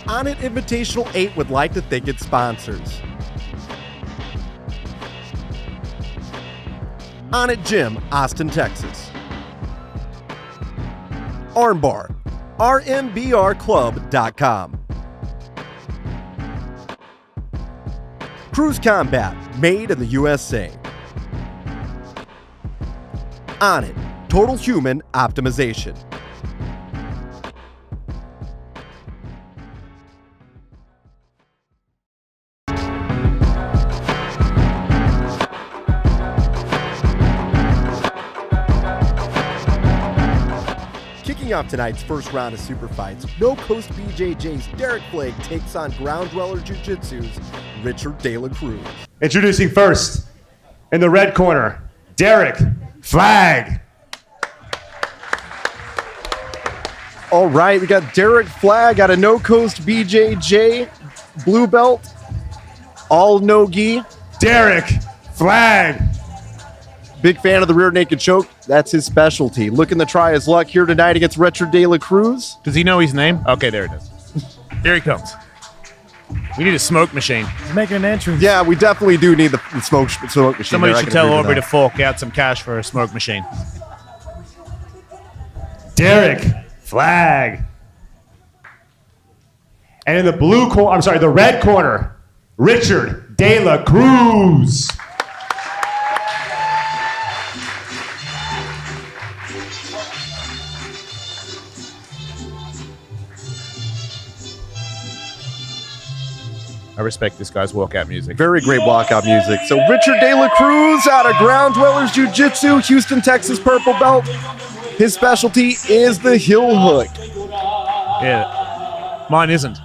Onnit Invitational 8 would like to thank its sponsors. Onnit Gym, Austin, Texas. Armbar, rmbrclub.com. Cruise Combat, made in the USA. Onnit, Total Human Optimization. Kicking off tonight's first round of Super Fights, No Coast BJJ's Derek Flagg takes on Ground Dweller Jiu-Jitsu's Richard De La Cruz. Introducing first, in the red corner, Derek Flagg. All right, we got Derek Flagg out of No Coast BJJ, blue belt, all no-gi. Derek Flagg. Big fan of the rear naked choke. That's his specialty. Looking to try his luck here tonight against Richard De La Cruz. Does he know his name? Okay, there it is. Here he comes. We need a smoke machine. He's making an entrance. Yeah, we definitely do need the smoke machine. Somebody should tell Aubrey to fork out some cash for a smoke machine. Derek Flagg. And in the blue corner, the red corner, Richard De La Cruz. I respect this guy's walkout music. Very great walkout music. So Richard De La Cruz out of Ground Dwellers Jiu-Jitsu, Houston, Texas, purple belt. His specialty is the heel hook. Yeah, mine isn't.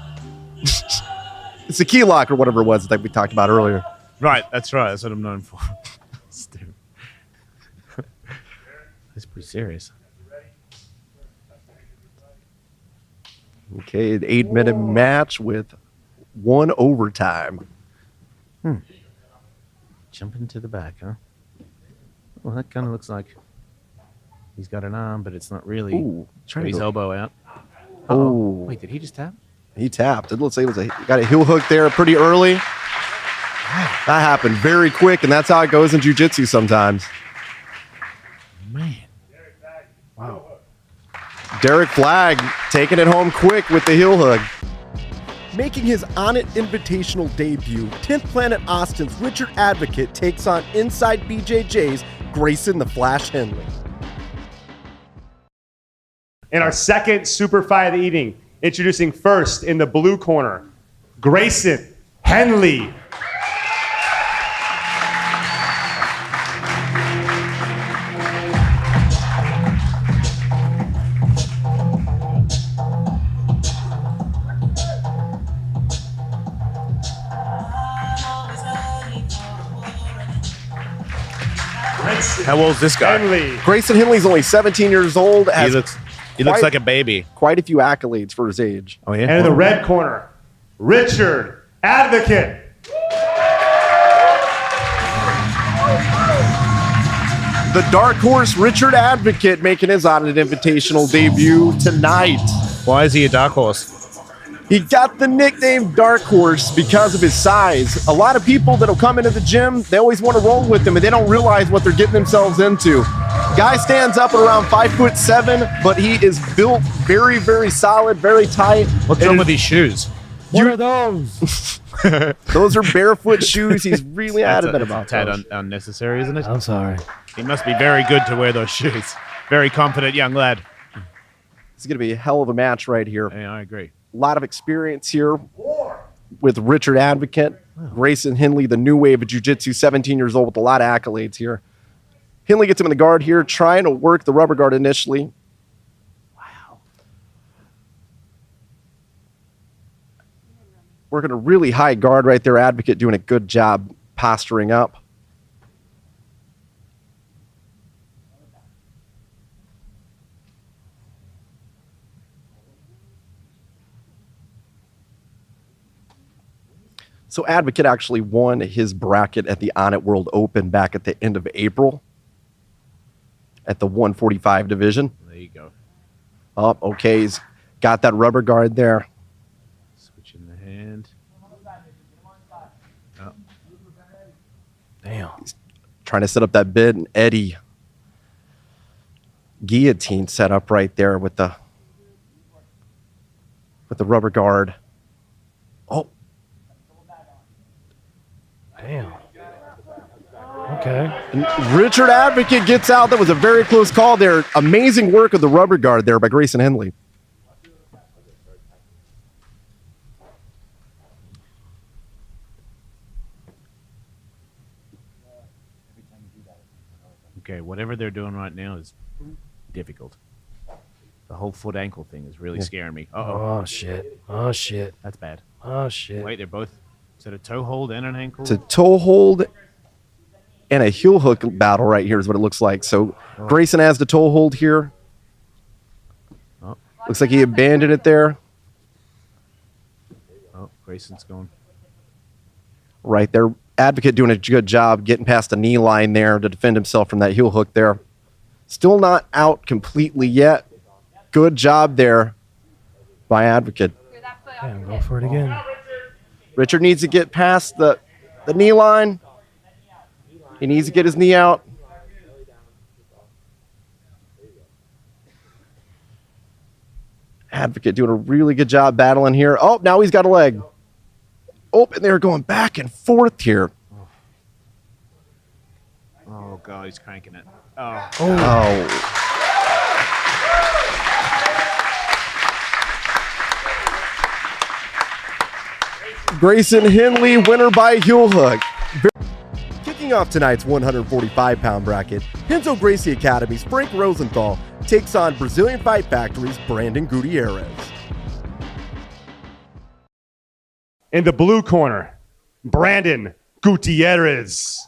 It's a key lock or whatever it was that we talked about earlier. Right, that's right. That's what I'm known for. Stupid. That's pretty serious. Okay, an 8-minute match with 1 overtime. Jump into the back, huh? Well, that kind of looks like he's got an arm, but it's not really. Ooh, Got his elbow out. Oh, Wait, did he just tap? he tapped. It looks like he got a heel hook there pretty early. That happened very quick, and that's how it goes in jiu-jitsu sometimes. Man. Wow. Derek Flagg taking it home quick with the heel hook. Making his Onnit Invitational debut, 10th Planet Austin's Richard Advocate takes on Inside BJJ's Grayson the Flash Henley. In our second super fight of the evening, introducing first in the blue corner, Grayson Henley. How old's this guy? Henley. Grayson Henley's only 17 years old. He looks like a baby. Quite a few accolades for his age. Oh, yeah? And in the red corner, Richard Advocate. The dark horse Richard Advocate making his Onnit Invitational debut tonight. Why is he a dark horse? He got the nickname Dark Horse because of his size. A lot of people that'll come into the gym, they always want to roll with him, and they don't realize what they're getting themselves into. Guy stands up at around 5'7", but he is built very, very solid, very tight. What's wrong with these shoes? What are those? Those are barefoot shoes. He's really adamant about Tad those. unnecessary, isn't it? I'm sorry. He must be very good to wear those shoes. Very confident young lad. It's going to be a hell of a match right here. Yeah, I agree. A lot of experience here with Richard Advocate. Grayson Henley, the new wave of jiu-jitsu, 17 years old with a lot of accolades here. Henley gets him in the guard here, trying to work the rubber guard initially. Wow. Working a really high guard right there. Advocate doing a good job posturing up. So Advocate actually won his bracket at the Onnit World Open back at the end of April at the 145 division. There you go. Oh, okay. He's got that rubber guard there. Damn. Trying to set up that bid, and Eddie guillotine set up right there with the rubber guard. Oh, Damn. Okay. and Richard Advocate gets out. That was a very close call there. Amazing work of the rubber guard there by Grayson Henley. Okay, whatever they're doing right now is difficult. The whole foot ankle thing is really scaring me. Uh-oh. Oh, shit. Oh, shit. That's bad. Oh, shit. Wait, they're both... Is it a toe hold and an ankle? It's a toe hold and a heel hook battle right here is what it looks like. So Grayson has the toe hold here. Oh, Looks like he abandoned it there. oh, Grayson's going. Right there. Advocate doing a good job getting past the knee line there to defend himself from that heel hook there. Still not out completely yet. Good job there by Advocate. Damn, go for it again. Richard needs to get past the knee line. He needs to get his knee out. Advocate doing a really good job battling here. Oh, now he's got a leg. Oh, and they're going back and forth here. Oh, God, he's cranking it. Oh. Oh. Grayson Henley, winner by heel hook. Kicking off tonight's 145-pound bracket, Renzo Gracie Academy's Frank Rosenthal takes on Brazilian Fight Factory's Brandon Gutierrez. In the blue corner, Brandon Gutierrez.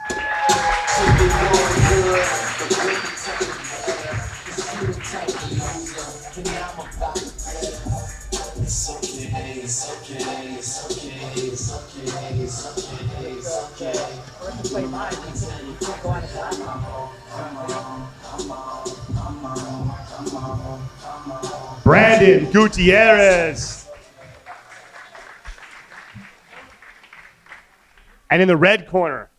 Brandon Gutierrez. And in the red corner,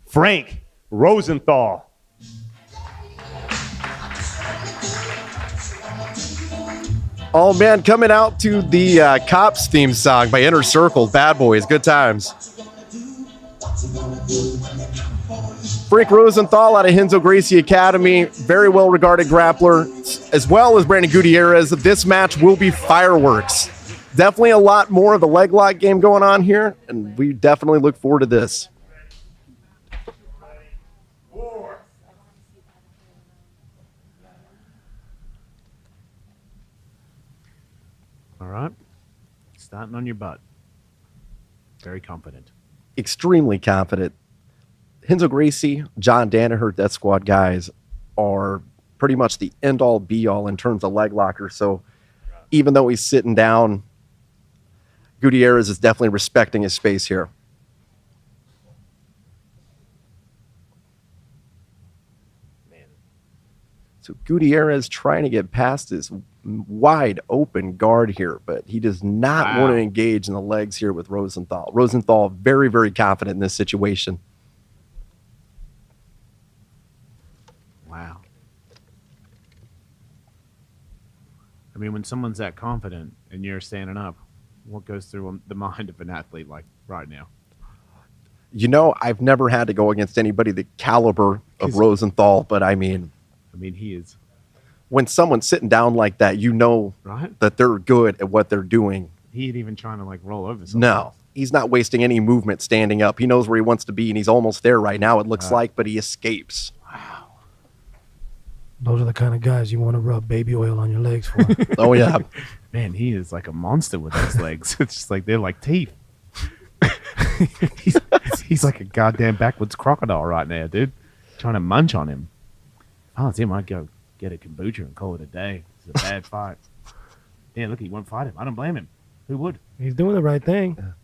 Frank Rosenthal. Oh man, coming out to the Cops theme song by Inner Circle, Bad Boys, good times. Frank Rosenthal out of Renzo Gracie Academy, very well regarded grappler, as well as Brandon Gutierrez. This match will be fireworks. Definitely a lot more of the leg lock game going on here, and we definitely look forward to this. All right. Starting on your butt. Very confident. Extremely confident. Renzo Gracie, John Danaher, Death Squad guys are pretty much the end-all, be-all in terms of leg lockers. So even though he's sitting down, Gutierrez is definitely respecting his space here. So Gutierrez trying to get past this wide open guard here, but he does not want to engage in the legs here with Rosenthal. Rosenthal very, very confident in this situation. Wow. I mean, when someone's that confident and you're standing up, what goes through the mind of an athlete like right now? You know, I've never had to go against anybody the caliber of Rosenthal, but I mean, he is. When someone's sitting down like that, you know Right? that they're good at what they're doing. He ain't even trying to like roll over something. No, he's not wasting any movement standing up. He knows where he wants to be, and he's almost there right now, it looks like, but he escapes. Wow. Those are the kind of guys you want to rub baby oil on your legs for. Oh, yeah. Man, he is like a monster with his legs. It's just like they're like teeth. he's like a goddamn backwoods crocodile right now, dude. Trying to munch on him. If I was him, I'd go get a kombucha and call it a day. It's a bad fight. Yeah, look, he won't fight him. I don't blame him. Who would? He's doing the right thing.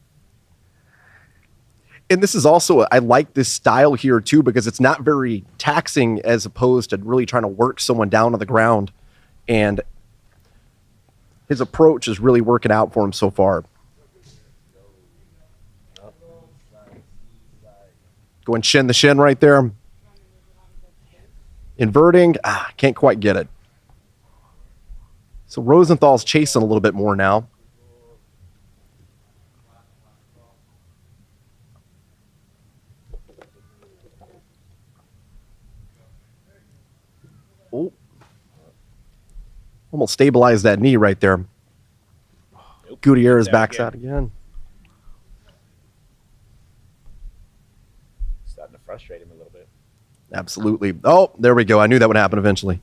And this is also, I like this style here too, because it's not very taxing as opposed to really trying to work someone down to the ground. And his approach is really working out for him so far. Going shin to shin right there. Inverting. Can't quite get it. So Rosenthal's chasing a little bit more now. Oh. Almost stabilized that knee right there. Gutierrez backs out again. Starting to frustrate him a little bit. Absolutely. Oh, there we go. I knew that would happen eventually.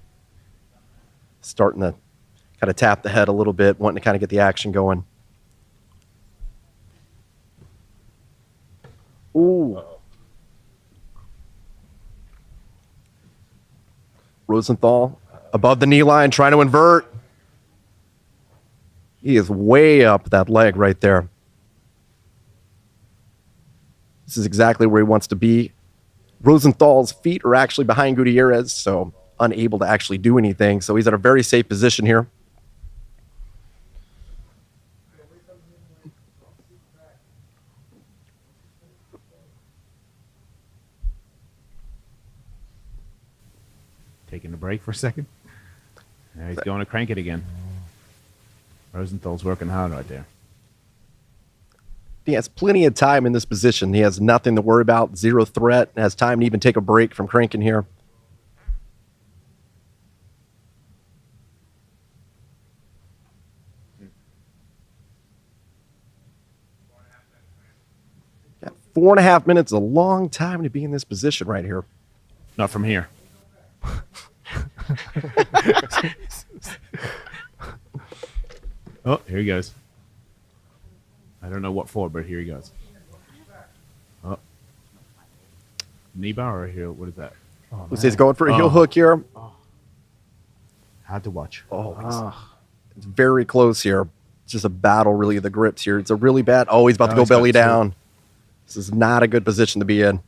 Starting to kind of tap the head a little bit, wanting to kind of get the action going. Ooh. Rosenthal above the knee line, trying to invert. He is way up that leg right there. This is exactly where he wants to be. Rosenthal's feet are actually behind Gutierrez, so unable to actually do anything. So he's at a very safe position here. Taking a break for a second. Now he's going to crank it again. Rosenthal's working hard right there. He has plenty of time in this position. He has nothing to worry about, zero threat, has time to even take a break from cranking here. Yeah, 4.5 minutes is a long time to be in this position right here. Not from here. Oh, here he goes. I don't know what for, but here he goes. Oh. Knee bar or here? What is that? Oh, He's going for a heel hook here. Hard to watch. It's very close here. It's just a battle, really, of the grips here. It's a really bad. Oh, he's about to go belly down. This is not a good position to be in.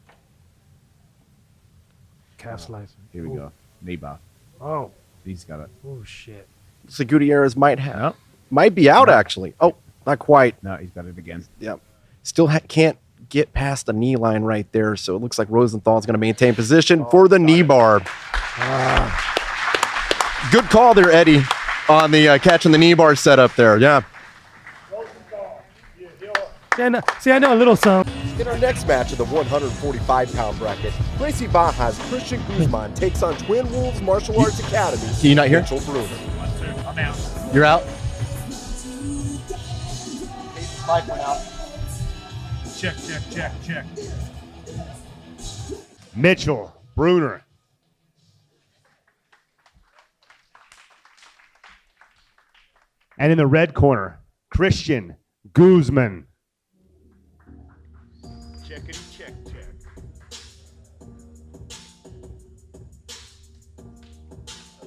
calf slice. Here we go. Knee bar. Oh. He's got it. Oh, shit. So Gutierrez might be out, actually. Oh, not quite. No, he's got it again. Yep. Still can't get past the knee line right there, so it looks like Rosenthal's going to maintain position for the knee bar. Good call there, Eddie, on the catching the knee bar setup there. Yeah. See, I know a little something. In our next match of the 145-pound bracket, Gracie Baja's Christian Guzman takes on Twin Wolves Martial Arts Academy. Can you not hear? Mitchell Bruner. I'm out. You're out? Mike went out. Check. Mitchell Bruner. And in the red corner, Christian Guzman. Check.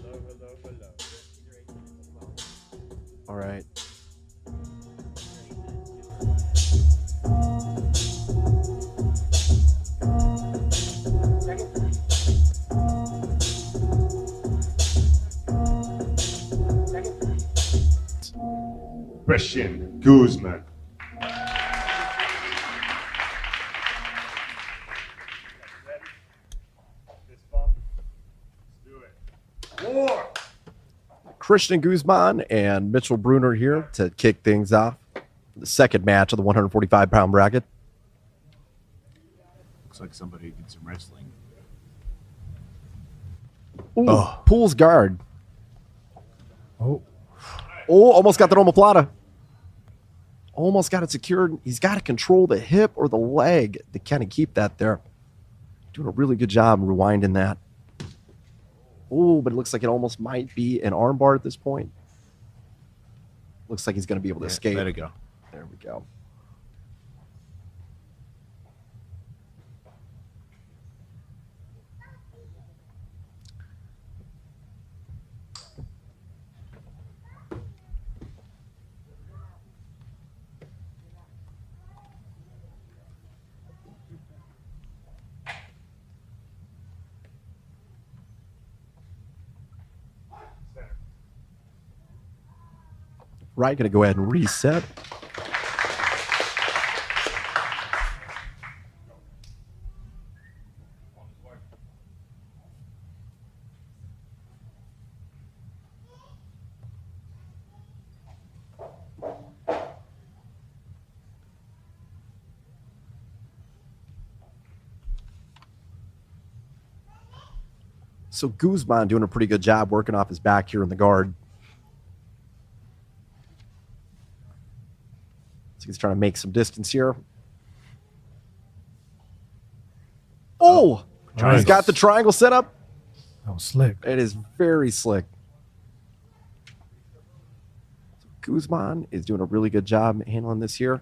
Hello. All right. Christian Guzman. Christian Guzman and Mitchell Bruner here to kick things off. The second match of the 145-pound bracket. Looks like somebody did some wrestling. Ooh, pulls guard. Oh. Oh, almost got the omoplata. Almost got it secured. He's got to control the hip or the leg to kind of keep that there. Doing a really good job rewinding that. Oh, but it looks like it almost might be an armbar at this point. Looks like he's going to be able to escape. Let it go. There we go. Right, going to go ahead and reset. So Guzman doing a pretty good job working off his back here in the guard. So he's trying to make some distance here. Oh! Nice. He's got the triangle set up. That was slick. It is very slick. So Guzman is doing a really good job handling this here.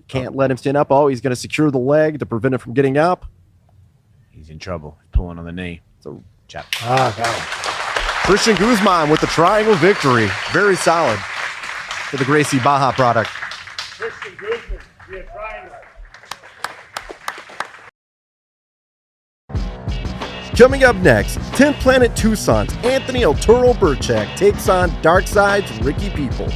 Can't let him stand up. Oh, he's going to secure the leg to prevent him from getting up. He's in trouble. He's pulling on the knee. So Chap. Got him. Christian Guzman with the triangle victory. Very solid for the Gracie Baja product. Christian Guzman via triangle. Coming up next, 10th Planet Tucson's Anthony El Toro Burchak takes on Darkside's Ricky Peoples.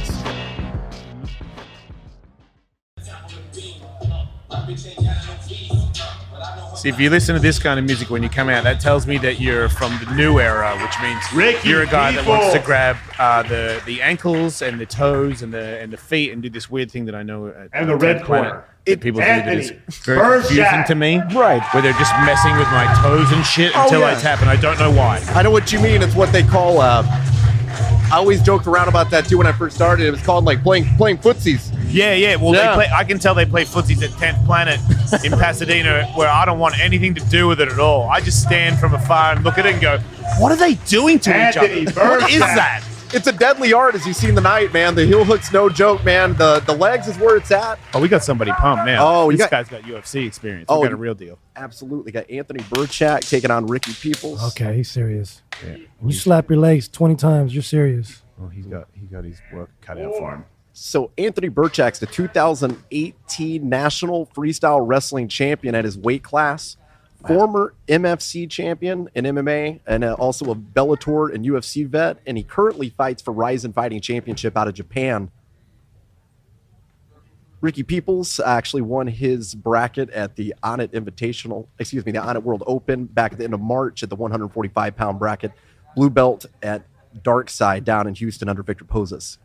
See, if you listen to this kind of music when you come out, that tells me that you're from the new era, which means Ricky you're a guy that wants to Peoples. grab the ankles and the toes and the feet and do this weird thing that I know And the red corner. that people do that is Anthony very confusing Burchak. to me. Right. Where they're just messing with my toes and shit Oh, until I yeah. tap, and I don't know why. I know what you mean. It's what they call. I always joked around about that too when I first started. It was called like playing footsies. Yeah. Well, Yeah. They play. I can tell they play footsies at 10th Planet in Pasadena, where I don't want anything to do with it at all. I just stand from afar and look at it and go, "What are they doing to Anthony each other? What is Burchak. that?" It's a deadly art, as you've seen tonight, man. The heel hook's no joke, man. The legs is where it's at. Oh, we got somebody pumped now. Oh, you this got- guy's got UFC experience. Oh, We got a real deal. Absolutely. Got Anthony Burchak taking on Ricky Peoples. Okay, he's serious. Yeah. When you slap your legs 20 times, you're serious. Well, he got his work cut out for him. So Anthony Burchak's the 2018 National Freestyle Wrestling Champion at his weight class. Former MFC champion in MMA and also a Bellator and UFC vet. And he currently fights for Ryzen Fighting Championship out of Japan. Ricky Peoples actually won his bracket at the Onnit Invitational, the Onnit World Open back at the end of March at the 145-pound bracket. Blue belt at Dark Side down in Houston under Victor Posas.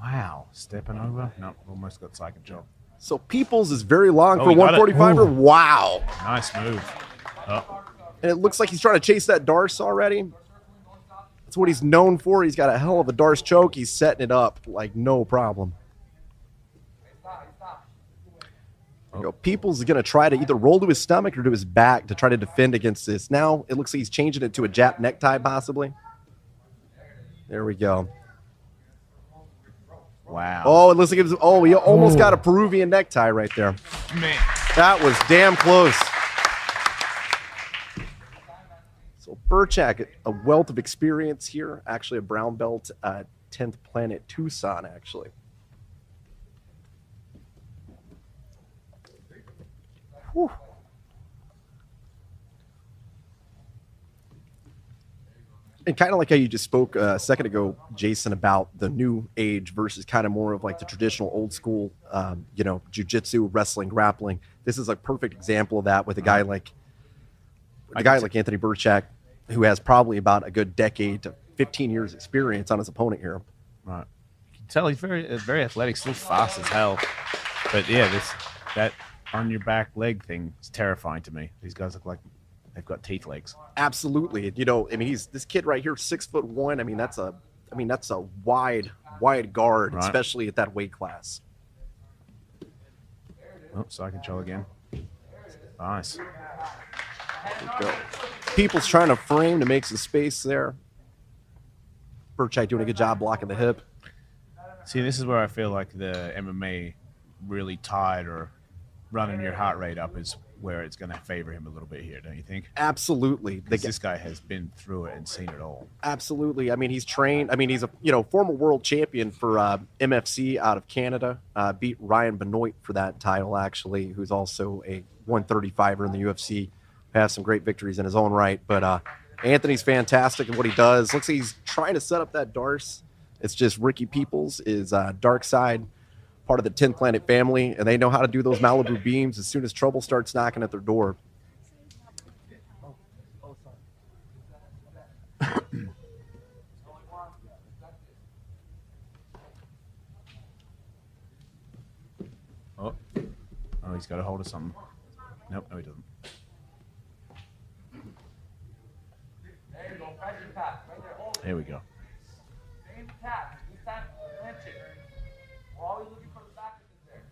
Wow, stepping over. No, almost got psychic job. So Peoples is very long Oh, for he got it. 145er. Ooh. Wow. Nice move. Oh, And it looks like he's trying to chase that Darce already. That's what he's known for. He's got a hell of a Darce choke. He's setting it up like no problem. There you go. Peoples is going to try to either roll to his stomach or to his back to try to defend against this. Now it looks like he's changing it to a Jap necktie possibly. There we go. wow. Oh, it looks like it was, he almost Ooh. got a Peruvian necktie right there. Man. That was damn close. So Burchak, a wealth of experience here. Actually, a brown belt, 10th Planet Tucson, actually. Whew. And kind of like how you just spoke a second ago, Jason, about the new age versus kind of more of like the traditional old school, jiu-jitsu, wrestling, grappling. This is a perfect example of that with a guy like Anthony Burchak, who has probably about a good decade to 15 years experience on his opponent here. Right. You can tell he's very athletic, still fast as hell. But yeah, that on your back leg thing is terrifying to me. These guys look like they've got teeth legs. Absolutely. He's this kid right here, 6'1". That's a wide guard, Right. especially at that weight class. Oh, side control again. Nice. There we go. People's trying to frame to make some space there. Burchak doing a good job blocking the hip. See, this is where I feel like the MMA really tied or running your heart rate up is where it's going to favor him a little bit here, don't you think? Absolutely. Because this guy has been through it and seen it all. Absolutely. He's trained. He's a former world champion for MFC out of Canada. Beat Ryan Benoit for that title, actually, who's also a 135er in the UFC. Has some great victories in his own right. But Anthony's fantastic in what he does. Looks like he's trying to set up that Darce. It's just Ricky Peoples is Dark Side, part of the 10th Planet family, and they know how to do those Malibu beams as soon as trouble starts knocking at their door. Oh, he's got a hold of something. Nope, no, he doesn't. Here we go.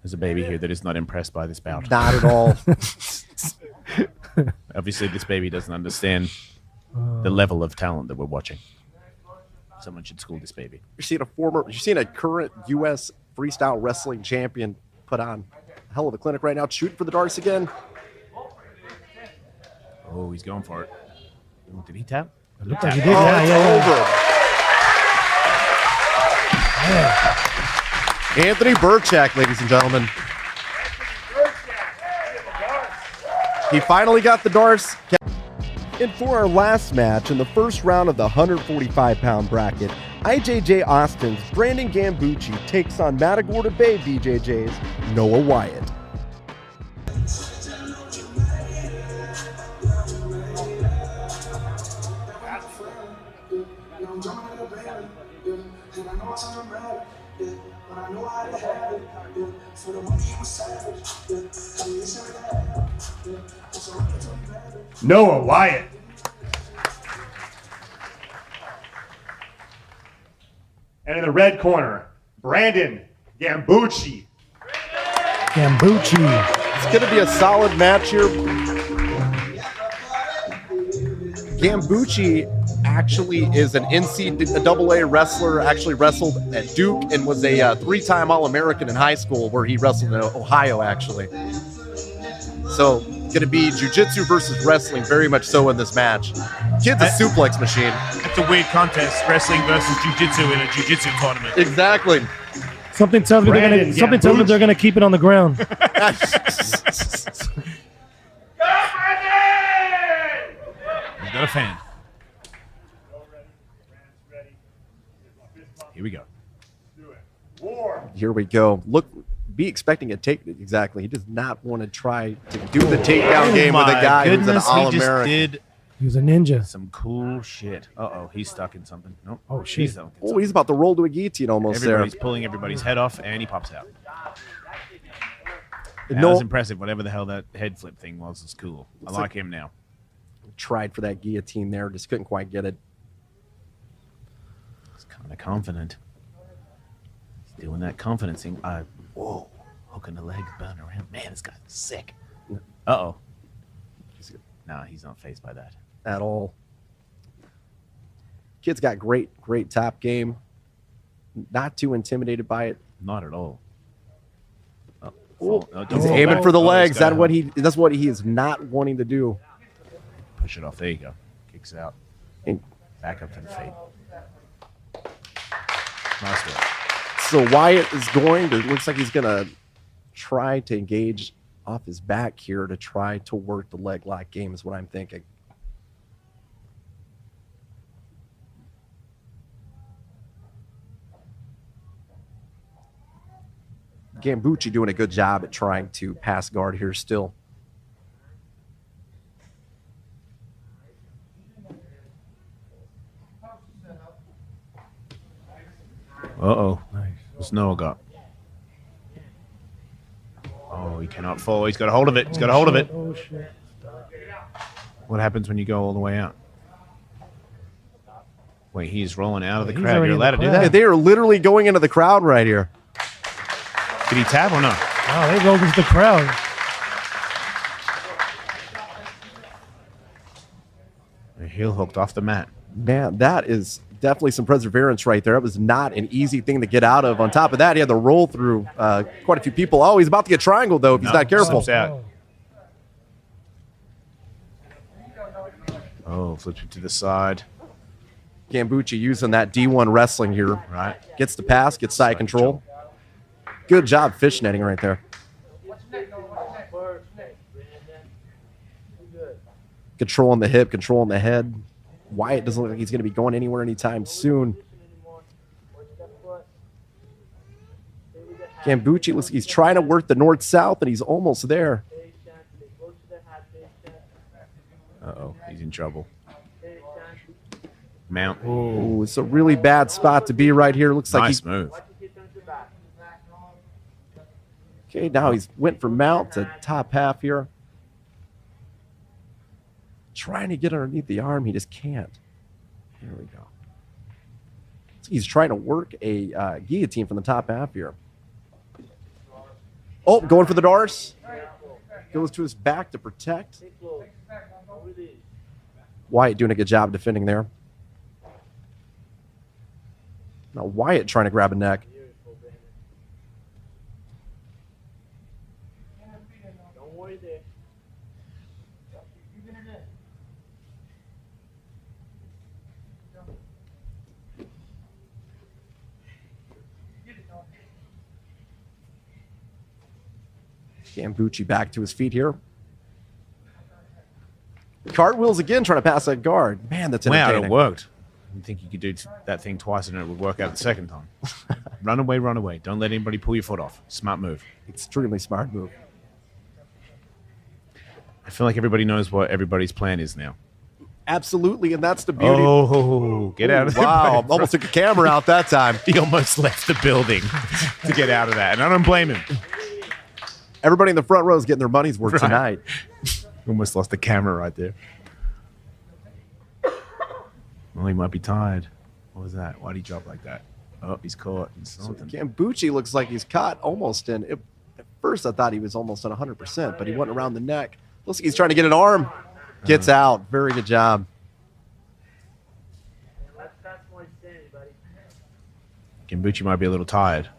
There's a baby here that is not impressed by this bout. Not at all. Obviously, this baby doesn't understand the level of talent that we're watching. Someone should school this baby. You're seeing a current U.S. freestyle wrestling champion put on a hell of a clinic right now, shooting for the darts again. Oh, he's going for it. Oh, did he tap? It looked like he did. Oh, Yeah. over. Anthony Burchak, ladies and gentlemen. He finally got the darts. And for our last match in the first round of the 145-pound bracket, IJJ Austin's Brandon Gambucci takes on Matagorda Bay BJJ's Noah Wyatt. Noah Wyatt. And in the red corner, Brandon Gambucci. Gambucci. It's going to be a solid match here. Gambucci actually is an NCAA wrestler, actually wrestled at Duke and was a three-time All-American in high school where he wrestled in Ohio, actually. So, going to be jiu-jitsu versus wrestling, very much so in this match. Kid's a suplex machine. It's a weird contest, wrestling versus jiu-jitsu in a jiu-jitsu tournament. Exactly. Something tells me they're gonna keep it on the ground. He's got a fan. Here we go. Here we go. Look, be expecting a take. Exactly. He does not want to try to do the takedown game with a guy who's an All-American. He just did He was a ninja. some cool shit. Uh-oh, he's stuck in something. Nope. Oh, shit. He's about to roll to a guillotine almost Everybody's pulling everybody's head off, and he pops out. there. That No, was impressive. Whatever the hell that head flip thing was, is cool. I like him now. tried for that guillotine there, just couldn't quite get it. He's kind of confident. He's doing that confidence thing. Whoa, hooking the legs, burning around. Man, this guy's sick. Uh-oh. Nah, he's not fazed by that. At all. Kid's got great top game. Not too intimidated by it. Not at all. Ooh, No, don't he's fall aiming back. for the legs. he's gotta That's what he is not wanting to do. push it off. There you go. Kicks it out. And Back up to the feet. Nice work. so Wyatt is looks like he's going to try to engage off his back here to try to work the leg lock game is what I'm thinking. Gambucci doing a good job at trying to pass guard here still. Uh-oh. Nice. What's Noah got? Oh, he cannot fall. He's got a hold of it. He's got a hold of it. Oh, shit. What happens when you go all the way out? Wait, he's rolling out of the He's crowd. already You're in allowed the to do crowd. that? They are literally going into the crowd right here. Did he tap or not? Wow, they rolled into the crowd. Heel hooked off the mat. Man, that is definitely some perseverance right there. It was not an easy thing to get out of. On top of that, he had to roll through quite a few people. Oh, he's about to get triangled, though, if he's not careful. Slips out. Oh, flips it to the side. Gambucci using that D1 wrestling here. Right. Gets the pass, gets side control. Good job fishnetting right there. Controlling the hip, controlling the head. Wyatt doesn't look like he's going to be going anywhere anytime soon. Gambucci looks like he's trying to work the north-south, and he's almost there. Uh-oh, he's in trouble. Mount. Ooh, it's a really bad spot to be right here. Looks like Nice move. Okay, now he's went from mount to top half here. Trying to get underneath the arm, he just can't. Here we go. He's trying to work a guillotine from the top half here. Oh, going for the Dars. Goes to his back to protect. Wyatt doing a good job defending there. Now Wyatt trying to grab a neck. Gambucci back to his feet here. Cartwheels again, trying to pass that guard. Man, that's entertaining. Wow, it worked. I think you could do that thing twice and it would work out the second time. Run away, run away. Don't let anybody pull your foot off. Smart move. Extremely smart move. I feel like everybody knows what everybody's plan is now. Absolutely, and that's the beauty. Oh, get out of there. Wow, almost took a camera out that time. He almost left the building to get out of that, and I don't blame him. Everybody in the front row is getting their money's worth tonight. Almost lost the camera right there. Well, he might be tired. What was that? Why'd he drop like that? Oh, he's caught in something. Gambucci looks like he's caught almost in. At first, I thought he was almost at 100%, but he went around the neck. Looks like he's trying to get an arm. Gets out. Very good job. Gambucci might be a little tired.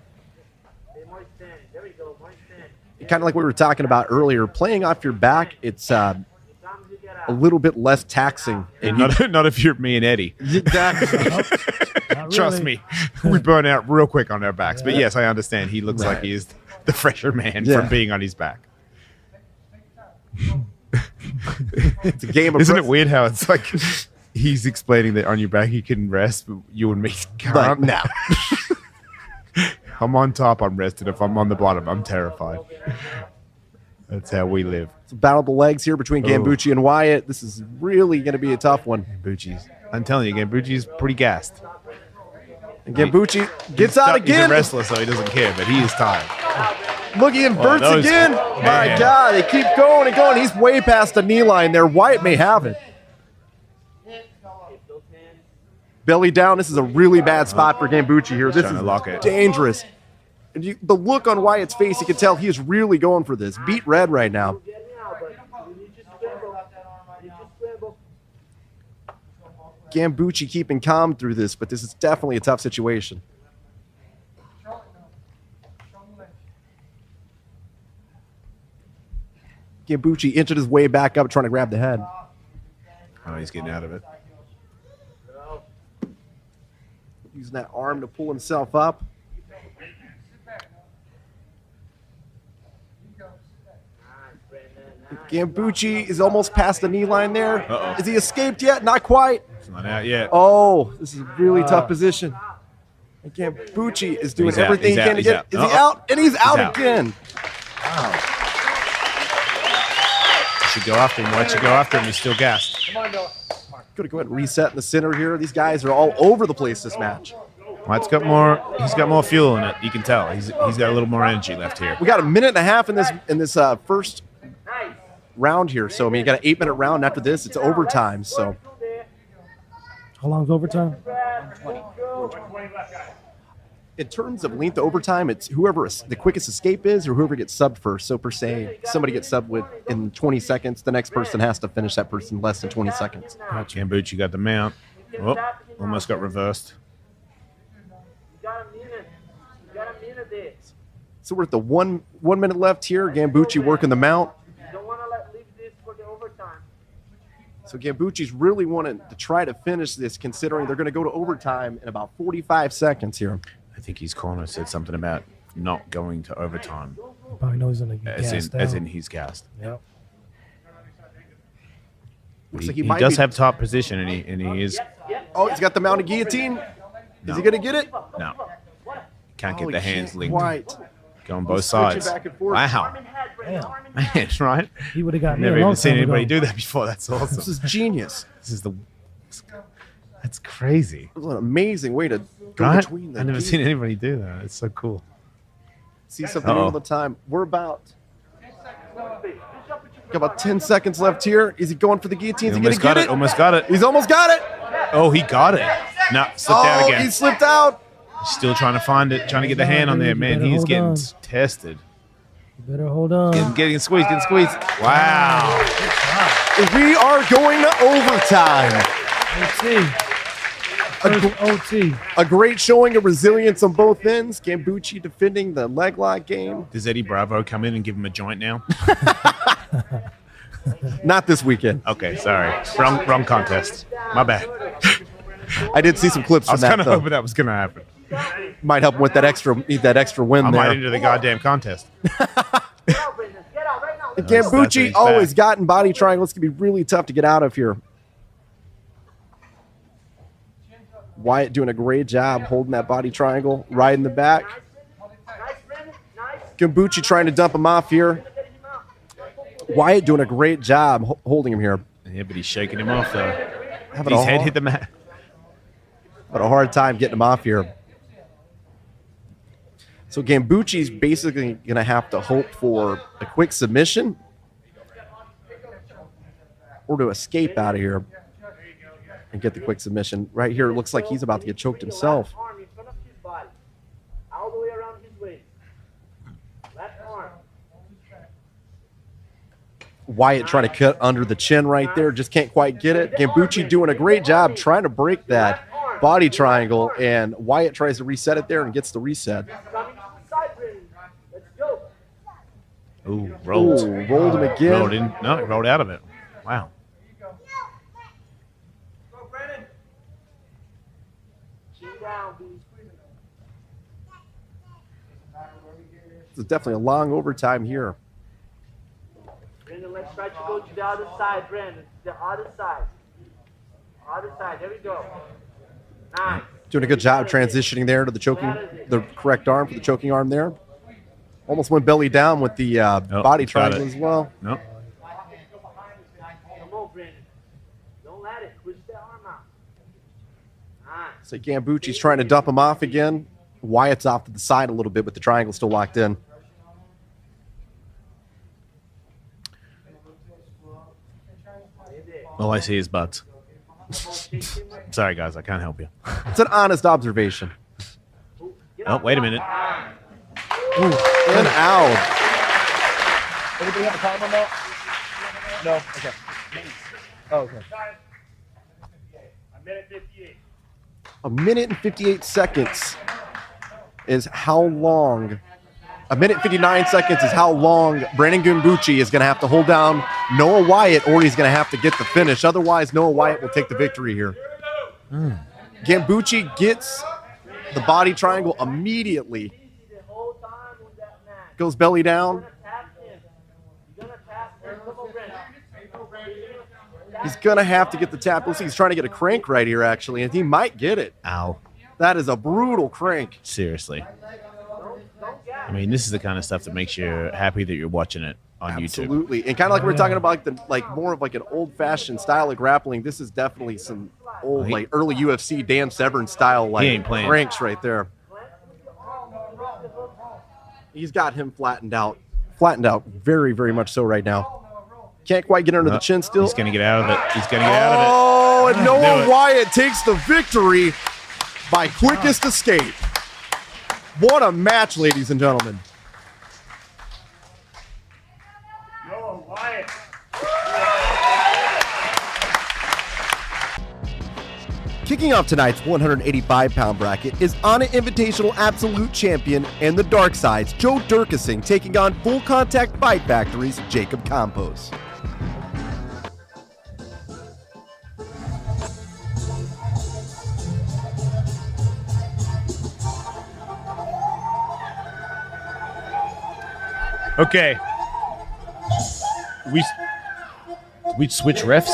Kind of like we were talking about earlier, playing off your back, it's a little bit less taxing. And not if you're me and Eddie. Exactly. Trust me, we burn out real quick on our backs. But yes, I understand. He looks like he is the fresher man from being on his back. It's a game of Isn't it weird how it's like he's explaining that on your back you can rest, but you and me can't? No. I'm on top, I'm rested. If I'm on the bottom, I'm terrified. That's how we live. It's a battle of the legs here between Gambucci and Wyatt. This is really going to be a tough one. I'm telling you, Gambucci's pretty gassed. And Gambucci gets out again. He's a wrestler, so he doesn't care, but he is tired. Look, he inverts again. Man. My God, they keep going and going. He's way past the knee line there. Wyatt may have it. Belly down. This is a really bad spot for Gambucci here. This is dangerous. And the look on Wyatt's face, you can tell he is really going for this. Beat red right now. Gambucci keeping calm through this, but this is definitely a tough situation. Gambucci inches his way back up, trying to grab the head. Oh, he's getting out of it. Using that arm to pull himself up. Gambucci is almost past the knee line there. Is he escaped yet? Not quite. It's not out yet. Oh, this is a really tough position. And Gambucci is doing everything he can to get. Is he out? And he's out again. Wow. You should go after him. Why'd you go after him? He's still gassed. Going to go ahead and reset in the center here. These guys are all over the place this match. He's got more fuel in it. You can tell. He's got a little more energy left here. We got a minute and a half in this first round here. So I mean, you got an 8-minute round. After this, it's overtime. So how long's overtime? 20. In terms of length of overtime, it's whoever the quickest escape is or whoever gets subbed first. So per se, somebody gets subbed in 20 seconds. The next person has to finish that person in less than 20 seconds. Gambucci got the mount. Oh, almost got reversed. So we're at the one minute left here. Gambucci working the mount. So Gambucci's really wanting to try to finish this, considering they're going to go to overtime in about 45 seconds here. I think his corner said something about not going to overtime. He probably knows he's going to get gassed as in he's gassed. Yep. He does have top position, and he is. Oh, he's got the mounted guillotine. No. Is he going to get it? No. Can't get the hands linked. Quite. Go on both sides. Back and forth. Wow. Man, right? He would have got Never even seen anybody do that before. That's awesome. This is genius. That's crazy. It was an amazing way to go between them. I've never seen anybody do that. It's so cool. See something all the time. We're about 10 seconds left here. Is he going for the guillotine? Is he going to get it? Almost got it. He's almost got it. Oh, he got it. No, slipped out Oh, again. he slipped out. Still trying to find it, trying to get the hand on there, man. He's getting tested. You better hold on. Getting squeezed, getting squeezed. Wow. We are going to overtime. OT. First OT. A great showing of resilience on both ends. Gambucci defending the leg lock game. Does Eddie Bravo come in and give him a joint now? Not this weekend. Okay, sorry. Wrong contest. My bad. I did see some clips I from was that, kind of though. hoping that was going to happen. Might help him with that extra win I there. might into the goddamn contest. Gambucci he's always back. gotten body triangles. Can be really tough to get out of here. Wyatt doing a great job holding that body triangle right in the back. Gambucci trying to dump him off here. Wyatt doing a great job holding him here. Yeah, but he's shaking him off, though. Having His a head hard- hit the mat. But a hard time getting him off here. So Gambucci's basically going to have to hope for a quick submission or to escape out of here and get the quick submission. Right here, it looks like he's about to get choked himself. Arm in front of his body, all the way around his waist. Left arm. Wyatt trying to cut under the chin right there. Just can't quite get it. Gambucci doing a great job trying to break that body triangle, and Wyatt tries to reset it there and gets the reset. Coming to the side ring. Let's go. Ooh, rolled. Ooh, rolled him again. Rolled in. No, he rolled out of it. Wow. Chin down, B. It's definitely a long overtime here. Brandon, let's try to go to the other side, Brandon. The other side. Other side. There we go. Nice. Doing a good job transitioning there to the correct arm for the choking arm there. Almost went belly down with the body he's got triangle it. as well. No. Come on, Brandon. Don't let it. Push the arm out. Nice. So Gambucci's trying to dump him off again. Wyatt's off to the side a little bit, but the triangle still locked in. All I see is butts. Sorry, guys. I can't help you. It's an honest observation. Oh, wait a minute. In and out. Anybody have a time on that? No? Okay. Oh, okay. A minute 58. A minute and 58 seconds is how long. A minute 59 seconds is how long Brandon Gambucci is going to have to hold down Noah Wyatt, or he's going to have to get the finish. Otherwise, Noah Wyatt will take the victory here. Gambucci gets the body triangle immediately. The whole time on that man. Goes belly down. You're gonna tap him. You're gonna tap him. Come on, Brandon. He's going to have to get the tap. Looks like he's trying to get a crank right here, actually, and he might get it. Ow. That is a brutal crank. Seriously. I mean, this is the kind of stuff that makes you happy that you're watching it on YouTube. Absolutely. And kind of like we were talking about, like more of like an old-fashioned style of grappling. This is definitely some old, like early UFC Dan Severn style, like ain't playing. cranks right there. He's got him flattened out very, very much so right now. Can't quite get under the chin still. He's going to get out of it. He's going to get out of it. Oh, and Do Noah it. Wyatt takes the victory by quickest escape. What a match, ladies and gentlemen. Noah Wyatt. Kicking off tonight's 185-pound bracket is Onnit Invitational Absolute Champion and the Dark Side's Joe Durkising taking on Full Contact Fight Factory's Jacob Campos. Okay. We switch refs?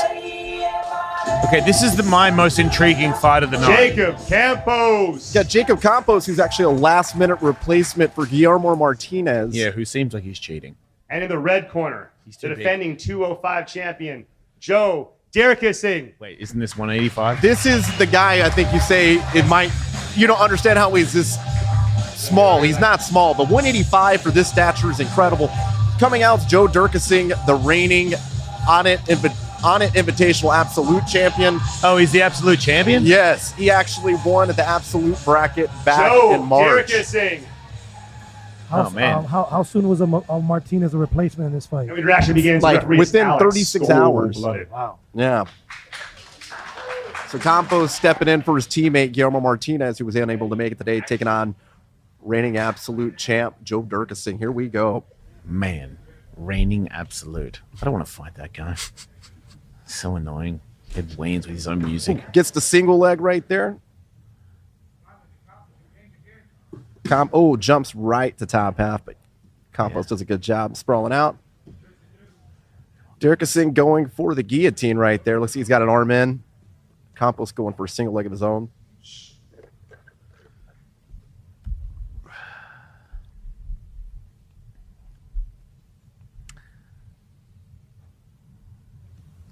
Okay, this is my most intriguing fight of the night. Jacob Campos. Yeah, Jacob Campos, who's actually a last-minute replacement for Guillermo Martinez. Yeah, who seems like he's cheating. And in the red corner, too the big. defending 205 champion, Joe Derkising. Wait, isn't this 185? This is the guy I think you say it might. You don't understand how he's this small. He's not small, but 185 for this stature is incredible. Coming out, Joe Durkising, the reigning Onnit Onnit Invitational Absolute Champion. Oh, he's the absolute champion? Yes, he actually won at the Absolute bracket back Joe in March. Dirkising. How, Oh, man. how soon was a Martinez a replacement in this fight? I mean, it actually begins Like, referees within Alex 36 hours. Cold-blooded. Wow. Yeah. So Campos stepping in for his teammate Guillermo Martinez, who was unable to make it today, taking on reigning absolute champ Joe Dirkising. Here we go. Man, reigning absolute. I don't want to fight that guy. So annoying. It wanes with his own music. Gets the single leg right there. Jumps right to top half, but Campos does a good job sprawling out. Dirkising going for the guillotine right there. Looks like he's got an arm in. Campos going for a single leg of his own.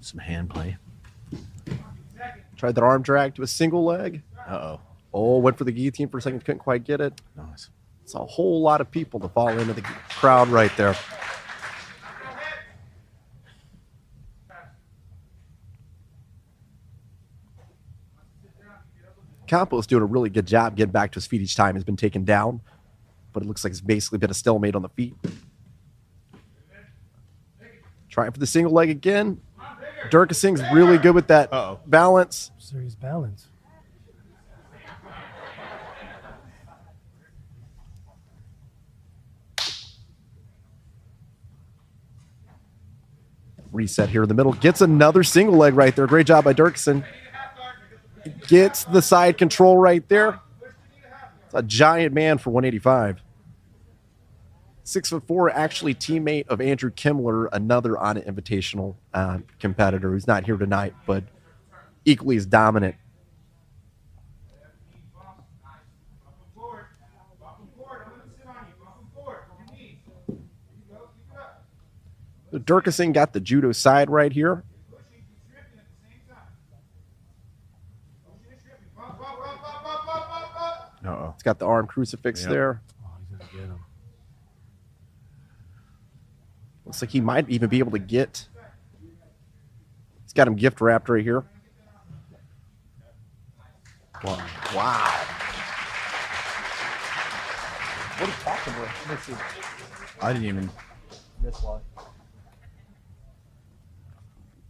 Some hand play. Tried that arm drag to a single leg. Uh-oh. Oh, went for the guillotine for a second. Couldn't quite get it. Nice. It's a whole lot of people to fall into the crowd right there. Campos doing a really good job getting back to his feet each time. He's been taken down, but it looks like it's basically been a stalemate on the feet. Trying for the single leg again. Dirkising's really good with that balance. Serious balance. Reset here in the middle. Gets another single leg right there. Great job by Dirkising. Gets the side control right there. It's a giant man for 185. 6'4", actually teammate of Andrew Kimmler, another Onnit Invitational competitor who's not here tonight, but equally as dominant. Dirkising got the judo side right here. Uh-oh. It's got the arm crucifix there. Oh, he's gonna get him. Looks like he might even be able to get. He's got him gift wrapped right here. Wow. What are you talking about? This is I didn't even... wrist lock.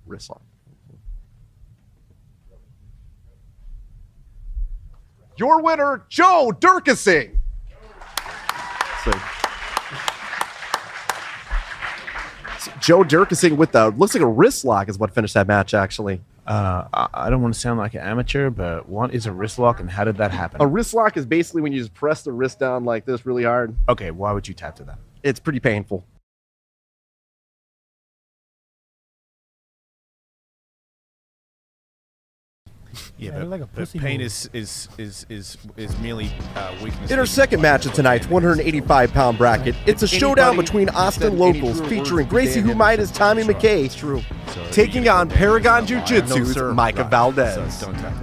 Wrist lock. Your winner, Joe Dirkising. So Joe Dirkising with the looks like a wrist lock is what finished that match actually. I don't want to sound like an amateur, but what is a wrist lock and how did that happen? A wrist lock is basically when you just press the wrist down like this really hard. Okay, why would you tap to that? It's pretty painful. Yeah, Yeah, but, like a but pussy pain move. is merely weakness. In our second match of tonight's 185-pound bracket, it's a showdown between Austin locals featuring Gracie Humaida's Tommy McKay taking on Paragon Jiu-Jitsu's Micah Valdez. Don't tap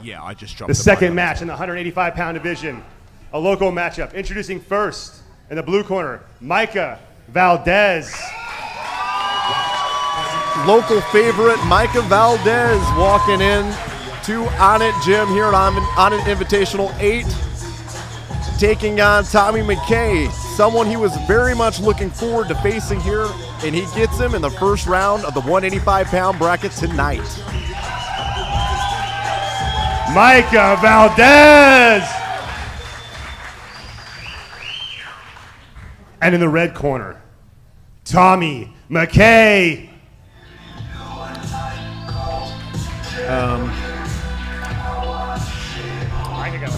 Yeah, I just dropped The second match in the 185-pound division, a local matchup. Introducing first in the blue corner, Micah Valdez. Local favorite Micah Valdez walking in to Onnit Gym here at Onnit Invitational 8, taking on Tommy McKay, someone he was very much looking forward to facing here, and he gets him in the first round of the 185-pound bracket tonight. Micah Valdez! And in the red corner, Tommy McKay. I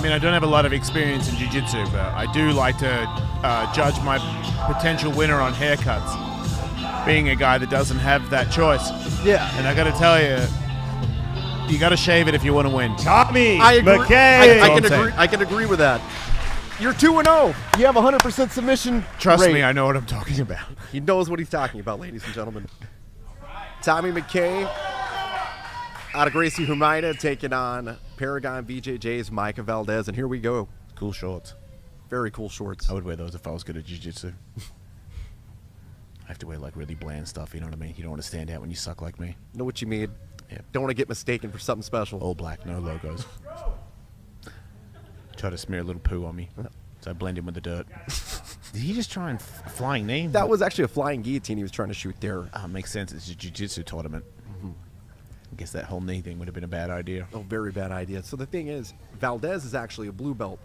mean, I don't have a lot of experience in jiu-jitsu, but I do like to judge my potential winner on haircuts, being a guy that doesn't have that choice. Yeah. And I got to tell you, you got to shave it if you want to win. Tommy I agree. McKay. I can agree with that. You're 2-0. You have 100% submission Trust rate. me, I know what I'm talking about. He knows what he's talking about, ladies and gentlemen. Tommy McKay out of Gracie Humaida taking on Paragon BJJ's Micah Valdez, and here we go. Cool shorts. Very cool shorts. I would wear those if I was good at jiu-jitsu. have to wear like really bland stuff. You know what I mean? You don't want to stand out when you suck like me. Know what you mean? Yeah. Don't want to get mistaken for something special. All black, no logos. Try to smear a little poo on me, so I blend in with the dirt. Did he just try and flying knee? That was actually a flying guillotine he was trying to shoot there. Makes sense. It's a jiu-jitsu tournament. I guess that whole knee thing would have been a bad idea. Oh, very bad idea. So the thing is, Valdez is actually a blue belt,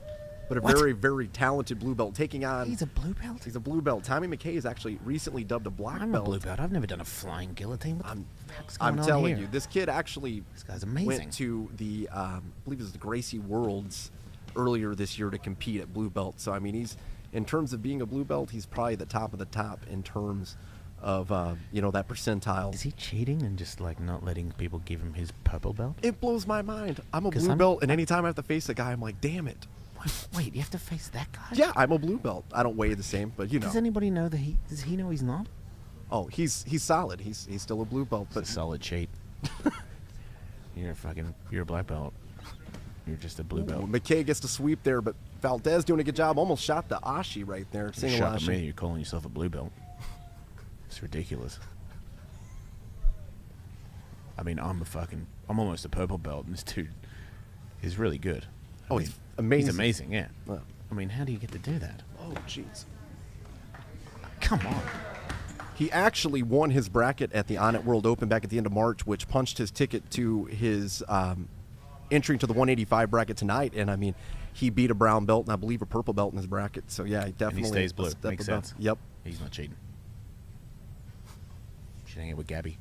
but a What? very, very talented blue belt. Taking on... He's a blue belt? He's a blue belt. Tommy McKay is actually recently dubbed a black I'm belt. a blue belt. I've never done a flying guillotine. What the fuck's going I'm on telling here? you, this kid actually This guy's amazing. went to the, I believe it was the Gracie Worlds earlier this year to compete at blue belt. So, I mean, he's, in terms of being a blue belt, he's probably the top of the top in terms of, you know, that percentile. Is he cheating and just like not letting people give him his purple belt? It blows my mind. I'm a 'Cause blue I'm- belt, and anytime I have to face a guy, I'm like, damn it. Wait, you have to face that guy? Yeah, I'm a blue belt. I don't weigh the same, but you know. Does anybody know that does he know he's not? Oh, he's solid. He's still a blue belt, It's a but solid cheat. You're a black belt. You're just a blue belt. McKay gets to sweep there, but Valdez doing a good job. Almost shot the Ashi right there. You're Single shocking me. Ashi. You're calling yourself a blue belt. It's ridiculous. I mean, I'm almost a purple belt, and this dude is really good. Oh, he's amazing. He's amazing, yeah. Wow. I mean, how do you get to do that? Oh, jeez. Come on. He actually won his bracket at the Onnit World Open back at the end of March, which punched his ticket to his entry to the 185 bracket tonight. And, I mean, he beat a brown belt and I believe a purple belt in his bracket. So, yeah, he definitely And he stays a blue. step Makes above. sense. Yep. He's not cheating. Should hang out with Gabby.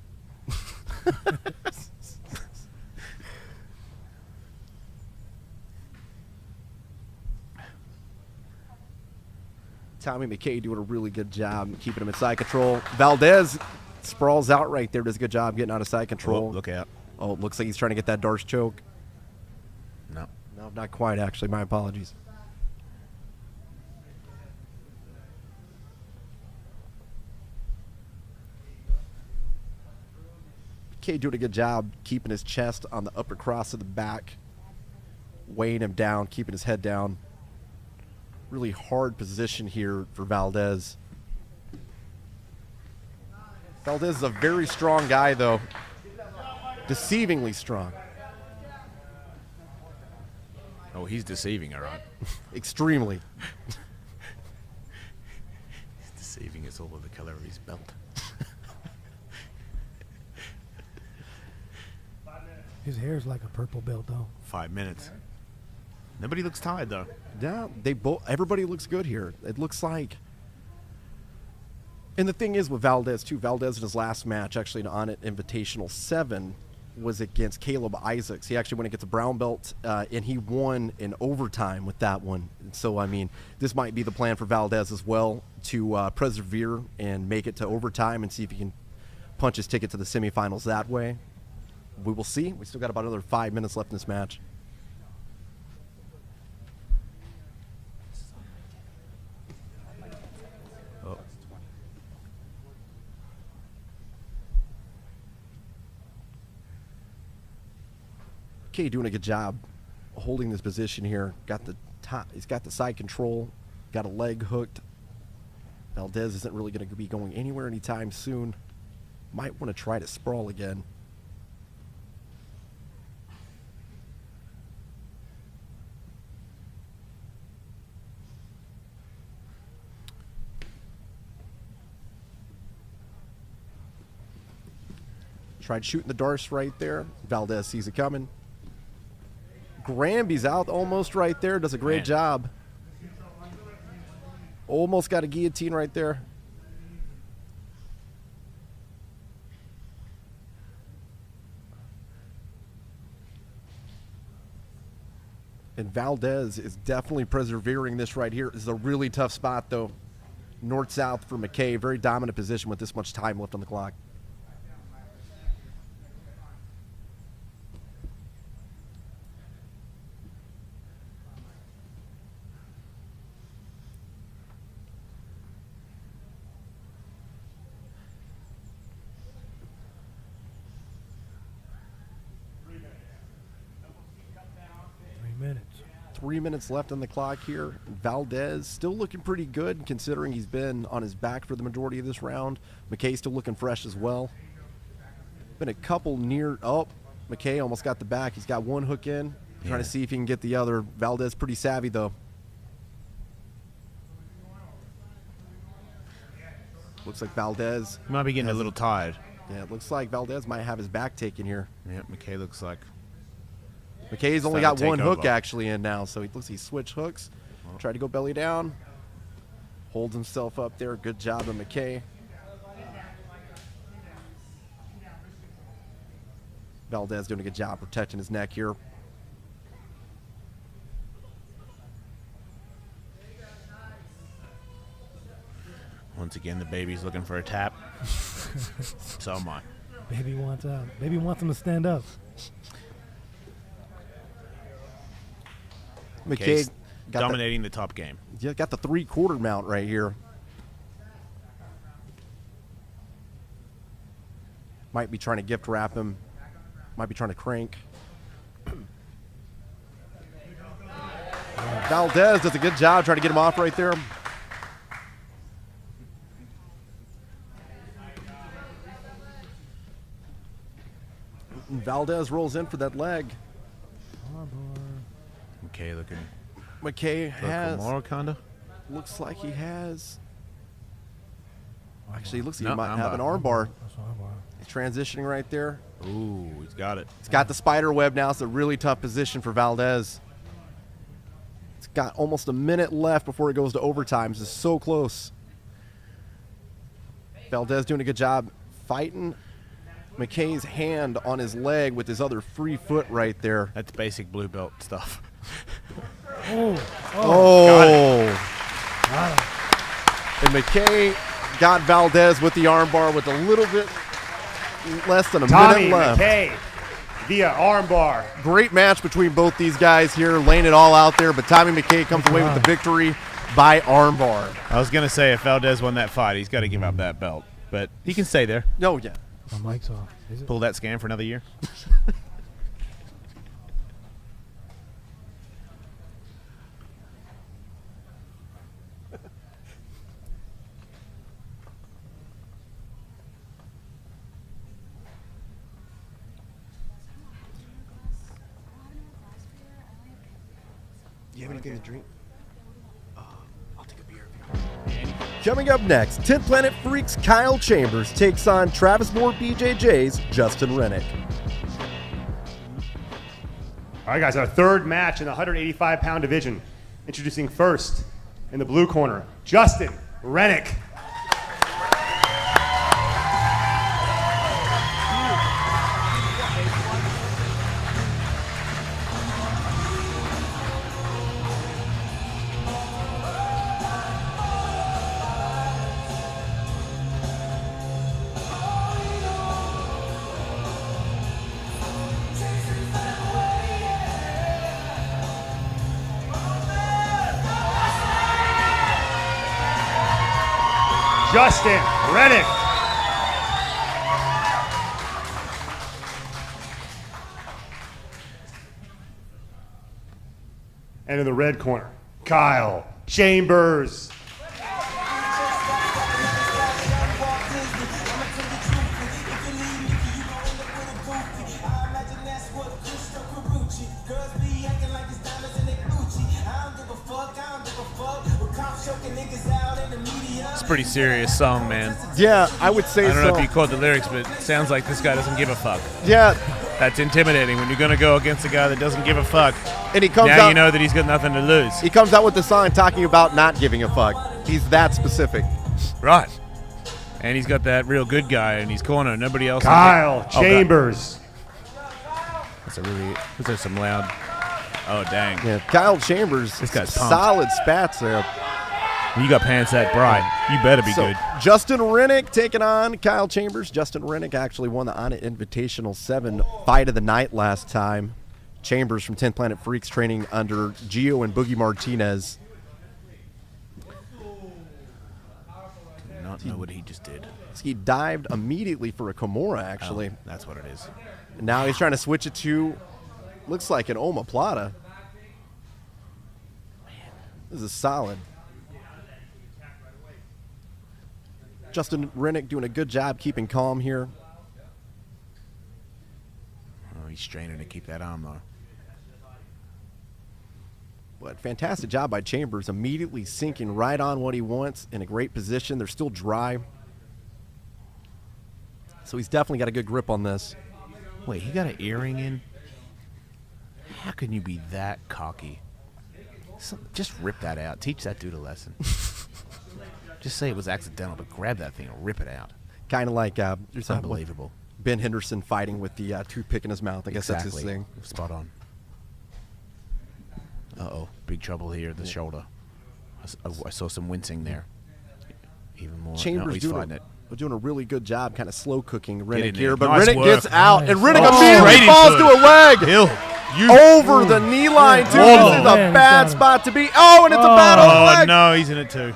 Tommy McKay doing a really good job keeping him in side control. Valdez sprawls out right there. Does a good job getting out of side control. Oh, look out. Oh, it looks like he's trying to get that Darce choke. No. No, not quite, actually. My apologies. McKay doing a good job keeping his chest on the upper cross of the back, weighing him down, keeping his head down. Really hard position here for Valdez. Valdez is a very strong guy, though. Deceivingly strong. Oh, he's deceiving, all right. Extremely. He's deceiving us all with the color of his belt. His hair's like a purple belt, though. 5 minutes. Nobody looks tired, though. Yeah, everybody looks good here. It looks like. And the thing is with Valdez, too, Valdez in his last match, actually an Onnit Invitational 7, was against Caleb Isaacs. He actually went against a brown belt, and he won in overtime with that one. So, I mean, this might be the plan for Valdez as well, to persevere and make it to overtime and see if he can punch his ticket to the semifinals that way. We will see. We still got about another 5 minutes left in this match. Oh. Okay, doing a good job holding this position here. Got the top. He's got the side control. Got a leg hooked. Valdez isn't really going to be going anywhere anytime soon. Might want to try to sprawl again. Tried shooting the Darce right there. Valdez sees it coming. Granby's out almost right there. Does a great Man. job. Almost got a guillotine right there. And Valdez is definitely persevering this right here. This is a really tough spot, though. North-south for McKay. Very dominant position with this much time left on the clock. 3 minutes left on the clock here. Valdez still looking pretty good considering he's been on his back for the majority of this round. McKay still looking fresh as well. Been a couple near. Oh, McKay almost got the back. He's got one hook in. Trying to see if he can get the other. Valdez pretty savvy though. Looks like Valdez. He might be getting a little tired. Yeah, it looks like Valdez might have his back taken here. Yeah, McKay looks like. McKay's only got starting to one take hook over. actually in now, so he looks he switched hooks. Tried to go belly down. Holds himself up there. Good job of McKay. Valdez doing a good job protecting his neck here. Once again, the baby's looking for a tap. So am I. Baby wants him to stand up. McKay got dominating the top game. got the 3/4 mount right here. Might be trying to gift wrap him. Might be trying to crank. Valdez does a good job trying to get him off right there. Valdez rolls in for that leg. McKay looking. McKay has. More kinda. Looks like he has. Actually, looks like No, he might armbar. have an armbar. That's what I want. He's transitioning right there. Ooh, he's got it. He's got the spider web now. It's a really tough position for Valdez. It's got almost a minute left before it goes to overtime. This is so close. Valdez doing a good job fighting McKay's hand on his leg with his other free foot right there. That's basic blue belt stuff. Oh. And McKay got Valdez with the armbar with a little bit less than a Tommy minute left. McKay via armbar. Great match between both these guys here, laying it all out there, but Tommy McKay comes away with the victory by armbar. I was gonna say if Valdez won that fight, he's got to give up that belt, but he can stay there. No, yeah. My mic's off. Is it? Pull that scam for another year. You have anything to drink? I'll take a beer. Coming up next, 10th Planet Freaks Kyle Chambers takes on Travis Moore BJJ's Justin Rennick. All right, guys, our third match in the 185-pound division. Introducing first in the blue corner, Justin Rennick. Justin Rennick. And in the red corner, Kyle Chambers. It's a pretty serious song, man. Yeah, I would say so. I don't know if you caught the lyrics, but it sounds like this guy doesn't give a fuck. Yeah, That's intimidating when you're going to go against a guy that doesn't give a fuck. and he comes Now out. you know that he's got nothing to lose. He comes out with the song talking about not giving a fuck. He's that specific. Right. And he's got that real good guy in his corner. Nobody else. Kyle God. Chambers. Those are some loud. Oh, dang. Yeah, Kyle Chambers. This guy's pumped. solid spats there. You got pants that bright. You better be So good. Justin Rennick taking on Kyle Chambers. Justin Rennick actually won the Onnit Invitational 7 fight of the night last time. Chambers from 10th Planet Freaks training under Gio and Boogie Martinez. Do not know what he just did. He dived immediately for a Kimura, actually. Oh, that's what it is. Now he's trying to switch it to, looks like an omoplata. This is solid. Justin Rennick doing a good job keeping calm here. Oh, he's straining to keep that arm, though. But fantastic job by Chambers, immediately sinking right on what he wants in a great position. They're still dry. So he's definitely got a good grip on this. Wait, he got an earring in? How can you be that cocky? Just rip that out. Teach that dude a lesson. Just say it was accidental, but grab that thing and rip it out. Kind of like It's unbelievable. Ben Henderson fighting with the toothpick in his mouth. I guess that's his thing. Spot on. Uh-oh. Big trouble here at the shoulder. I saw some wincing there. Even more. Chambers he's fighting it. doing a really good job kind of slow cooking Rennick in here. there. But Nice Rennick work. gets out, and Rennick Oh, immediately straight falls into to it. a leg. Over the knee line, too. Oh, This is a man, bad got him. spot to be. Oh, and it's a battle of the Oh, leg. no, he's in it too.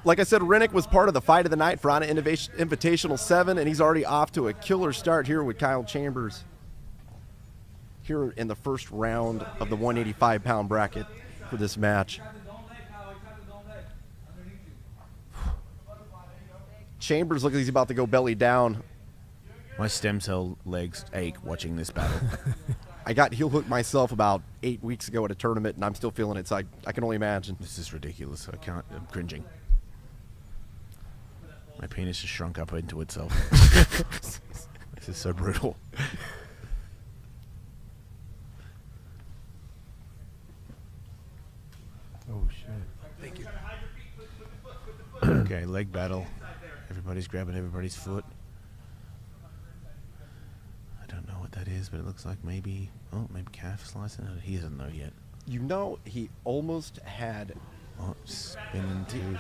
Like I said, Rennick was part of the fight of the night for Onnit Invitational 7, and he's already off to a killer start here with Kyle Chambers here in the first round of the 185-pound bracket for this match. Chambers looks like he's about to go belly down. My stem cell legs ache watching this battle. I got heel hooked myself about 8 weeks ago at a tournament, and I'm still feeling it, so I can only imagine. This is ridiculous. I'm cringing. My penis has shrunk up into itself. This is so brutal. Oh, shit. Thank you. Okay, leg battle. Everybody's grabbing everybody's foot. I don't know what that is, but it looks like maybe calf slicing. He doesn't know yet. You know, he almost had... Oh, spinning too.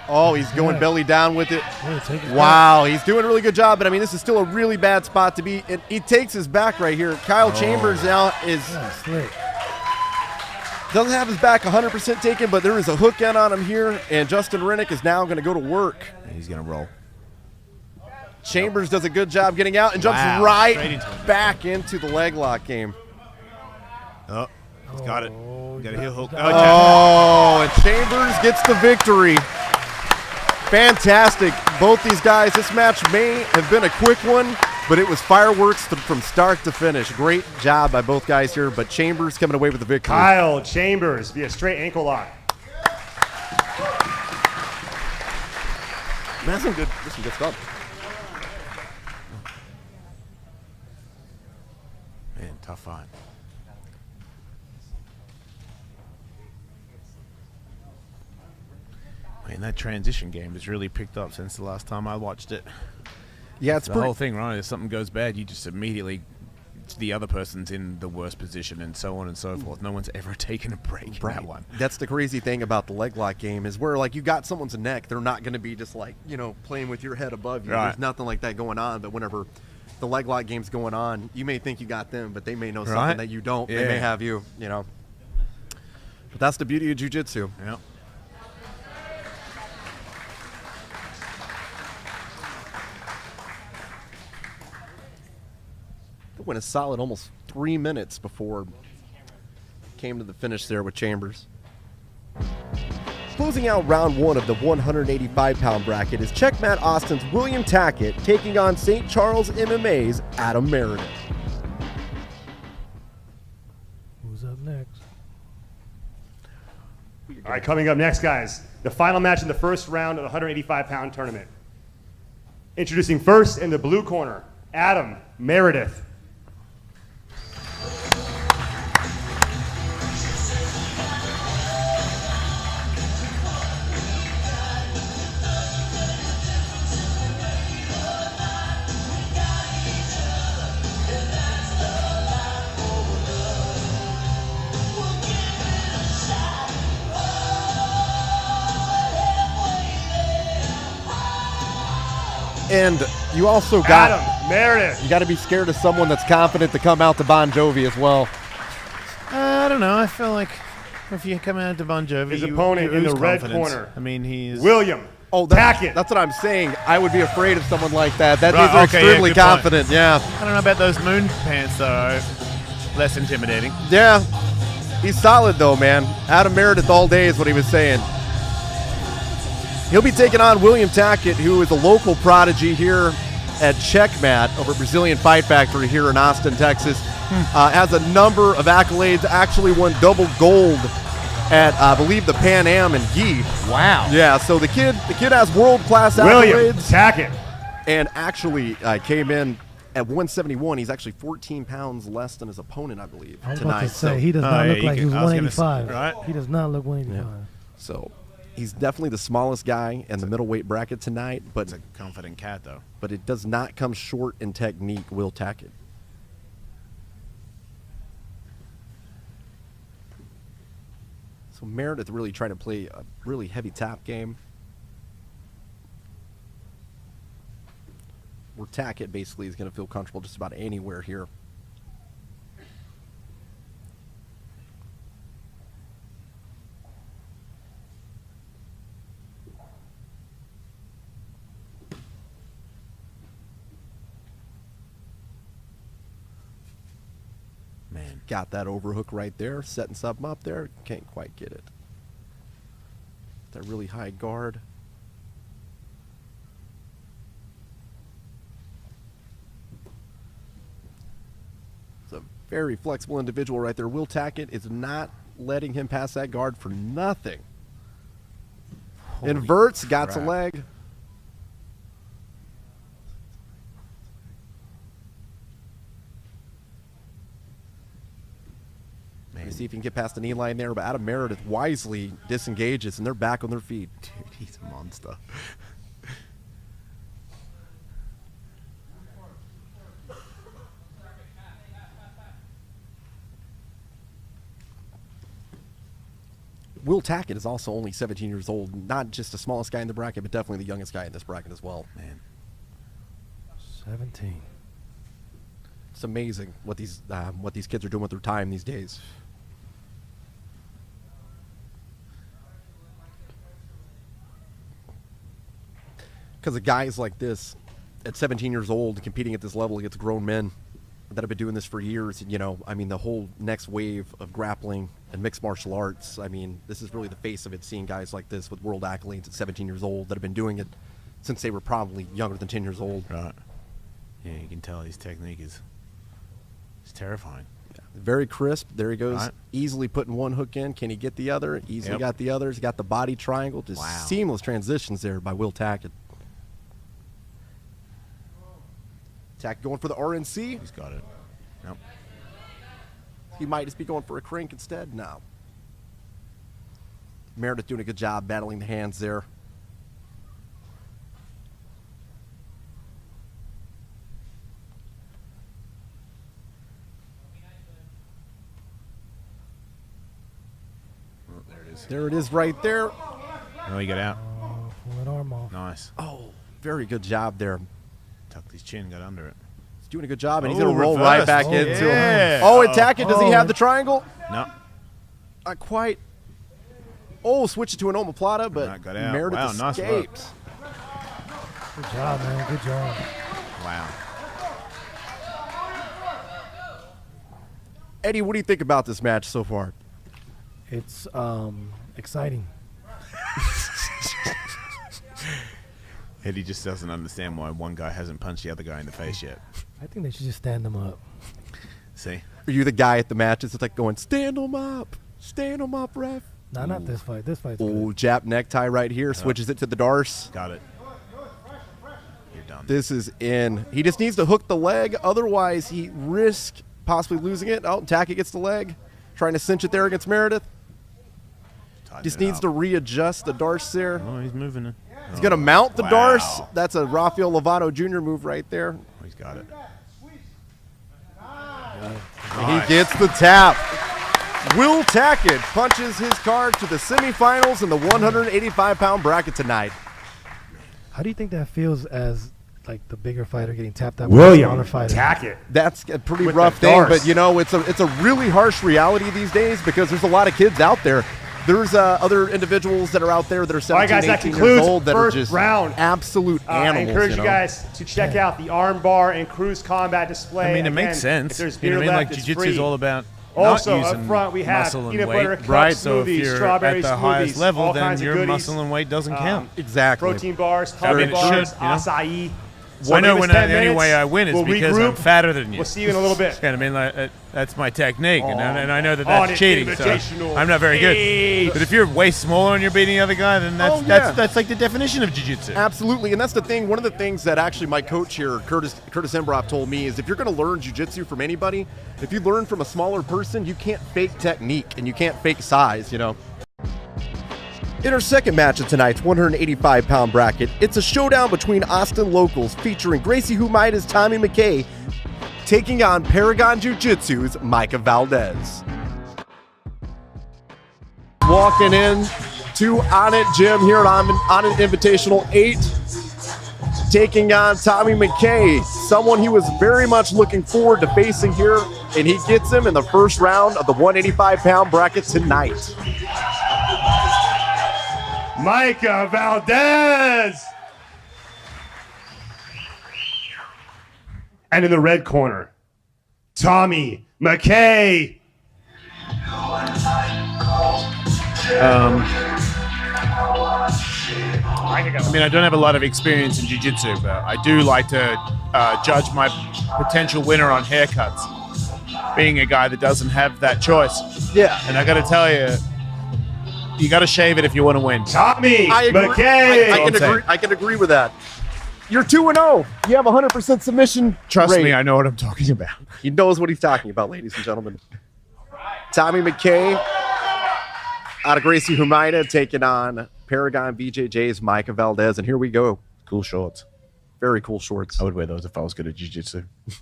Oh, he's going belly down with it. Yeah, take his Wow, he's doing a really good job, but I mean, this is still a really bad spot to be. And he takes his back right here. Kyle Chambers now back. Slick. doesn't have his back 100% taken, but there is a hook in on him here, and Justin Rennick is now going to go to work. And he's gonna roll. Chambers does a good job getting out and jumps Wow, right straight into it. back into the leg lock game. Oh, he's got it. Got a heel hook. Oh, and Chambers gets the victory. Fantastic. Both these guys, this match may have been a quick one, but it was fireworks from start to finish. Great job by both guys here, but Chambers coming away with the victory. Kyle Chambers via straight ankle lock. Man, that's some good stuff. Man, tough fight. Man, that transition game has really picked up since the last time I watched it. Yeah, it's The whole thing, right? If something goes bad, you just immediately, the other person's in the worst position and so on and so forth. No one's ever taken a break in that one. That's the crazy thing about the leg lock game is where, like, you got someone's neck, they're not going to be just like, playing with your head above you. Right. There's nothing like that going on. But whenever the leg lock game's going on, you may think you got them, but they may know something that you don't. Yeah. They may have you, But that's the beauty of jiu-jitsu. Yep. Went a solid almost 3 minutes before came to the finish there with Chambers. Closing out round one of the 185-pound bracket is Checkmat Austin's William Tackett taking on St. Charles MMA's Adam Meredith. Who's up next? All right, coming up next, guys, the final match in the first round of the 185-pound tournament. Introducing first in the blue corner, Adam Meredith. And you also got Adam Meredith. you got to be scared of someone that's confident to come out to Bon Jovi as well. I don't know. I feel like if you come out to Bon Jovi, His you opponent in ooze the red confidence. corner. I mean, he's William Oh, Tackett. that's what I'm saying. I would be afraid of someone like that. That Right, means they're okay, yeah, extremely good point. confident. Yeah. I don't know about those moon pants though. Less intimidating. Yeah. He's solid, though, man. Adam Meredith all day is what he was saying. He'll be taking on William Tackett, who is a local prodigy here at Checkmat over at Brazilian Fight Factory here in Austin, Texas. Has a number of accolades. Actually won double gold at, I believe, the Pan Am in Gi. Wow. Yeah, so the kid has world-class William accolades. Tackett. And actually came in at 171. He's actually 14 pounds less than his opponent, I believe, I was tonight. about to say, So, he does not look you like can- he's I was gonna say, 185. right? He does not look 185. so he's definitely the smallest guy in the middleweight bracket tonight, but It's a confident cat, though. it does not come short in technique, Will Tackett. So Meredith really trying to play a really heavy tap game. Where Tackett basically is going to feel comfortable just about anywhere here. Man. Got that overhook right there, setting something up there. Can't quite get it. That really high guard. It's a very flexible individual right there. Will Tackett is not letting him pass that guard for nothing. Inverts, got a crap. leg. Man, See if he can get past the knee line there, but Adam Meredith wisely disengages, and they're back on their feet. dude, he's a monster. Will Tackett is also only 17 years old, not just the smallest guy in the bracket, but definitely the youngest guy in this bracket as well. Man. 17. It's amazing what these kids are doing with their time these days. Because of guys like this, at 17 years old, competing at this level against grown men that have been doing this for years, and, you know, I mean, the whole next wave of grappling and mixed martial arts, I mean, this is really the face of it, seeing guys like this with world accolades at 17 years old that have been doing it since they were probably younger than 10 years old. Right. Yeah, you can tell his technique is terrifying. Very crisp. There he goes. Right. Easily putting one hook in. Can he get the other? Easily Yep. got the others. Got the body triangle. Just Wow. seamless transitions there by Will Tackett. Tackett going for the RNC. He's got it. Yep. He might just be going for a crank instead. No. Meredith doing a good job battling the hands there. Oh, there it is. There it is right there. Oh, he got out. Pull that arm off. Nice. Oh, very good job there. Tucked his chin, got under it. He's doing a good job, and he's Oh, going to roll right reversed. back Oh, into yeah. him. Oh, and Tackett, does he have the triangle? No. Not quite. Oh, switch it to an omoplata, but Not got out. Meredith Wow, nice work. escaped. Good job, man. Good job. Wow. Eddie, what do you think about this match so far? It's exciting. Eddie just doesn't understand why one guy hasn't punched the other guy in the face yet. I think they should just stand them up. See? Are you the guy at the matches that's like going, stand 'em up, ref? Nah, not this fight. This fight's Oh, good. Jap necktie right here, switches it to the Darce. Got it. You're done. This is in. He just needs to hook the leg, otherwise he risks possibly losing it. Oh, Tackett gets the leg, trying to cinch it there against Meredith. Tighten Just it needs up. to readjust the Darce there. Oh, he's moving it. He's going to mount the Wow. Darce. That's a Rafael Lovato Jr. move right there. Oh, he's got it. And he gets the tap. Will Tackett punches his card to the semifinals in the 185-pound bracket tonight. How do you think that feels as like the bigger fighter getting tapped out? William by the smaller fighter? Tackett. That's a pretty With rough the thing, Darce. but you know, it's a really harsh reality these days because there's a lot of kids out there. There's other individuals that are out there that are 17, All right, guys, that 18 years concludes old that are first just round. absolute I animals. encourage you know? guys to check out the arm bar and cruise combat display. I mean, it Again, makes sense. If there's You know beer what I mean? left, Like, it's jiu-jitsu is free. all about Also, not up using front, we have muscle and peanut weight. butter cup Right, so if smoothies, you're strawberry at the smoothies, highest level, all then kinds of your goodies. muscle and weight doesn't count. Exactly. Protein bars, I mean, honey it bars, should, you know? acai. I know give when us 10 the only way minutes, I win is we'll because regroup. I'm fatter than you. We'll see you in a little bit. I mean, like, that's my technique, and I know that Onnit that's cheating. So Invitational. I'm not very good. Eight. But if you're way smaller and you're beating the other guy, then that's like the definition of jiu-jitsu. Absolutely, and that's the thing. One of the things that actually my coach here, Curtis Embrov, told me is if you're going to learn jiu-jitsu from anybody, if you learn from a smaller person, you can't fake technique and you can't fake size, you know. In our second match of tonight's 185-pound bracket, it's a showdown between Austin locals featuring Gracie Humaida's Tommy McKay taking on Paragon Jiu-Jitsu's Micah Valdez. Walking in to Onnit Gym here at Onnit Invitational 8, taking on Tommy McKay, someone he was very much looking forward to facing here, and he gets him in the first round of the 185-pound bracket tonight. Micah Valdez. And in the red corner, Tommy McKay. I mean, I don't have a lot of experience in jiu-jitsu, but I do like to judge my potential winner on haircuts, being a guy that doesn't have that choice. Yeah. And I got to tell you, you got to shave it if you want to win. Tommy I agree. McKay. I can agree with that. You're 2-0. You have 100% submission Trust rate. me, I know what I'm talking about. He knows what he's talking about, ladies and gentlemen. Tommy McKay out of Gracie Humaida taking on Paragon BJJ's Micah Valdez. And here we go. Cool shorts. Very cool shorts. I would wear those if I was good at jiu-jitsu. I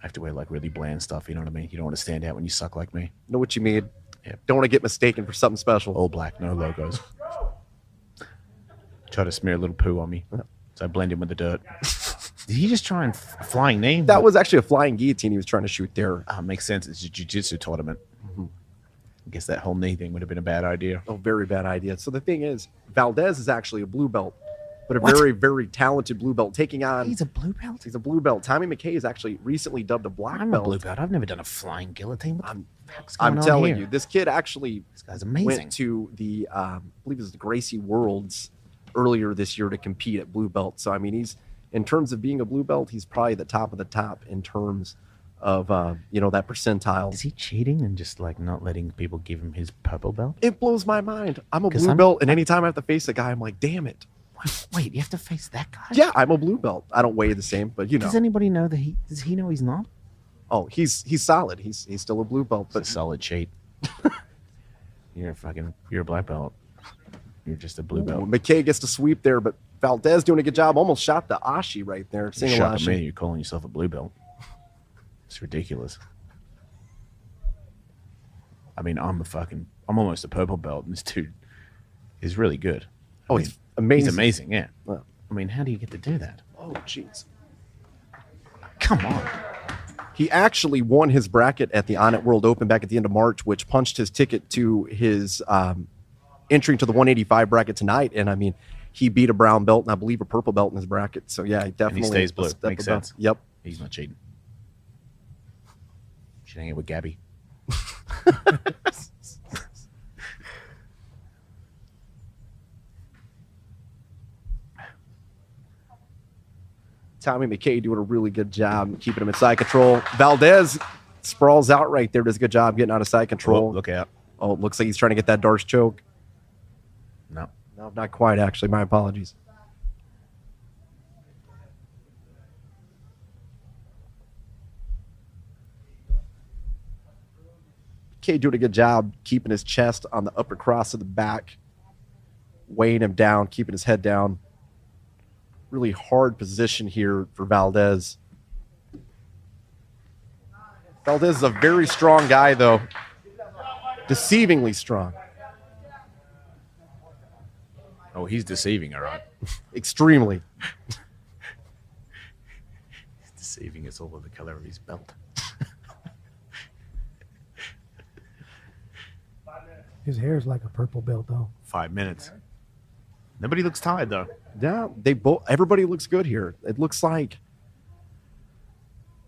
have to wear like really bland stuff, you know what I mean? You don't want to stand out when you suck like me. Know what you mean. Yeah. Don't want to get mistaken for something special. All black, no logos. Try to smear a little poo on me, so I blend in with the dirt. Did he just try and flying knee? That was actually a flying guillotine he was trying to shoot there. Makes sense. It's a jiu-jitsu tournament. I guess that whole knee thing would have been a bad idea. Oh, very bad idea. So the thing is, Valdez is actually a blue belt, but a very, very talented blue belt taking on... He's a blue belt? He's a blue belt. Tommy McKay is actually recently dubbed a black I'm belt. a blue belt. I've never done a flying guillotine. What the fuck's I'm going on telling here? you, this kid actually This guy's amazing. went to the, I believe it was the Gracie Worlds earlier this year to compete at blue belt. So, I mean, he's, in terms of being a blue belt, he's probably the top of the top in terms of, that percentile. Is he cheating and just like not letting people give him his purple belt? It blows my mind. I'm a 'Cause blue belt, and anytime I have to face a guy, I'm like, damn it. Wait, you have to face that guy? Yeah, I'm a blue belt. I don't weigh the same, but you know. Does anybody know that does he know he's not? Oh, he's solid. He's still a blue belt, It's but a solid cheat. You're a black belt. You're just a blue belt. McKay gets to sweep there, but Valdez doing a good job. Almost shot the Ashi right there. You Single shot at Ashi. me. You're calling yourself a blue belt. It's ridiculous. I mean, I'm almost a purple belt, and this dude is really good. Oh, he's amazing. He's amazing, yeah. Wow. I mean, how do you get to do that? Oh, jeez. Come on. He actually won his bracket at the Onnit World Open back at the end of March, which punched his ticket to his entry into the 185 bracket tonight. And I mean, he beat a brown belt and I believe a purple belt in his bracket. So yeah, he definitely And he stays blue. a step Makes above. sense. Yep. He's not cheating. Should hang out with Gabby. Tommy McKay doing a really good job keeping him in side control. Valdez sprawls out right there, does a good job getting out of side control. Oh, look out. Oh, it looks like he's trying to get that Darce choke. No. No, not quite, actually. My apologies. McKay doing a good job keeping his chest on the upper cross of the back, weighing him down, keeping his head down. Really hard position here for Valdez. Valdez is a very strong guy, though. Deceivingly strong. Oh, he's deceiving, all right. Extremely. He's deceiving us all with the color of his belt. His hair is like a purple belt, though. 5 minutes. Nobody looks tired, though. Yeah, everybody looks good here. It looks like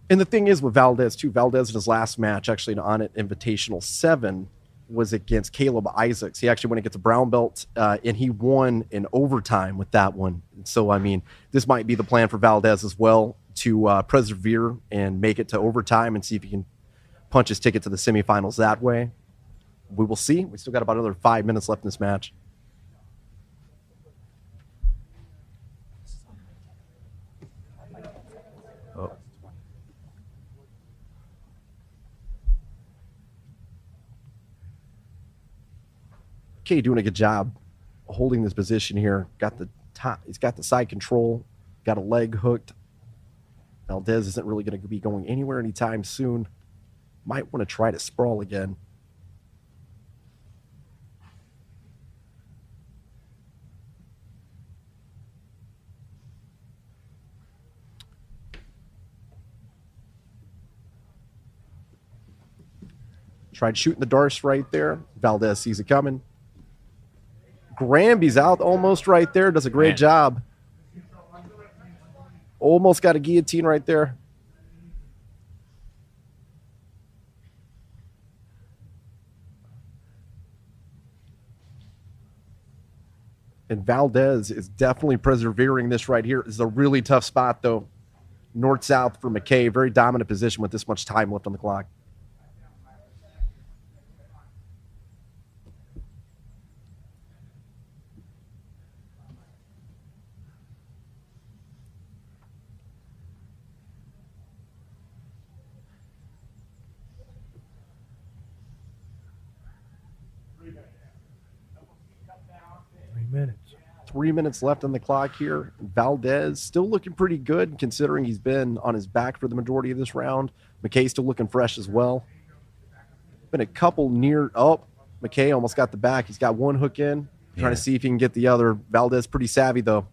And the thing is with Valdez, too, Valdez in his last match, actually in Onnit Invitational 7, was against Caleb Isaacs. He actually went against a brown belt, and he won in overtime with that one. So, I mean, this might be the plan for Valdez as well, to persevere and make it to overtime and see if he can punch his ticket to the semifinals that way. We will see. We still got about another 5 minutes left in this match. Oh. Okay, doing a good job holding this position here. Got the top. He's got the side control. Got a leg hooked. Valdez isn't really going to be going anywhere anytime soon. Might want to try to sprawl again. Tried shooting the darce right there. Valdez sees it coming. Granby's out almost right there. Does a great job. Almost got a guillotine right there. And Valdez is definitely persevering this right here. This is a really tough spot, though. North-south for McKay. Very dominant position with this much time left on the clock. Minutes. 3 minutes left on the clock here. Valdez still looking pretty good considering he's been on his back for the majority of this round. McKay still looking fresh as well. Been a couple near. Oh, McKay almost got the back. He's got one hook in. Trying to see if he can get the other. Valdez pretty savvy though.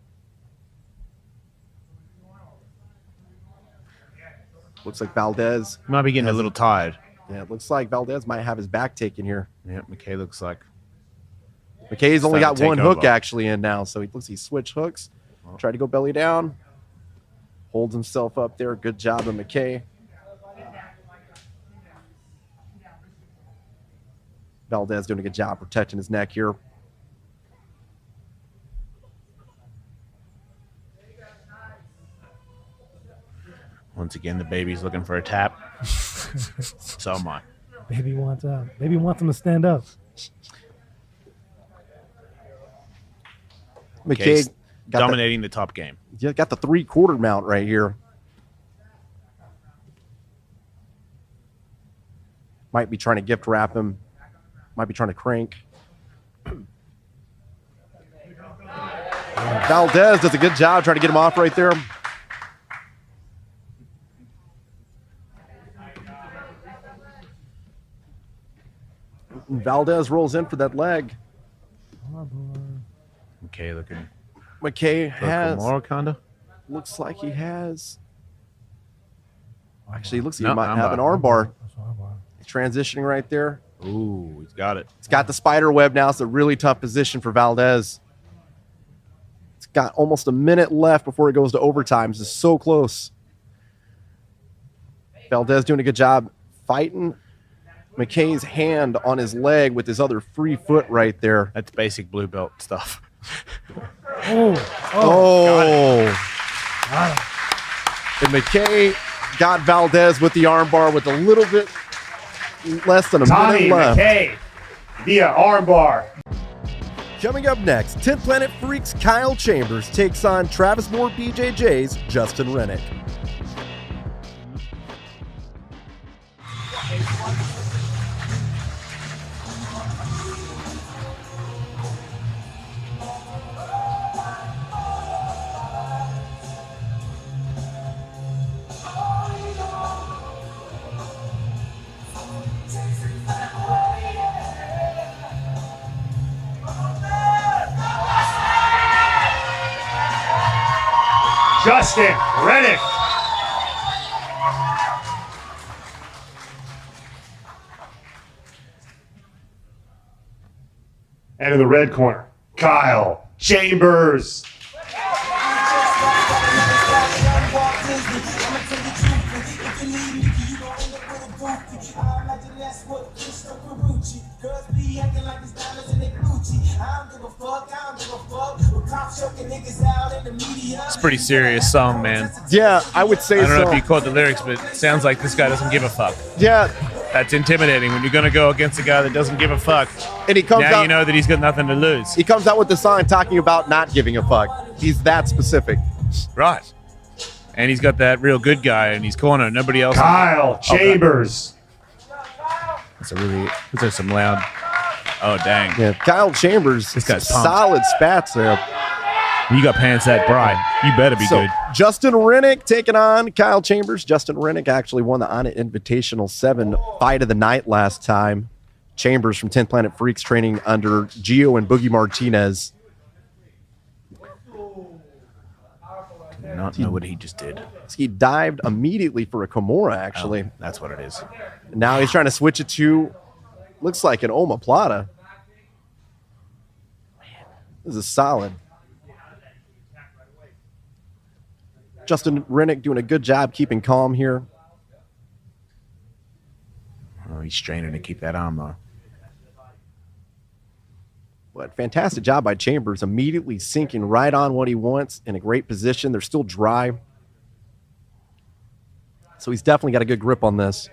Looks like Valdez Might be getting a little tired. Yeah, it looks like Valdez might have his back taken here. Yeah, McKay looks like. McKay's only got one hook over. actually in now, so he switched hooks. Tried to go belly down. Holds himself up there. Good job of McKay. Valdez doing a good job protecting his neck here. Once again, the baby's looking for a tap. So am I. Baby wants out. Baby wants him to stand up. McKay got dominating the top game. got the 3/4 mount right here. Might be trying to gift wrap him. Might be trying to crank. Valdez does a good job trying to get him off right there. Valdez rolls in for that leg. McKay looking. McKay has. More kinda. Looks like he has. Actually, he looks like No, he might have an armbar. That's what I want. He's transitioning right there. Ooh, he's got it. He's got the spider web now. It's a really tough position for Valdez. It's got almost a minute left before it goes to overtime. This is so close. Valdez doing a good job fighting McKay's hand on his leg with his other free foot right there. That's basic blue belt stuff. Oh. And McKay got Valdez with the armbar with a little bit less than a Tommy minute left. McKay via armbar. Coming up next, 10th Planet Freaks Kyle Chambers takes on Travis Moore BJJ's Justin Rennick. Justin Rennick. And in the red corner, Kyle Chambers. It's a pretty serious song, man. Yeah, I would say I don't so. know if you caught the lyrics, but it sounds like this guy doesn't give a fuck. Yeah, That's intimidating when you're going to go against a guy that doesn't give a fuck. and he comes Now out. you know that he's got nothing to lose. He comes out with the song talking about not giving a fuck. He's that specific. Right. And he's got that real good guy in his corner. Nobody else. Kyle Chambers. Those are some loud. Oh, dang. Yeah, Kyle Chambers. This guy's pumped. solid spats there. You got pants that bright. You better be So good. Justin Rennick taking on Kyle Chambers. Justin Rennick actually won the Onnit Invitational 7 fight of the night last time. Chambers from 10 Planet Freaks training under Gio and Boogie Martinez. Do not know what he just did. He dived immediately for a Kimura, actually. Oh, that's what it is. Now he's trying to switch it to, looks like an omoplata. This is solid. Justin Rennick doing a good job keeping calm here. Oh, he's straining to keep that arm, though. But fantastic job by Chambers, immediately sinking right on what he wants in a great position. They're still dry. So he's definitely got a good grip on this.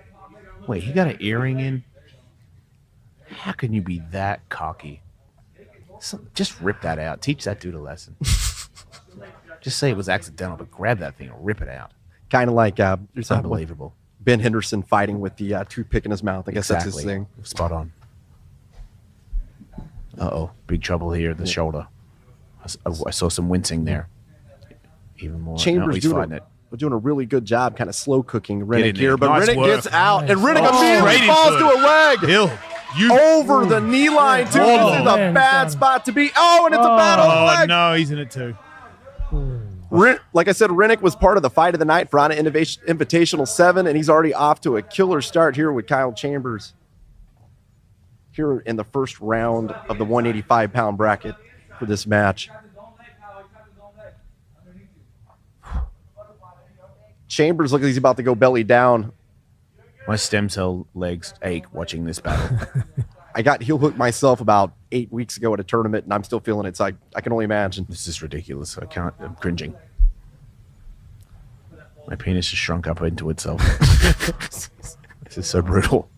Wait, he got an earring in? How can you be that cocky? Just rip that out. Teach that dude a lesson. Just say it was accidental, but grab that thing and rip it out. Kind of like It's unbelievable. Ben Henderson fighting with the toothpick in his mouth. I guess that's his thing. Spot on. Uh-oh. Big trouble here at the shoulder. I saw some wincing there. Even more. Chambers No, he's fighting it. doing a really good job kind of slow cooking Rennick in there. here. But Nice Rennick work. gets out, and Rennick Oh, immediately straight falls into to a leg. Hill. Over the knee line, too. Oh, This is a man, bad got him. spot to be. Oh, and it's a bad over Oh, leg. no, he's in it too. Like I said, Rennick was part of the fight of the night for Onnit Invitational 7, and he's already off to a killer start here with Kyle Chambers here in the first round of the 185-pound bracket for this match. Chambers looks like he's about to go belly down. My stem cell legs ache watching this battle. I got heel hooked myself about 8 weeks ago at a tournament, and I'm still feeling it. So I can only imagine. This is ridiculous. I'm cringing. My penis has shrunk up into itself. This is so brutal.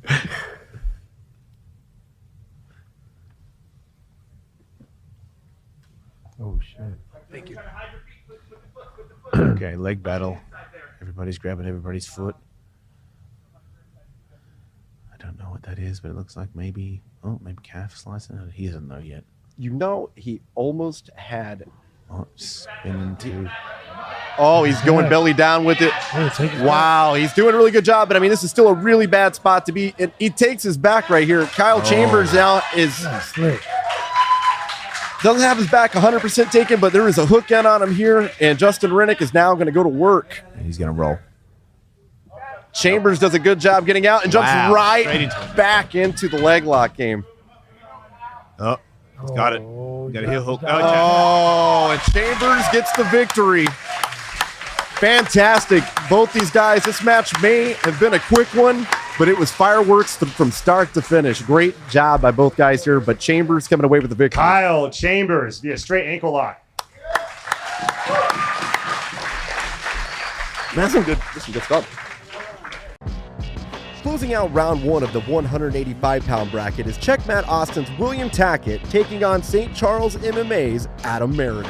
Oh shit. Thank you. Okay, leg battle. Everybody's grabbing everybody's foot. I don't know what that is, but it looks like maybe calf slicing. He doesn't know yet. You know, he almost had. Oh, spinning to. Oh, he's going belly down with it. Oh, take it Wow, he's doing a really good job, but I mean, this is still a really bad spot to be. And he takes his back right here. Kyle Chambers now is back. Slick. doesn't have his back 100% taken, but there is a hook in on him here, and Justin Rennick is now going to go to work. And he's going to roll. Chambers does a good job getting out and jumps Wow, right straight into him. back into the leg lock game. Oh, got it. Got a heel hook. Oh, and Chambers gets the victory. Fantastic. Both these guys, this match may have been a quick one, but it was fireworks from start to finish. Great job by both guys here, but Chambers coming away with the victory. Kyle Chambers via straight ankle lock. That's some good stuff. Closing out round one of the 185-pound bracket is Checkmat Austin's William Tackett taking on St. Charles MMA's Adam Meredith.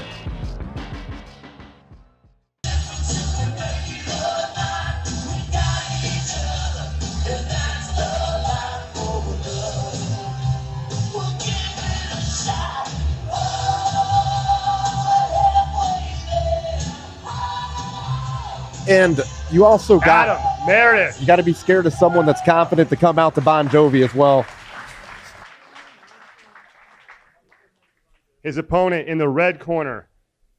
And you also got Adam Meredith. you got to be scared of someone that's confident to come out to Bon Jovi as well. His opponent in the red corner,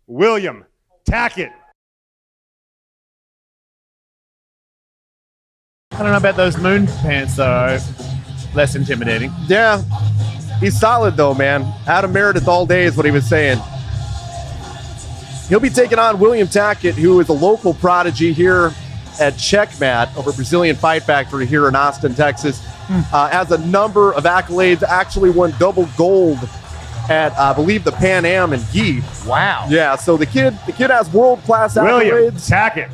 William Tackett. I don't know about those moon pants, though. Less intimidating. Yeah, he's solid though, man. Adam Meredith all day is what he was saying. He'll be taking on William Tackett, who is a local prodigy here at Checkmat over Brazilian Fight Factory here in Austin, Texas. Has a number of accolades, actually won double gold at, I believe, the Pan Am in Gi. Wow. Yeah, so the kid has world-class William accolades. Tackett.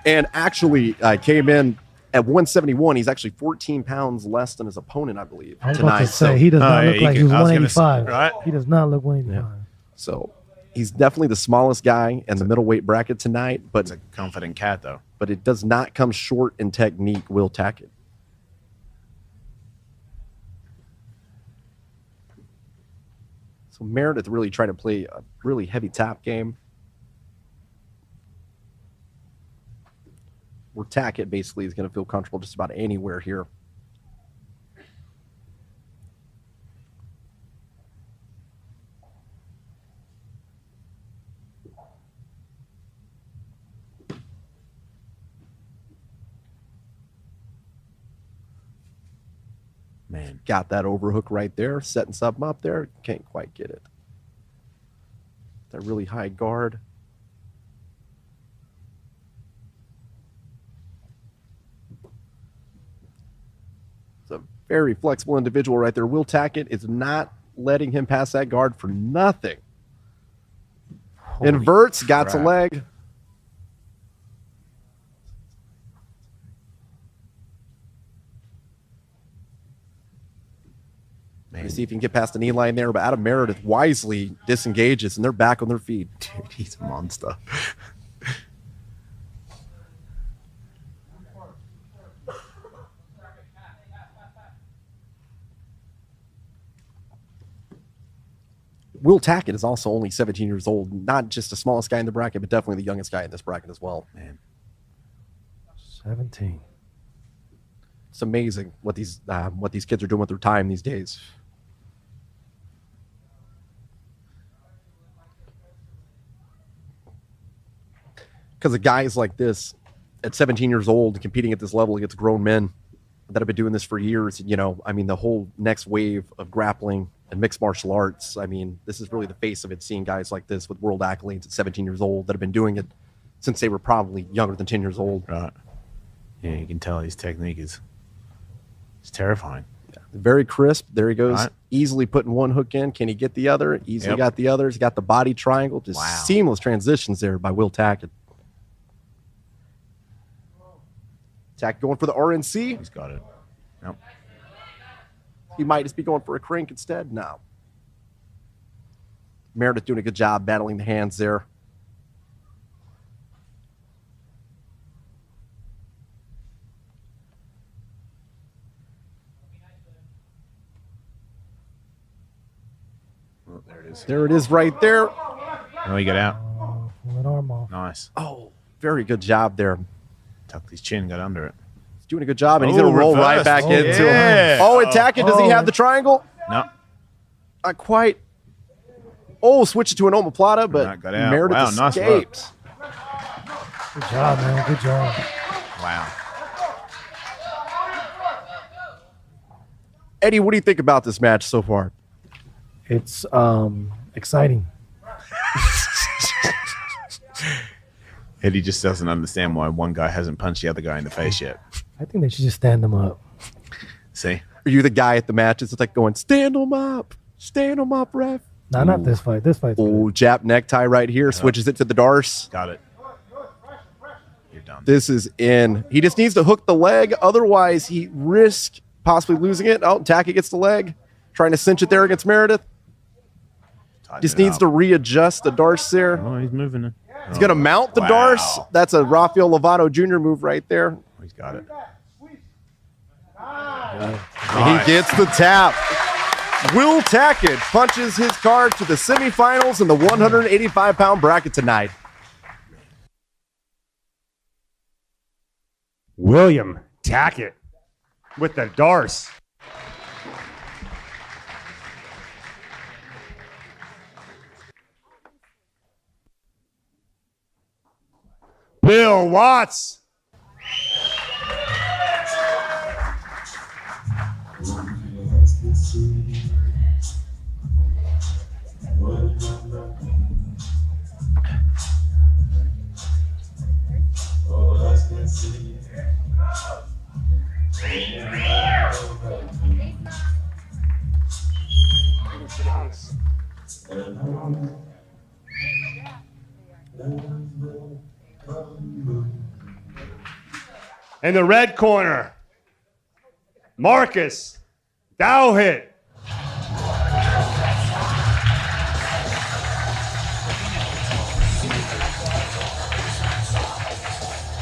And actually came in at 171. He's actually 14 pounds less than his opponent, I believe, I was tonight. about to say, he does not look like he was I was gonna say, 185. right? He does not look 185. So he's definitely the smallest guy in the middleweight bracket tonight, It's a confident cat, though. but it does not come short in technique, Will Tackett. So Meredith really trying to play a really heavy tap game. Where Tackett basically is going to feel comfortable just about anywhere here. Man. Got that overhook right there, setting something up there. Can't quite get it. That really high guard. It's a very flexible individual right there. Will Tackett is not letting him pass that guard for nothing. Inverts, got a crap. leg. Man. See if he can get past the knee line there, but Adam Meredith wisely disengages, and they're back on their feet. Dude, he's a monster. Will Tackett is also only 17 years old, not just the smallest guy in the bracket, but definitely the youngest guy in this bracket as well. Man. 17. It's amazing what these kids are doing with their time these days. Because of guys like this, at 17 years old, competing at this level against grown men that have been doing this for years, you know, I mean, the whole next wave of grappling and mixed martial arts, I mean, this is really the face of it, seeing guys like this with world accolades at 17 years old that have been doing it since they were probably younger than 10 years old. Right. Yeah, you can tell his technique is terrifying. Very crisp. There he goes. Right. Easily putting one hook in. Can he get the other? Easily got the other. He's got the body triangle. Just Wow. seamless transitions there by Will Tackett. Tackett going for the RNC. He's got it. Yep. He might just be going for a crank instead. No. Meredith doing a good job battling the hands there. Oh, there it is. There it is right there. Oh, he got out. Pull that arm off. Nice. Oh, very good job there. Tucked his chin, got under it. He's doing a good job, and he's Oh, going to roll reversed. right back Oh, into yeah. it. Oh, and Tackett, does he have the triangle? No. Not quite. Oh, switch it to an omoplata, but Not got out. Meredith Wow, nice work. escaped. Good job, man. Good job. Wow. Eddie, what do you think about this match so far? It's exciting. Eddie just doesn't understand why one guy hasn't punched the other guy in the face yet. I think they should just stand them up. See? Are you the guy at the matches that's like going, stand him up, ref? Nah, not this fight. This fight's good. Oh, Jap necktie right here, switches it to the Darce. Got it. You're done. This is in. He just needs to hook the leg, otherwise he risks possibly losing it. Oh, Tackett gets the leg, trying to cinch it there against Meredith. Tighten Just it needs up. to readjust the Darce there. Oh, he's moving it. He's going to mount the Wow. Darce. That's a Rafael Lovato Jr. move right there. He's got it. And he gets the tap. Will Tackett punches his card to the semifinals in the 185-pound bracket tonight. William Tackett with the Darce. Bill Watts. In the red corner, Marcus Dowhit.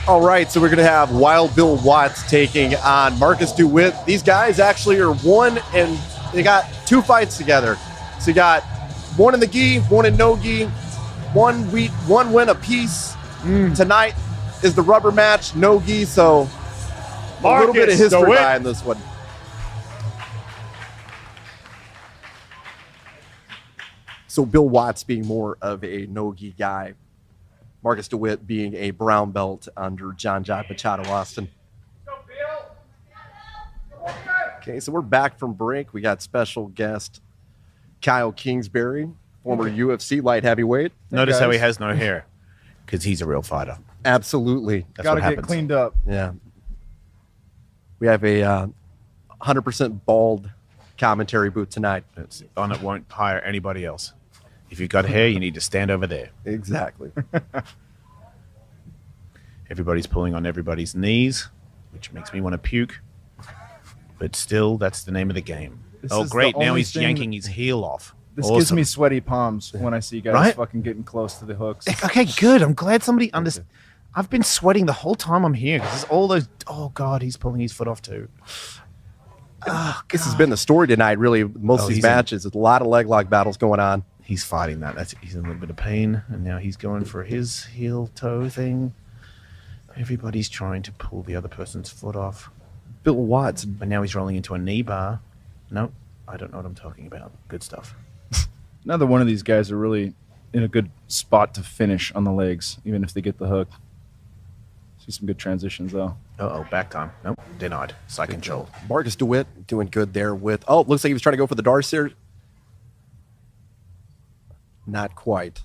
All right, so we're going to have Wild Bill Watts taking on Marcus DeWitt. These guys actually are one, and they got 2 fights together. So you got one in the gi, one in no gi, one win apiece. Tonight is the rubber match, no gi, so a little bit of history DeWitt. behind this one. So Bill Watts being more of a no-gi guy. Marcus DeWitt being a brown belt under John Machado Austin. Okay, so we're back from break. We got special guest Kyle Kingsbury, former UFC light heavyweight. Notice how he has no hair, because he's a real fighter. Absolutely. That's Gotta what get happens. cleaned up. Yeah. We have a 100% bald commentary booth tonight. Onnit won't hire anybody else. If you've got hair, you need to stand over there. Exactly. Everybody's pulling on everybody's knees, which makes me want to puke. But still, that's the name of the game. This Oh, is great. the Now only he's thing yanking his heel off. This Awesome. gives me sweaty palms when I see guys Right? fucking getting close to the hooks. Okay, good. I'm glad somebody understands. I've been sweating the whole time I'm here because there's all those. Oh, God, he's pulling his foot off too. This has been the story tonight, really. Most of these he's in- matches, a lot of leg lock battles going on. He's fighting that. He's in a little bit of pain, and now he's going for his heel toe thing. Everybody's trying to pull the other person's foot off. Bill Watts. But now he's rolling into a knee bar. Nope, I don't know what I'm talking about. Good stuff. Neither one of these guys are really in a good spot to finish on the legs, even if they get the hook. See some good transitions, though. Uh-oh, back time. Nope, denied. Side control. Marcus DeWitt doing good there with. Oh, looks like he was trying to go for the Darcy. Not quite.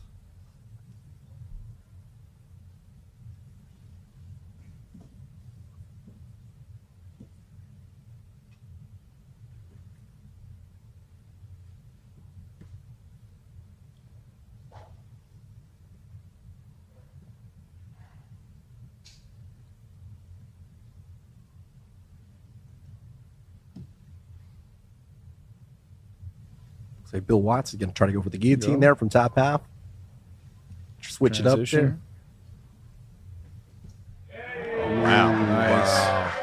Looks like Bill Watts is going to try to go for the guillotine there from top half. Switch Transition. it up there. Wow. Nice.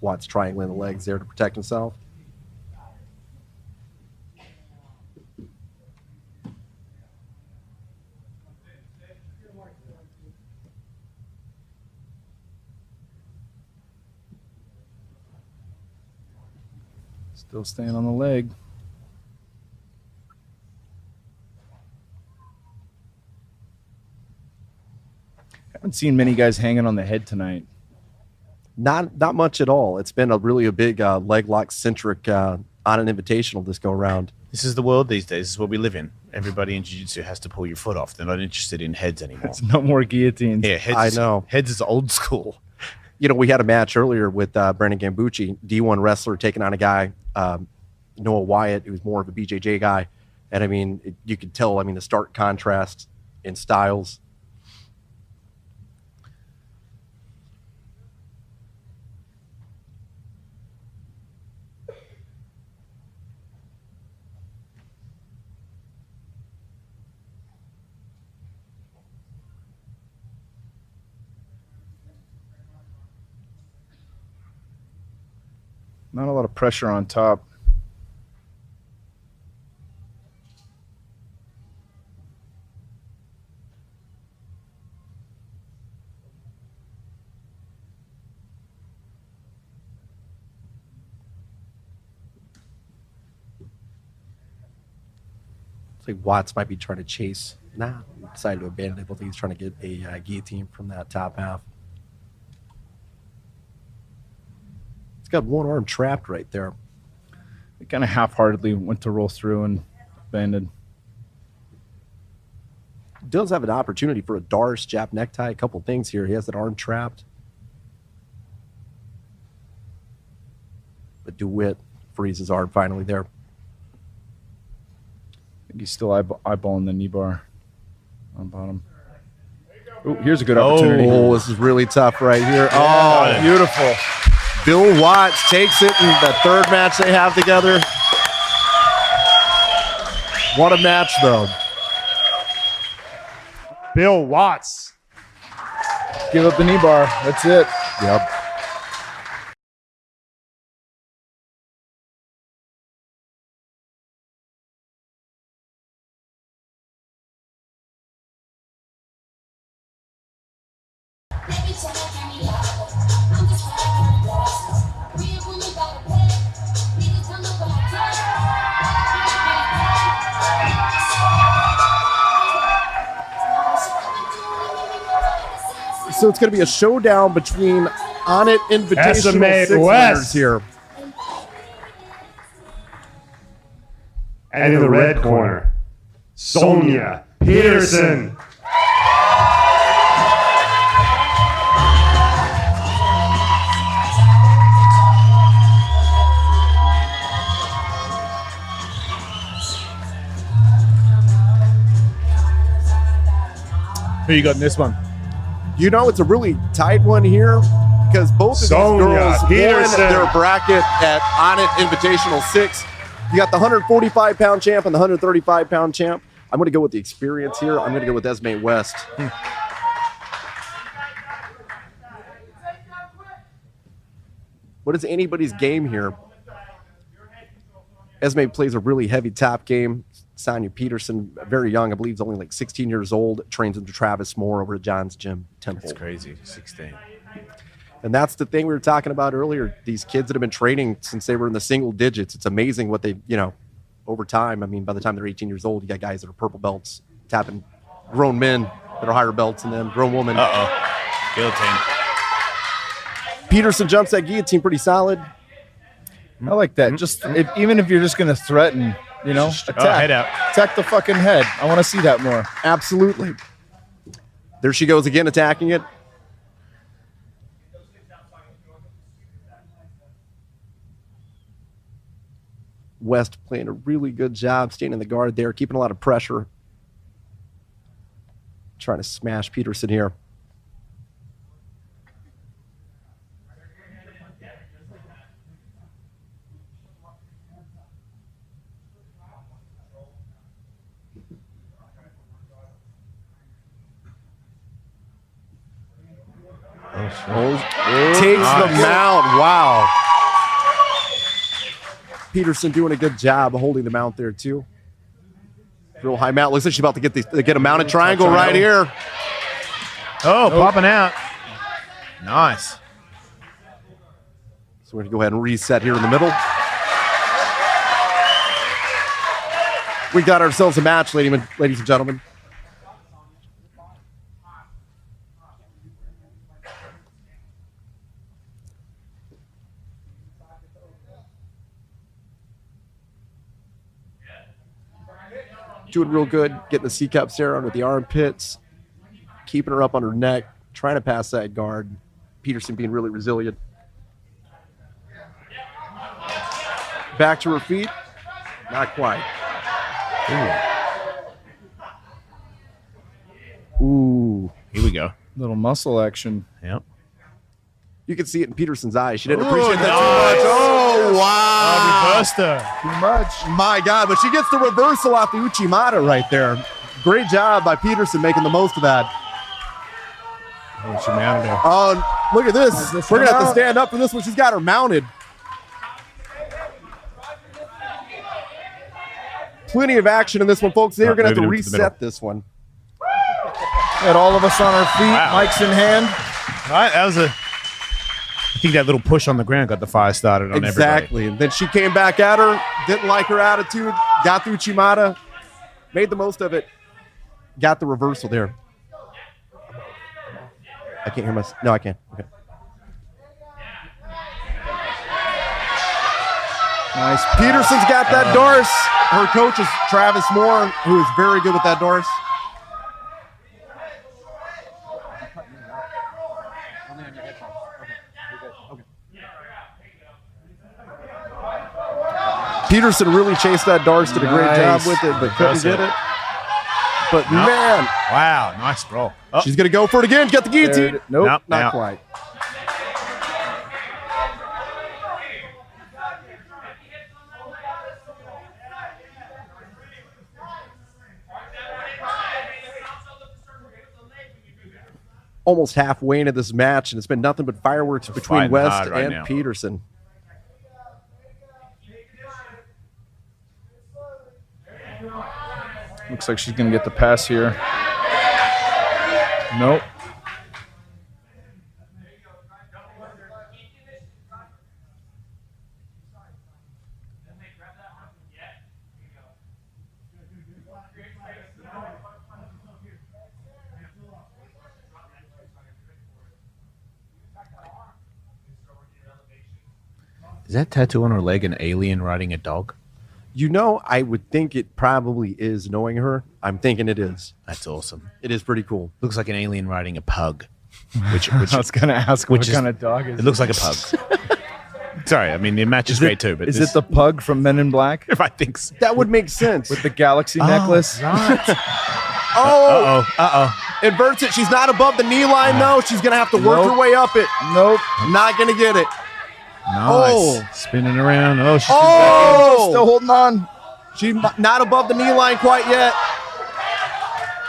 Watts triangling the legs there to protect himself. Still staying on the leg. Haven't seen many guys hanging on the head tonight. Not much at all. It's been a big leg lock centric on an invitational this go around. This is the world these days. This is what we live in. Everybody in jiu-jitsu has to pull your foot off. They're not interested in heads anymore. It's no more guillotines. Yeah, heads. I know. Heads is old school. You know, we had a match earlier with Brandon Gambucci, D1 wrestler, taking on a guy, Noah Wyatt, who's more of a BJJ guy. And I mean, you could tell, the stark contrast in styles. Not a lot of pressure on top. It's like Watts might be trying to chase. Nah, decided to abandon it. I think he's trying to get a guillotine from that top half. He's got one arm trapped right there. They kind of half-heartedly went to roll through and abandoned. Does have an opportunity for a Dars jab necktie. A couple things here. He has that arm trapped. But DeWitt frees his arm finally there. he's still eyeballing the knee bar on bottom. Oh, here's a good opportunity. Oh, this is really tough right here. Oh, beautiful. Bill Watts takes it in the third match they have together. What a match, though. Bill Watts. Give up the knee bar. That's it. Yep. So it's going to be a showdown between Onnit Invitational SMA 6 West. winners here. And in the red corner, Sonia Peterson. Who you got in this one? You know, it's a really tight one here because both of these Sonia girls won Peterson. their bracket at Onnit Invitational 6. You got the 145-pound champ and the 135-pound champ. I'm going to go with the experience here. I'm going to go with SMA West. What is anybody's game here? Esme plays a really heavy top game. Sonia Peterson, very young, I believe is only like 16 years old, trains under Travis Moore over at John's Gym Temple. That's crazy. 16. And that's the thing we were talking about earlier. These kids that have been training since they were in the single digits. It's amazing what they, over time. I mean, by the time they're 18 years old, you got guys that are purple belts, tapping grown men that are higher belts than them, grown women. Guillotine. Peterson jumps that guillotine pretty solid. I like that. Just even if you're just going to threaten, attack. Head out. Attack the fucking head. I want to see that more. Absolutely. There she goes again, attacking it. West playing a really good job staying in the guard there, keeping a lot of pressure. Trying to smash Peterson here. Takes the mount. Wow. Peterson doing a good job of holding the mount there too. Real high mount. Looks like she's about to get a mounted triangle right here. Oh, popping out. Nice. So we're going to go ahead and reset here in the middle. We got ourselves a match, ladies and gentlemen. Doing real good, getting the C-cups there under the armpits, keeping her up on her neck, trying to pass that guard. Peterson being really resilient. Back to her feet. Not quite. Ooh. Here we go. Little muscle action. Yep. You can see it in Peterson's eyes. She didn't appreciate that too much. Oh, wow. Reversed her. Too much. My God, but she gets the reversal off the Uchimata right there. Great job by Peterson making the most of that. Oh, she mounted her. Oh, look at this. We're going to have to stand up for this one. She's got her mounted. Plenty of action in this one, folks. They're going to have to reset this one. Got all of us on our feet, mics in hand. All right, that was I think that little push on the ground got the fire started on everybody. Exactly. And then she came back at her, didn't like her attitude, got the Uchimata, made the most of it, got the reversal there. I can't hear myself. No, I can't. Okay. Nice. Peterson's got that Doris. Her coach is Travis Moore, who is very good with that Doris. Peterson really chased that darts, did a great job Nice. with it, but couldn't get it. But man, Wow, nice throw. Oh, she's going to go for it again. Get the There guillotine. it- Nope. Nope. Not Now. quite. Almost halfway into this match, and it's been nothing but fireworks between fighting West hard right and now. Peterson. Looks like she's going to get the pass here. Nope. is that tattoo on her leg an alien riding a dog? You know, I would think it probably is, knowing her. I'm thinking it is. That's awesome. It is pretty cool. Looks like an alien riding a pug. Which I was going to ask which what is- kind of dog is it looks like a pug. Sorry, I mean the match is great too, but Is it the pug from Men in Black if I think so. That would make sense. with the galaxy necklace? Oh, Uh-oh. inverts it. She's not above the knee line, though. She's going to have to work her Nope. way up it. Nope. Not going to get it. Nice. Oh. Spinning around. Oh, she's Oh, Still holding on. she's not above the knee line quite yet.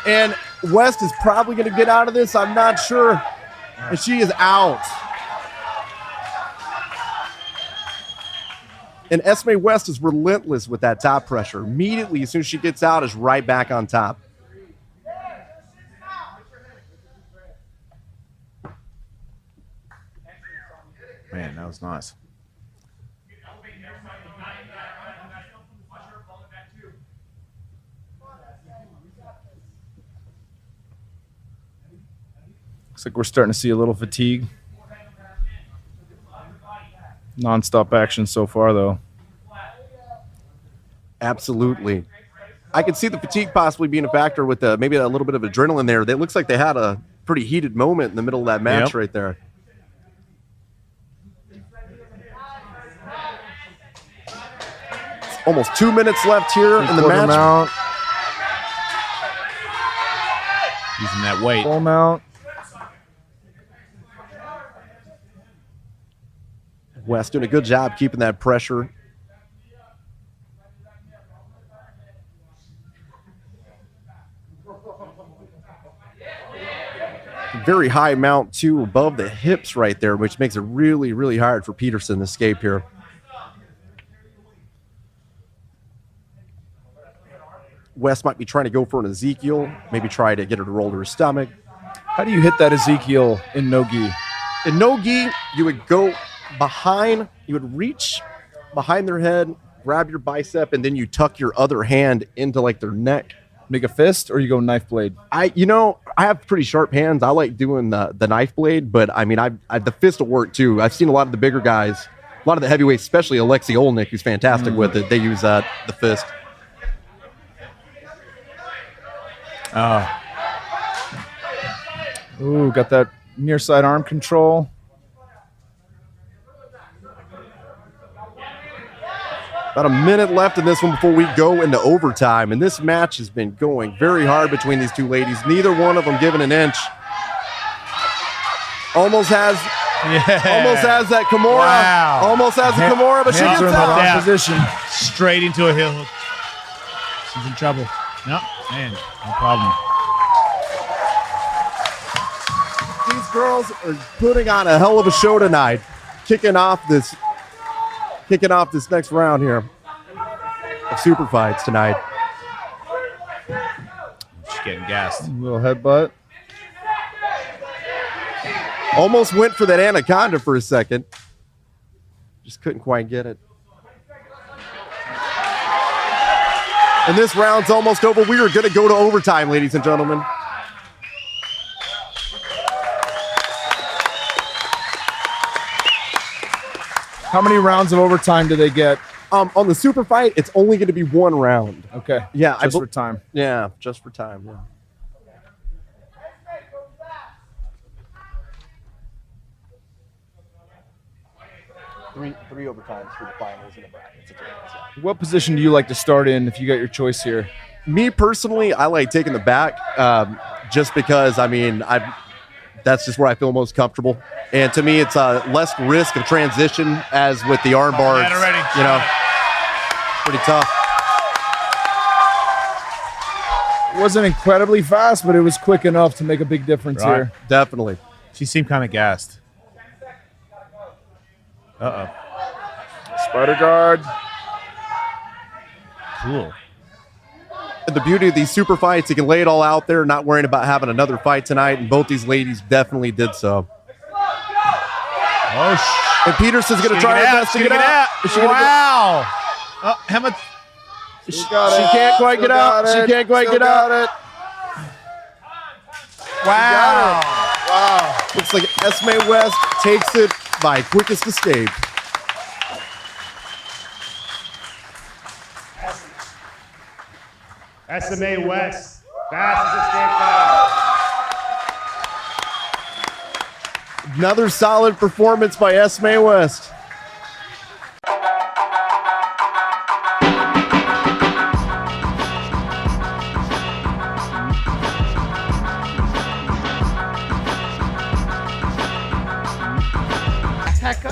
And West is probably going to get out of this. I'm not sure. And she is out. And Esme West is relentless with that top pressure. Immediately, as soon as she gets out, is right back on top. Man, that was nice. Looks like we're starting to see a little fatigue. Non-stop action so far, though. Absolutely. I could see the fatigue possibly being a factor with maybe a little bit of adrenaline there. It looks like they had a pretty heated moment in the middle of that match Yep. right there. Almost 2 minutes left here in the Quarter match. mount, Using that weight. full mount. West doing a good job keeping that pressure. Very high mount, too, above the hips right there, which makes it really, really hard for Peterson to escape here. West might be trying to go for an Ezekiel, maybe try to get her to roll to her stomach. How do you hit that Ezekiel in no gi? In no gi, you would go behind, you would reach behind their head, grab your bicep, and then you tuck your other hand into like their neck. Make a fist, or you go knife blade? I have pretty sharp hands. I like doing the knife blade, but I mean, I the fist will work too. I've seen a lot of the bigger guys, a lot of the heavyweights, especially Alexei Olnik, who's fantastic with it. They use the fist. Ooh, got that near side arm control. About a minute left in this one before we go into overtime, and this match has been going very hard between these two ladies. Neither one of them giving an inch. Almost has that Kimura. Wow. Almost has the Kimura, but she Hands gets are in the out. wrong Yeah. position. Straight into a heel hook. She's in trouble. No, man, no problem. These girls are putting on a hell of a show tonight, kicking off this next round here of super fights tonight. She's getting gassed. Little headbutt. Almost went for that anaconda for a second. Just couldn't quite get it. And this round's almost over. We are going to go to overtime, ladies and gentlemen. How many rounds of overtime do they get? On the super fight, it's only going to be one round. Okay. Yeah, Just for time. Yeah, just for time. Yeah. three overtimes for the finals in the brackets. What position do you like to start in if you got your choice here? Me personally, I like taking the back, just because that's just where I feel most comfortable. And to me, it's less risk of transition as with the arm bars. You know, pretty tough. It wasn't incredibly fast, but it was quick enough to make a big difference here. Definitely. She seemed kind of gassed. Spider guard. Cool. And the beauty of these super fights, you can lay it all out there, not worrying about having another fight tonight. And both these ladies definitely did so. Oh, And Peterson's going to try her best to get out. Wow. How much? She can't quite get out. She can't quite get out. Wow. Wow. Looks like Esme West takes it by quickest escape. SMA West, fastest escape time. Another solid performance by Esme West.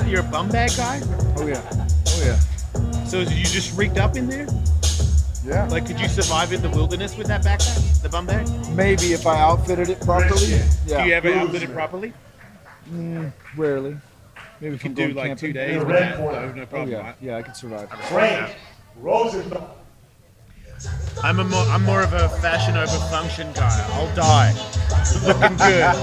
You're a bum bag guy? Oh yeah. Oh yeah. So you just rigged up in there? Yeah. Like, could you survive in the wilderness with that backpack, the bum bag? Maybe if I outfitted it properly. Yeah. Do you ever outfit it properly? Rarely. Maybe if You I'm can do going like camping. 2 days with that. No problem. Oh, yeah. Yeah, I could survive. Frank Rosenthal. I'm more of a fashion over function guy. I'll die looking good.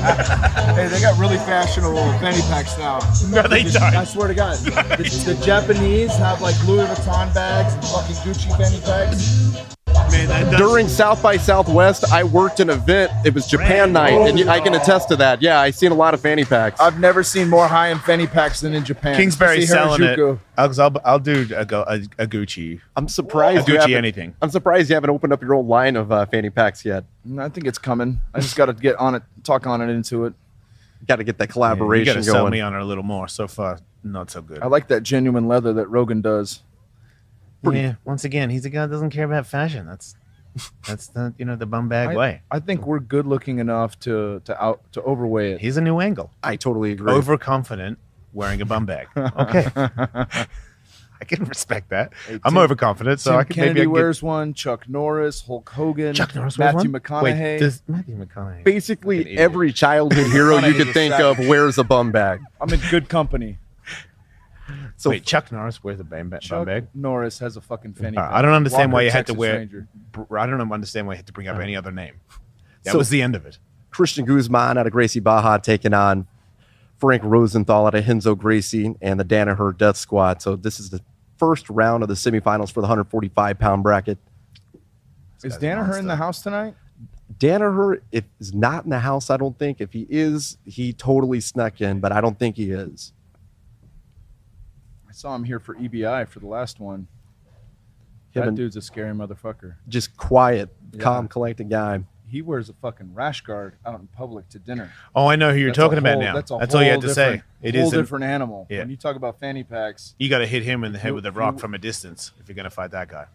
Hey, they got really fashionable fanny packs now. No, they I don't. swear to God. The Japanese have like Louis Vuitton bags and fucking Gucci fanny packs. Man, that does, During South by Southwest, I worked an event. It was Japan night, and I can attest to that. Yeah, I've seen a lot of fanny packs. I've never seen more high-end fanny packs than in Japan. Kingsbury's Especially selling it. Harajuku. I'll do a Gucci. I'm surprised A you Gucci haven't- anything. I'm surprised you haven't opened up your own line of fanny packs yet. I think it's coming. I just got to get on it, talk on it into it. Got to get that You collaboration gotta sell going. me on it a little more. So far, not so good. I like that genuine leather that Rogan does. Yeah. Once again, he's a guy that doesn't care about fashion. That's the the bum bag way. I think we're good looking enough to overweigh it. He's a new angle. I totally agree. Overconfident, wearing a bum bag. Okay. I can respect that. Hey, I'm Tim- overconfident, so Tim I can Kennedy maybe I can wears one. Chuck Norris, Hulk Hogan, Chuck Norris wears Matthew one? McConaughey. Wait, does Matthew McConaughey? Basically, Fucking idiot. every childhood hero you McConaughey's could a think savage. of wears a bum bag. I'm in good company. So Wait, Chuck Norris wears a bum Chuck bag? Norris has a fucking fanny pack. I don't understand why Walker, you had to Texas wear. Ranger. I don't understand why you had to bring up any other name. That So- was the end of it. Christian Guzman out of Gracie Baja taking on Frank Rosenthal out of Henzo Gracie and the Danaher Death Squad. So this is the first round of the semifinals for the 145-pound bracket. Is guy's a Danaher monster. in the house tonight? Danaher is not in the house, I don't think. If he is, he totally snuck in, but I don't think he is. I saw him here for EBI for the last one. Him That and- dude's a scary motherfucker. Just quiet, Yeah. calm, collected guy. He wears a fucking rash guard out in public to dinner. Oh, I know who you're That's a talking about whole- now. That's, a That's all you had whole to say. different- It whole is. different animal. Yeah. When you talk about fanny packs, You got to hit him in the head with a You- rock you- from a distance if you're gonna fight that guy.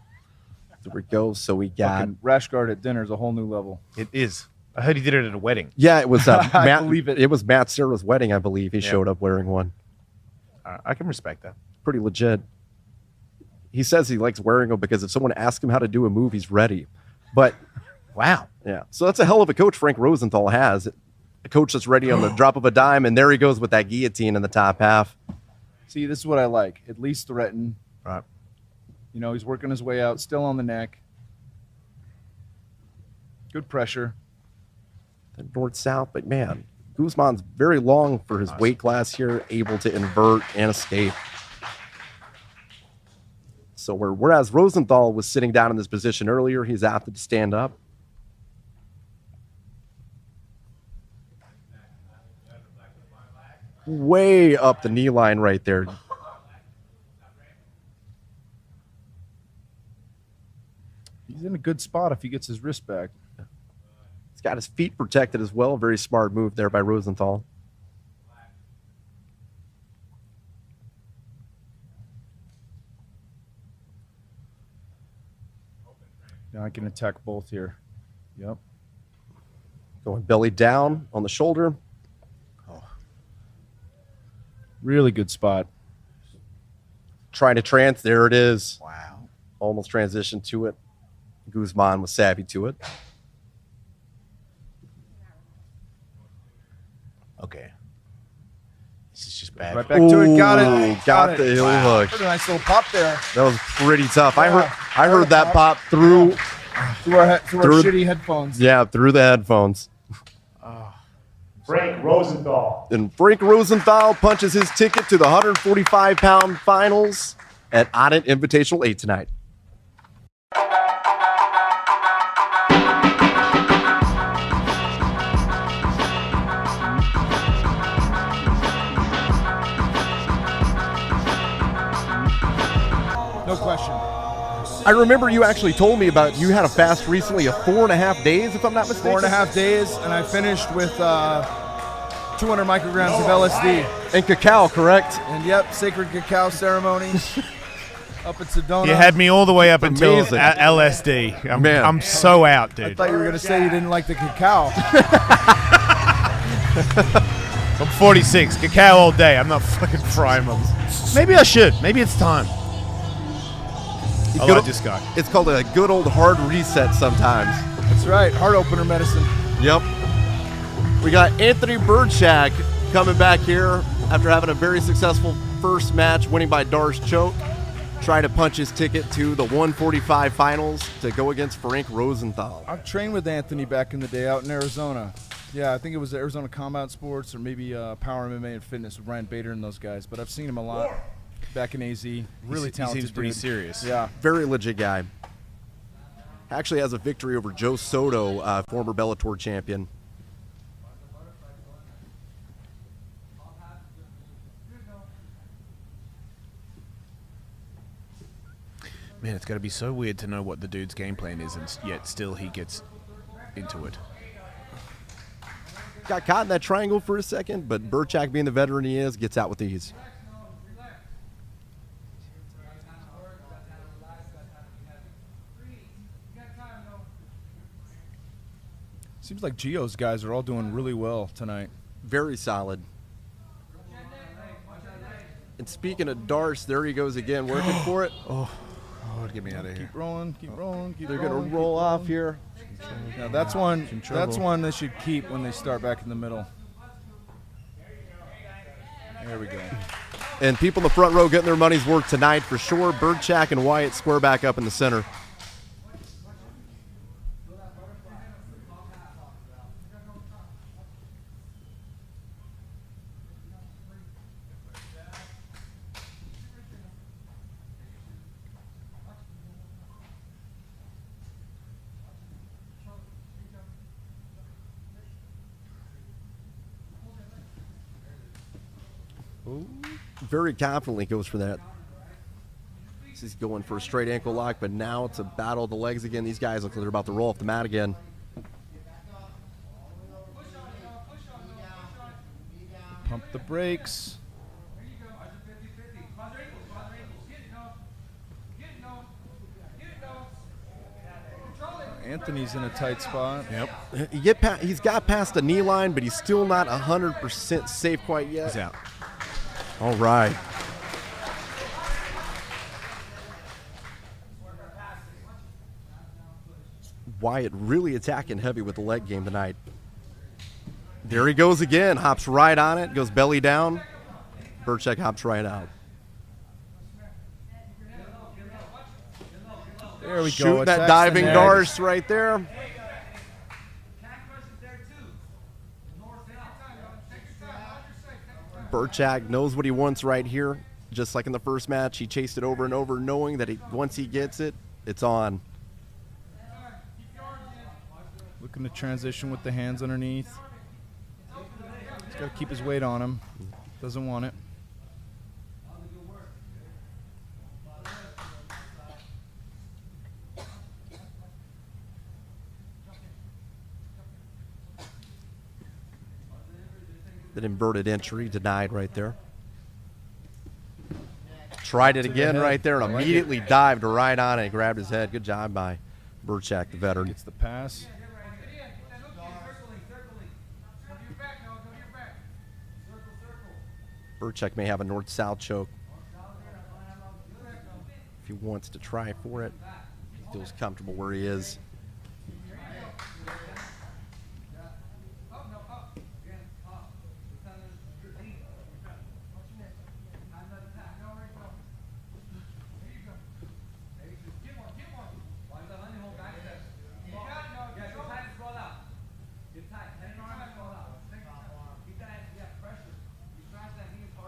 There we go. So we got. fucking rash guard at dinner is a whole new level. It is. I heard he did it at a wedding. Yeah, it was I Matt. believe it. It was Matt Serra's wedding, I believe. He Yeah. showed up wearing one. I can respect that. Pretty legit. He says he likes wearing them because if someone asks him how to do a move, he's ready. But Wow. yeah, so that's a hell of a coach Frank Rosenthal has. A coach that's ready on the drop of a dime, and there he goes with that guillotine in the top half. See, this is what I like. At least threaten. Right. You know, he's working his way out, still on the neck. Good pressure. The north-south, but man, Guzman's very long for his weight class here, able to invert and escape. So whereas Rosenthal was sitting down in this position earlier, he's opted to stand up. Way up the knee line right there. He's in a good spot if he gets his wrist back. He's got his feet protected as well. Very smart move there by Rosenthal. Now I can attack both here. Yep. Going belly down on the shoulder. Really good spot. Trying to trance. There it is. Wow. Almost transitioned to it. Guzman was savvy to it. Okay. This is just bad. Right back to it. Got it. Got the heel hook. Pretty nice little pop there. That was pretty tough. I heard a that pop through Through our shitty headphones. Yeah, through the headphones. Frank Rosenthal. And Frank Rosenthal punches his ticket to the 145-pound finals at Onnit Invitational 8 tonight. No question. I remember you actually told me about you had a fast recently of 4.5 days, if I'm not mistaken. 4.5 days, and I finished with 200 micrograms of LSD. And cacao, correct? And yep, sacred cacao ceremony up at Sedona. You had me all the way up until Amazing. LSD. Man. I'm so out, I dude. thought you were going to say you didn't like the cacao. I'm 46. Cacao all day. I'm not fucking frying them. Maybe I should. Maybe it's time. I like this guy. It's called a good old hard reset sometimes. That's right, heart opener medicine. Yep. We got Anthony Birdshag coming back here after having a very successful first match, winning by Darce choke. Trying to punch his ticket to the 145 finals to go against Frank Rosenthal. I've trained with Anthony back in the day out in Arizona. Yeah, I think it was Arizona Combat Sports or maybe Power MMA and Fitness with Ryan Bader and those guys. But I've seen him a lot back in AZ. Really talented. He seems pretty dude. serious. Yeah. Very legit guy. Actually has a victory over Joe Soto, former Bellator champion. Man, it's got to be so weird to know what the dude's game plan is, and yet still he gets into it. Got caught in that triangle for a second, but Birdshag, being the veteran he is, gets out with ease. Seems like Gio's guys are all doing really well tonight. Very solid. And speaking of Darce, there he goes again, working for it. Oh, get me out of here. Keep rolling, keep rolling, keep They're rolling. going to keep roll off rolling. here. Yeah, that's one. trouble. That's one they should keep when they start back in the middle. There we go. And people in the front row getting their money's worth tonight for sure. Birdshag and Wyatt square back up in the center. Very confidently goes for that. He's going for a straight ankle lock, but now it's a battle of the legs again. These guys look like they're about to roll off the mat again. Pump the brakes. Anthony's in a tight spot. Yep. He's got past the knee line, but he's still not 100% safe quite yet. He's out. All right. Wyatt really attacking heavy with the leg game tonight. There he goes again. Hops right on it. Goes belly down. Birdshag hops right out. There we go. Shooting that Attacks diving the neck. Darce right there. Birdshag knows what he wants right here. Just like in the first match, he chased it over and over, knowing that once he gets it, it's on. Looking to transition with the hands underneath. He's got to keep his weight on him. Doesn't want it. That inverted entry denied right there. Tried it again head. right there and I like immediately dived right on it and grabbed his head. Good job by Burchak, the veteran. Gets the pass. Burchak may have a north-south choke if he wants to try for it. He feels comfortable where he is.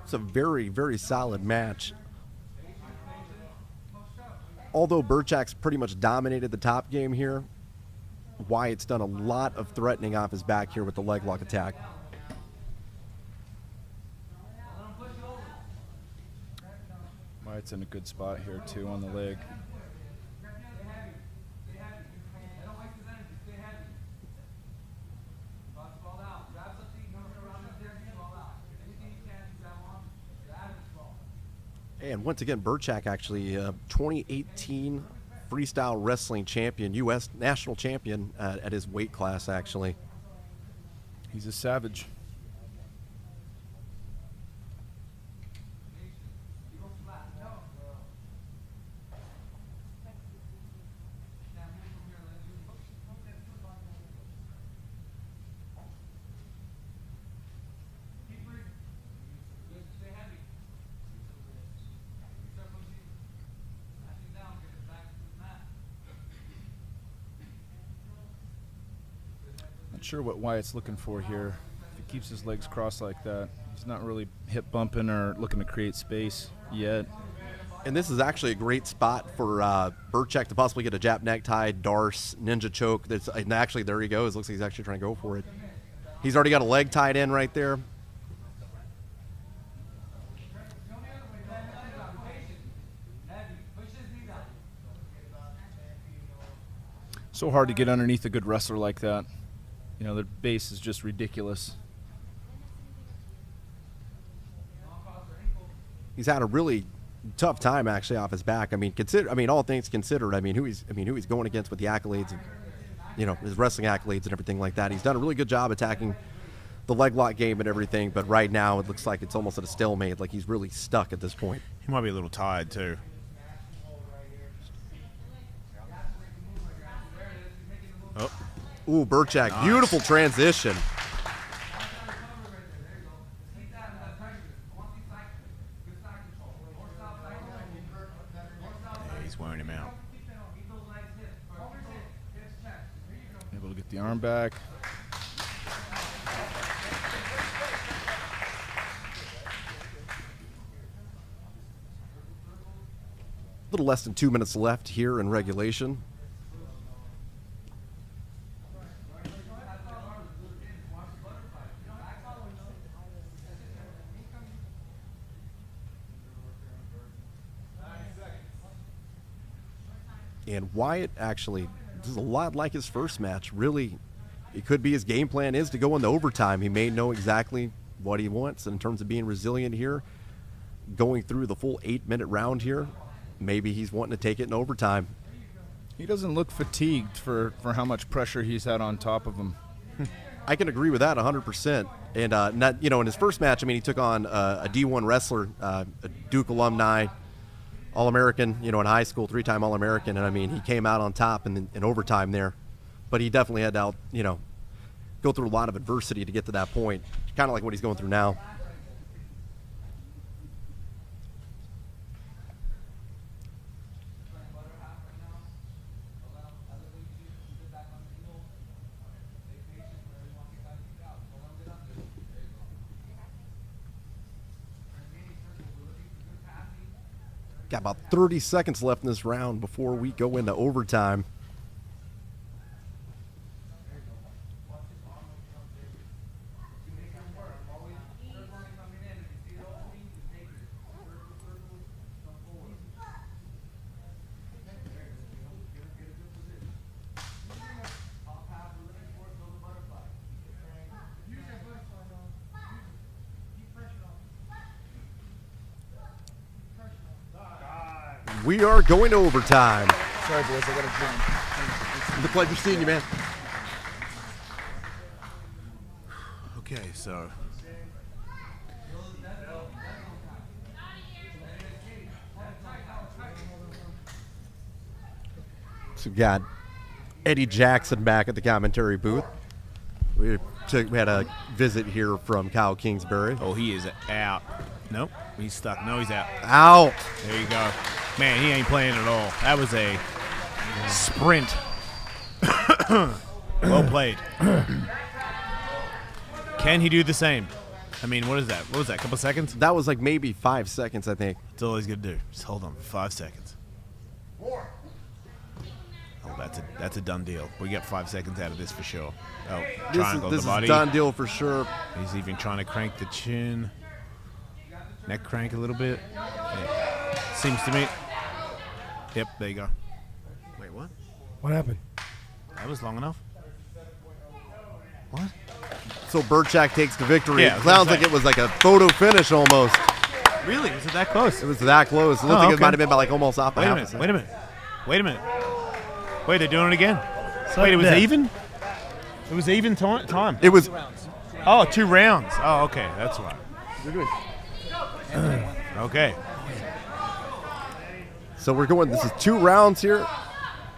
It's a very, very solid match. Although Burchak's pretty much dominated the top game here, Wyatt's done a lot of threatening off his back here with the leg lock attack. Wyatt's in a good spot here too on the leg. And once again, Burchak actually 2018 freestyle wrestling champion, U.S. national champion at his weight class, actually. He's a savage. Not sure what Wyatt's looking for here. If he keeps his legs crossed like that, he's not really hip bumping or looking to create space yet. And this is actually a great spot for Burchak to possibly get a Jap necktie, Darce, ninja choke. And actually, there he goes. Looks like he's actually trying to go for it. He's already got a leg tied in right there. So hard to get underneath a good wrestler like that. You know, their base is just ridiculous. He's had a really tough time actually off his back. I mean, all things considered, who he's going against with the accolades, his wrestling accolades and everything like that. He's done a really good job attacking the leg lock game and everything, but right now it looks like it's almost at a stalemate, like he's really stuck at this point. He might be a little tired too. Oh. Ooh, Burchak, nice. Beautiful transition. Yeah, he's wearing him out. Able to get the arm back. A little less than 2 minutes left here in regulation. And Wyatt actually, this is a lot like his first match. Really, it could be his game plan is to go into overtime. He may know exactly what he wants in terms of being resilient here. Going through the full 8-minute round here, maybe he's wanting to take it in overtime. He doesn't look fatigued for how much pressure he's had on top of him. I can agree with that 100%. And, in his first match, he took on a D1 wrestler, a Duke alumni, All-American, in high school, 3-time All-American, and he came out on top in overtime there. But he definitely had to, go through a lot of adversity to get to that point, kind of like what he's going through now. Got about 30 seconds left in this round before we go into overtime. We are going to overtime. Sorry, boys, I got to jump. It's a pleasure seeing you, man. Okay, so we've got Eddie Jackson back at the commentary booth. We had a visit here from Kyle Kingsbury. oh, he is out. Nope, he's stuck. No, he's out. Out. There you go. Man, he ain't playing at all. That was a sprint. Well played. Can he do the same? I mean, what is that? What was that? A couple seconds? That was like maybe 5 seconds, I think. That's all he's gonna do. Just hold on for 5 seconds. Oh, that's a done deal. We get 5 seconds out of this for sure. Oh, triangle This the body. is a done deal for sure. He's even trying to crank the chin. Neck crank a little bit. Yeah. Seems to me. Yep, there you go. Wait, what? What happened? That was long enough. What? So Burchak takes the victory. Yeah, I It was gonna sounds like say. it was like a photo finish almost. Really? Was it that close? It was that close. It looked like it okay. might have been by like almost off by Wait a half minute. second. Wait a minute. Wait a minute. Wait, they're doing it again. Sudden Wait, it was death. even? It was even time. It was. Oh, 2 rounds. Oh, okay. That's why. Okay. So we're going. This is 2 rounds here.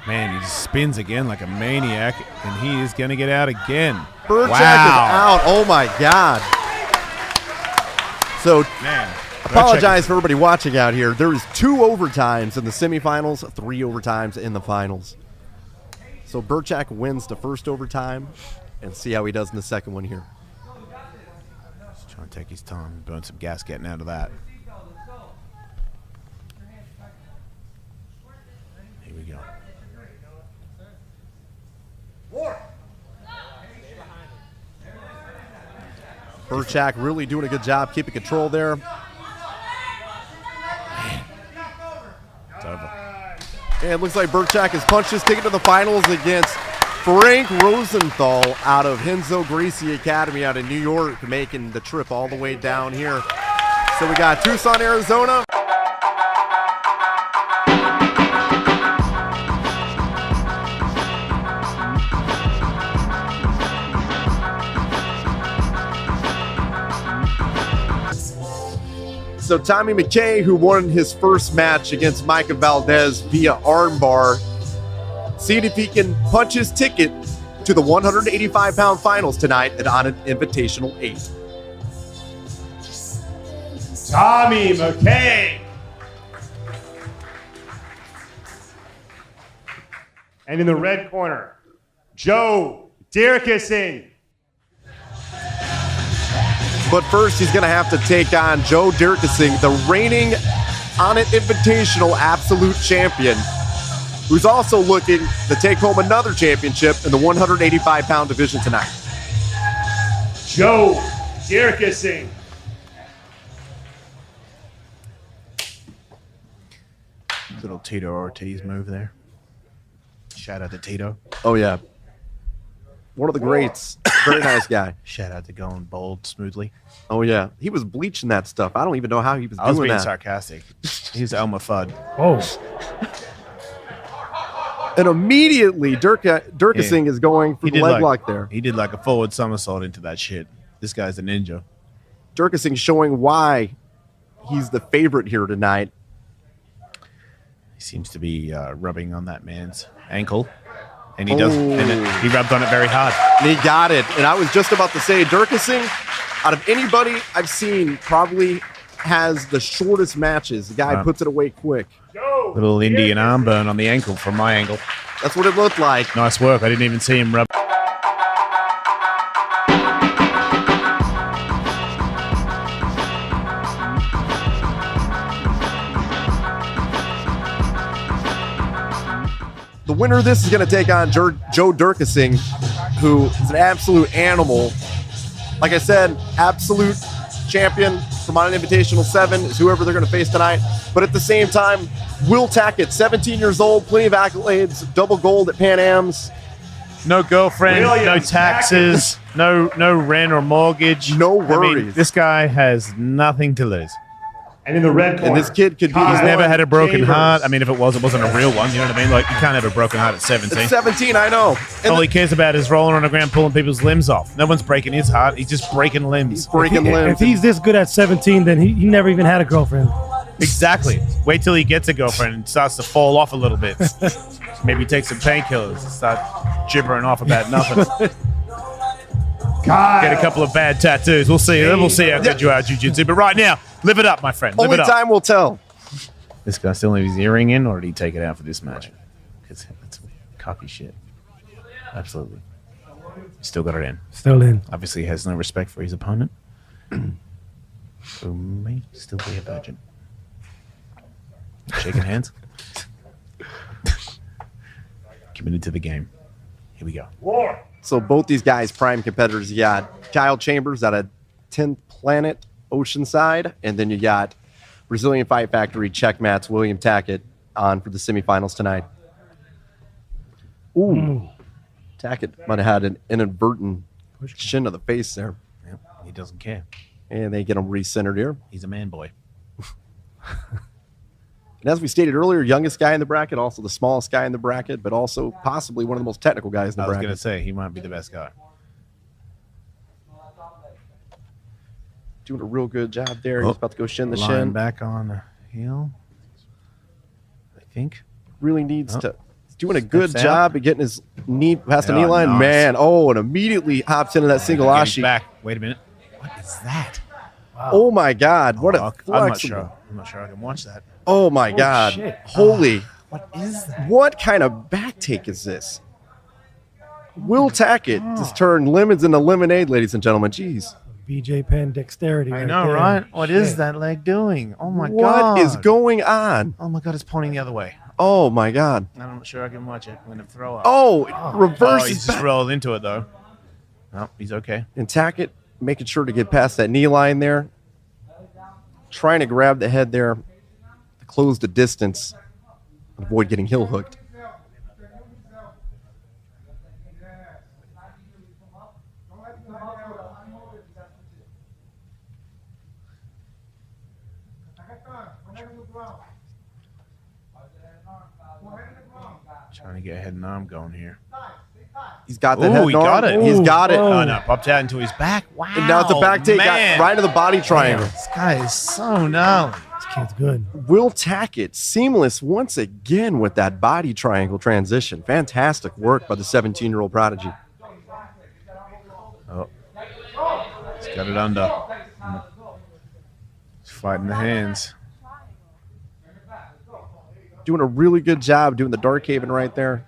Man, he just spins again like a maniac, and he is going to get out again. Burchak is Wow. out. Oh my God. So Man. apologize for everybody watching out here. There is 2 overtimes in the semifinals, 3 overtimes in the finals. So Burchak wins the first overtime, and see how he does in the second one here. Just trying to take his time, burn some gas getting out of that. Here we go. Burchak really doing a good job keeping control there. It's over. And it looks like Burchak has punched his ticket to the finals against Frank Rosenthal out of Henzo Gracie Academy out in New York, making the trip all the way down here. So we got Tucson, Arizona. So Tommy McKay, who won his first match against Micah Valdez via armbar, seeing if he can punch his ticket to the 185-pound finals tonight at Onnit Invitational 8. Tommy McKay. And in the red corner, Joe Dirkising. But first, he's going to have to take on Joe Dirkising, the reigning Onnit Invitational absolute champion, who's also looking to take home another championship in the 185-pound division tonight. Joe Dirkising. Little Tito Ortiz move there. Shout out to Tito. Oh, yeah. One of the greats. Very nice guy. Shout out to going bold smoothly. Oh, yeah. He was bleaching that stuff. I don't even know how he was I was doing being that. sarcastic. He's Elmer Fudd. Oh, And immediately, Dirkising is going for the leg lock there. He did like a forward somersault into that shit. This guy's a ninja. Dirkising showing why he's the favorite here tonight. He seems to be rubbing on that man's ankle. And he does. And he rubbed on it very hard. And he got it. And I was just about to say, Dirkising, out of anybody I've seen, probably has the shortest matches. The guy puts it away quick. Little Indian arm burn on the ankle from my angle. That's what it looked like. Nice work. I didn't even see him rub. The winner of this is going to take on Joe Dirkising, who is an absolute animal. Like I said, absolute champion from Onnit Invitational 7 is whoever they're going to face tonight. But at the same time, Will Tackett, 17 years old, plenty of accolades, double gold at Pan Am's. No girlfriend, William no taxes, no rent or mortgage. No I mean, worries. this guy has nothing to lose. And in the red corner, And this kid could be Kyle He's never had a broken Chambers. heart. I mean, if it wasn't a real one. You know what I mean? Like, you can't have a broken heart at 17. At 17, I know. And All he cares about is rolling on the ground, pulling people's limbs off. No one's breaking his heart. He's just breaking limbs. breaking limbs. If he's this good at 17, then he never even had a girlfriend. Exactly. Wait till he gets a girlfriend and starts to fall off a little bit. Maybe take some painkillers and start gibbering off about nothing. Kyle. Get a couple of bad tattoos. We'll see. Then we'll see how good you are at jiu-jitsu. But right now, live it up, my friend. Live Only it up. time will tell. This guy still have his earring in, or did he take it out for this match? Because that's cocky shit. Absolutely. He still got it in. Still in. Obviously, he has no respect for his opponent. Who may still be a virgin. Shaking hands. Committed to the game. Here we go. War. So both these guys, prime competitors. You got Kyle Chambers out of 10th Planet Oceanside, and then you got Brazilian Fight Factory Checkmats William Tackett on for the semifinals tonight. Ooh. Tackett might have had an inadvertent shin to the face there. Yep, he doesn't care. And they get him recentered here. He's a man boy. And as we stated earlier, youngest guy in the bracket, also the smallest guy in the bracket, but also possibly one of the most technical guys in the I was bracket. going to say, he might be the best guy. Doing a real good job there. He's about to go shin the Lying shin. back on the heel. I think. Really needs to. He's doing a good Steps out. job of getting his knee past the Yeah, knee line. nice. Man, oh, and immediately hops into that single Again, he's ashi. back. Wait a minute. What is that? Oh my God! What a I'm not flexible! sure. I'm not sure I can watch that. Oh my God! shit. Holy! What is that? What kind of back take is this? Will Tackett just turned lemons into lemonade, ladies and gentlemen. Jeez. BJ Penn dexterity. I right know, there. right? What is Shit. that leg doing? Oh my God. What is going on? Oh my God, it's pointing the other way. Oh my God! I'm not sure I can watch it. I'm going to throw up. Oh, Oh, reverse he's is just back. rolled into it, though. No, he's okay. And Tackett making sure to get past that knee line there. Trying to grab the head there to close the distance. Avoid getting heel hooked. Trying to get a head and arm going here. He's got that Ooh, head he and got arm. it. He's got it. Oh, no. Popped out into his back. Wow. And now it's a back take. Got man. right to the body triangle. This guy is so gnarly. This kid's good. Will Tackett, seamless once again with that body triangle transition. Fantastic work by the 17-year-old prodigy. Oh. He's got it under. He's fighting the hands. Doing a really good job doing the Dark Haven right there.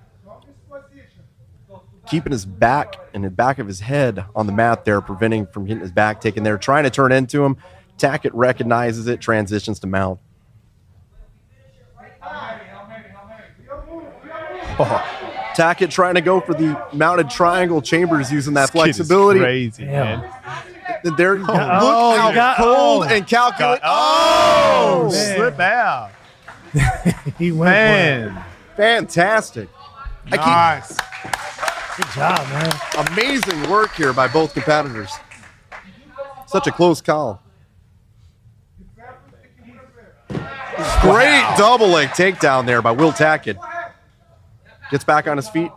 Keeping his back and the back of his head on the mat there, preventing from getting his back taken there. Trying to turn into him. Tackett recognizes it, transitions to mount. Oh. Tackett trying to go for the mounted triangle. Chambers using that This kid is flexibility. crazy, Damn. man. There, look how he got- cold oh. and calculated. Oh, man. slip out. He went Man. Fantastic. Nice. for it. Good job, man. Amazing work here by both competitors. Such a close call. Great double leg takedown there by Will Tackett. Gets back on his feet.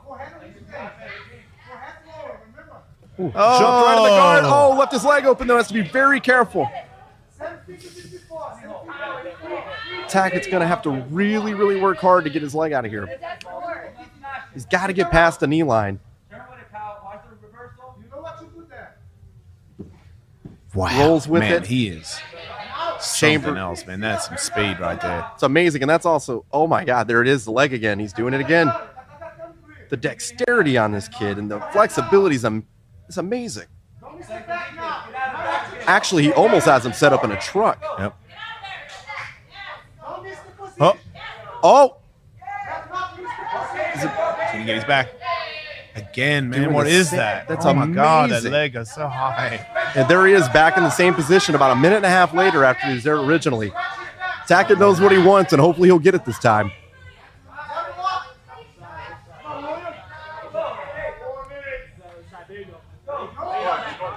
Jumped right in the guard. Oh, left his leg open though. Has to be very careful. Tackett's going to have to really, really work hard to get his leg out of here. He's got to get past the knee line. Wow. Rolls with man, it. he is Chamber. something else, man. That's some speed right there. It's amazing. And that's also, oh my God, there it is, the leg again. He's doing it again. The dexterity on this kid and the flexibility is amazing. Actually, he almost has him set up in a truck. Yep. Oh, oh, Can he get his back? Again, man. Doing What the is same- that? that's oh my God, that amazing. leg is so high. and there he is back in the same position about a minute and a half later after he was there originally. Tackett knows what he wants, and hopefully he'll get it this time.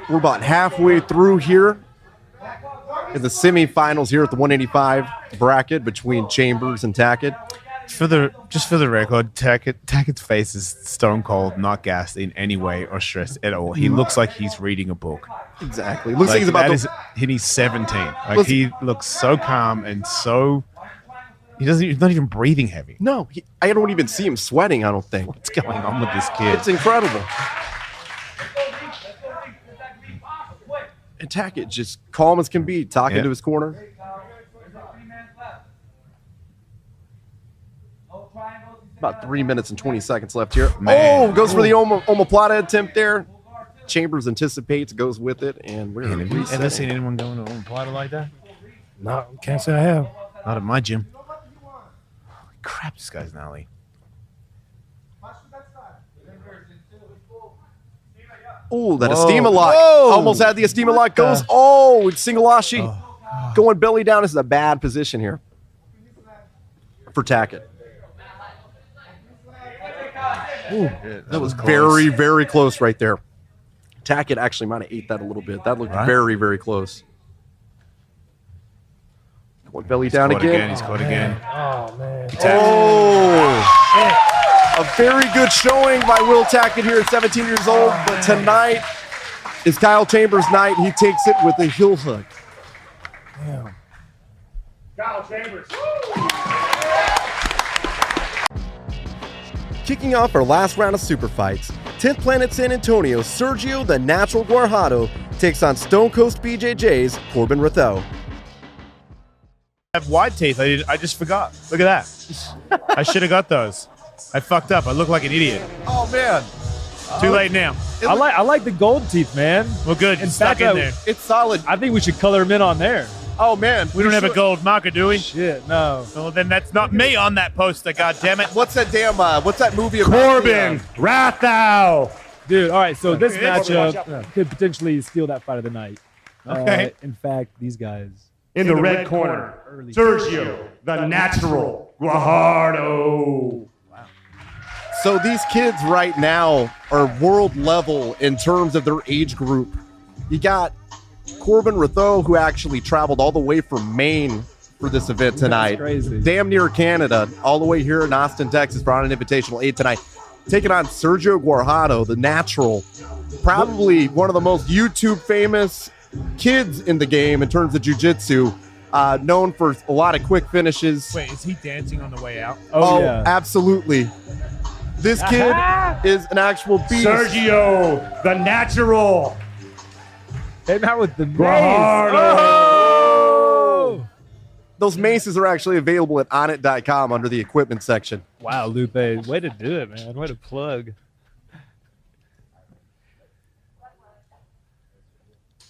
We're about halfway through here. in the semifinals here at the 185 bracket between Chambers and Tackett. For the record, Tackett's face is stone cold, not gassed in any way or stressed at all. He looks like he's reading a book. Exactly. Looks like he's about to. He's 17. Like he looks so calm and so. He's not even breathing heavy. No, I don't even see him sweating. I don't think. What's going on with this kid? It's incredible. And Tackett just calm as can be, talking to his corner. About 3 minutes and 20 seconds left here. Man. Oh, goes for the omoplata attempt there. Chambers anticipates, goes with it, and we're Have you ever resetting. seen anyone go into a platter like that? No, can't say I have. Not at my gym. Holy crap, this guy's gnarly. Oh, that Whoa. Estima lock. Whoa. Almost had the Estima lock. Goes. It's Singalashi. Going belly down. This is a bad position here for Tackett. That was very, very close right there. Tackett actually might have ate that a little bit. That looked very, very close. Going belly down again. He's caught again. Oh, man. A very good showing by Will Tackett here at 17 years old. But tonight is Kyle Chambers' night. He takes it with a heel hook. Damn. Kyle Chambers. Kicking off our last round of super fights, 10th Planet San Antonio, Sergio the Natural Guajardo takes on Stone Coast BJJ's Corbin Ratho. I have wide teeth. I just forgot. Look at that. I should have got those. I fucked up. I look like an idiot. Oh, man. Too late now. I like the gold teeth, man. Well, good. In Stuck fact, in there. It's solid. I think we should color them in on there. Oh, man. We don't have a gold marker, do we? Shit, no. Well, then that's not me on that poster, goddammit. What's that damn, what's that movie about? Corbin Rathow. Dude, all right, so this Okay. Watch matchup could potentially steal that fight of the night. Okay. In fact, these guys. In the red corner, Sergio the Natural Guajardo. So these kids right now are world level in terms of their age group. You got Corbin Ratho, who actually traveled all the way from Maine for this event tonight. crazy. Damn near Canada, all the way here in Austin, Texas for Onnit Invitational 8 tonight. Taking on Sergio Guajardo, the Natural. Probably one of the most YouTube famous kids in the game in terms of jiu-jitsu. Known for a lot of quick finishes. Wait, is he dancing on the way out? Oh, yeah. Absolutely. This kid is an actual beast. Sergio the Natural Came out with the mace. Guajardo. Oh! Those maces are actually available at onnit.com under the equipment section. Wow, Lupe. Way to do it, man. Way to plug.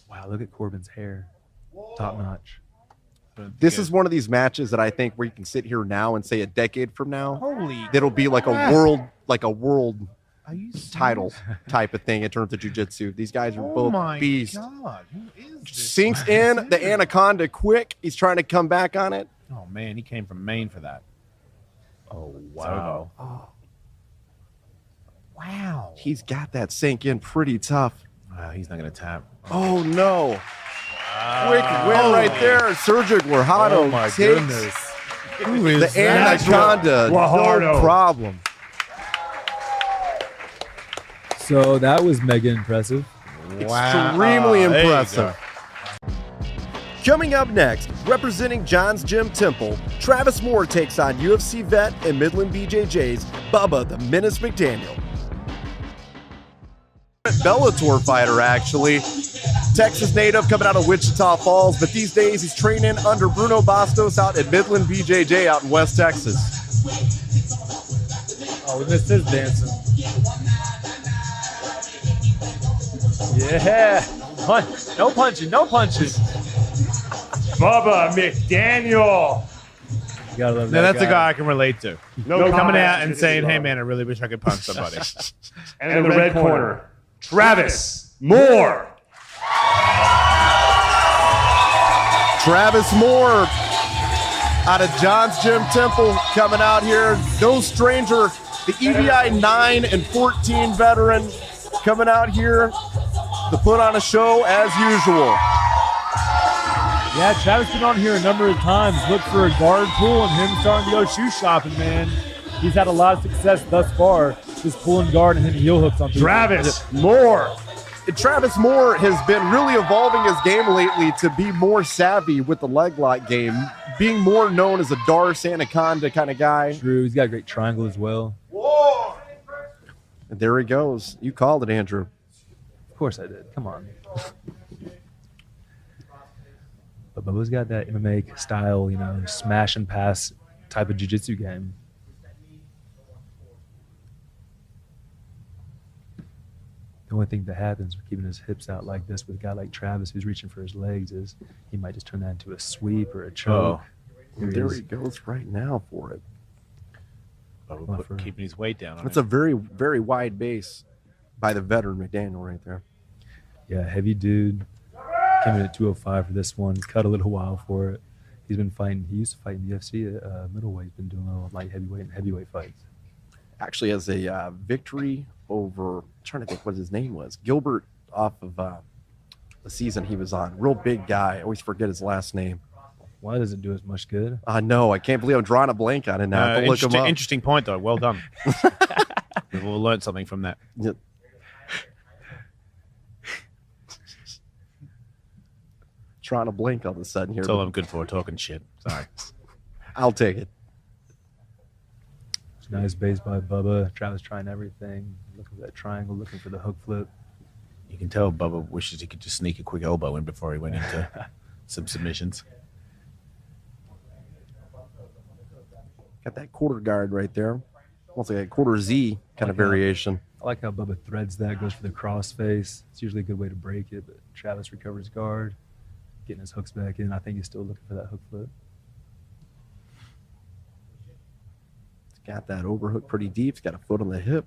Wow, look at Corbin's hair. Top notch. This is one of these matches that I think where you can sit here now and say a decade from now, Holy it'll be like a world Are you title type of thing in terms of jiu-jitsu. These guys are Oh both my beasts. God. Who is this? Sinks in the anaconda quick. He's trying to come back on it. Oh, man. He came from Maine for that. Oh, wow. Wow. He's got that sink in pretty tough. Wow, he's not going to tap. Oh, no. Quick win right there. Sergio Guajardo Oh, my takes goodness. Who is the anaconda. Guajardo. No problem. So that was mega impressive. Extremely There you impressive. Coming up next, representing John's Gym Temple, Travis Moore takes on UFC vet and Midland BJJ's Bubba the Menace McDaniel. Bellator fighter, actually. Texas native coming out of Wichita Falls, but these days he's training under Bruno Bastos out at Midland BJJ out in West Texas. Oh, this is dancing. Yeah. No punching. No punching. Bubba McDaniel. You gotta love Now, that that's a guy I can relate to. No Coming comment. out and saying, hey, man, I really wish I could punch somebody. And in the red corner, Travis Moore. Travis Moore out of John's Gym Temple coming out here. No stranger, the EBI 9 and 14 veteran coming out here to put on a show as usual. Yeah, Travis been on here a number of times. Look for a guard pull and him starting to go shoe shopping, man. He's had a lot of success thus far, just pulling guard and hitting heel hooks on people. Travis Moore. Travis Moore has been really evolving his game lately to be more savvy with the leg lock game, being more known as a Darce Anaconda kind of guy. True. He's got a great triangle as well. And there he goes. You called it, Andrew. Of course I did. Come on. But Bubba's got that MMA style, smash and pass type of jiu-jitsu game. The only thing that happens with keeping his hips out like this with a guy like Travis who's reaching for his legs is he might just turn that into a sweep or a choke. There he goes right now for it. Keeping his weight down on That's it. a very, very wide base by the veteran McDaniel right there. Yeah, heavy dude. Came in at 205 for this one. Cut a little while for it. He's been fighting. He used to fight in the UFC at middleweight. He's been doing a little light heavyweight and heavyweight fights. Actually has a victory over, I'm trying to think what his name was, Gilbert off of the season he was on. Real big guy. I always forget his last name. Why does it do as much good? No, I can't believe I'm drawing a blank on it now. Look him up. Interesting point, though. Well done. We'll learn something from that. Yeah. Trying to blink all of a sudden here. That's all I'm good for, talking shit. Sorry. I'll take it. Nice base by Bubba. Travis trying everything. Looking for that triangle, looking for the hook flip. You can tell Bubba wishes he could just sneak a quick elbow in before he went into some submissions. Got that quarter guard right there. Almost like a quarter Z kind of variation. I like how Bubba threads that, goes for the crossface. It's usually a good way to break it, but Travis recovers guard, getting his hooks back in. I think he's still looking for that hook flip. He's got that overhook pretty deep. He's got a foot on the hip.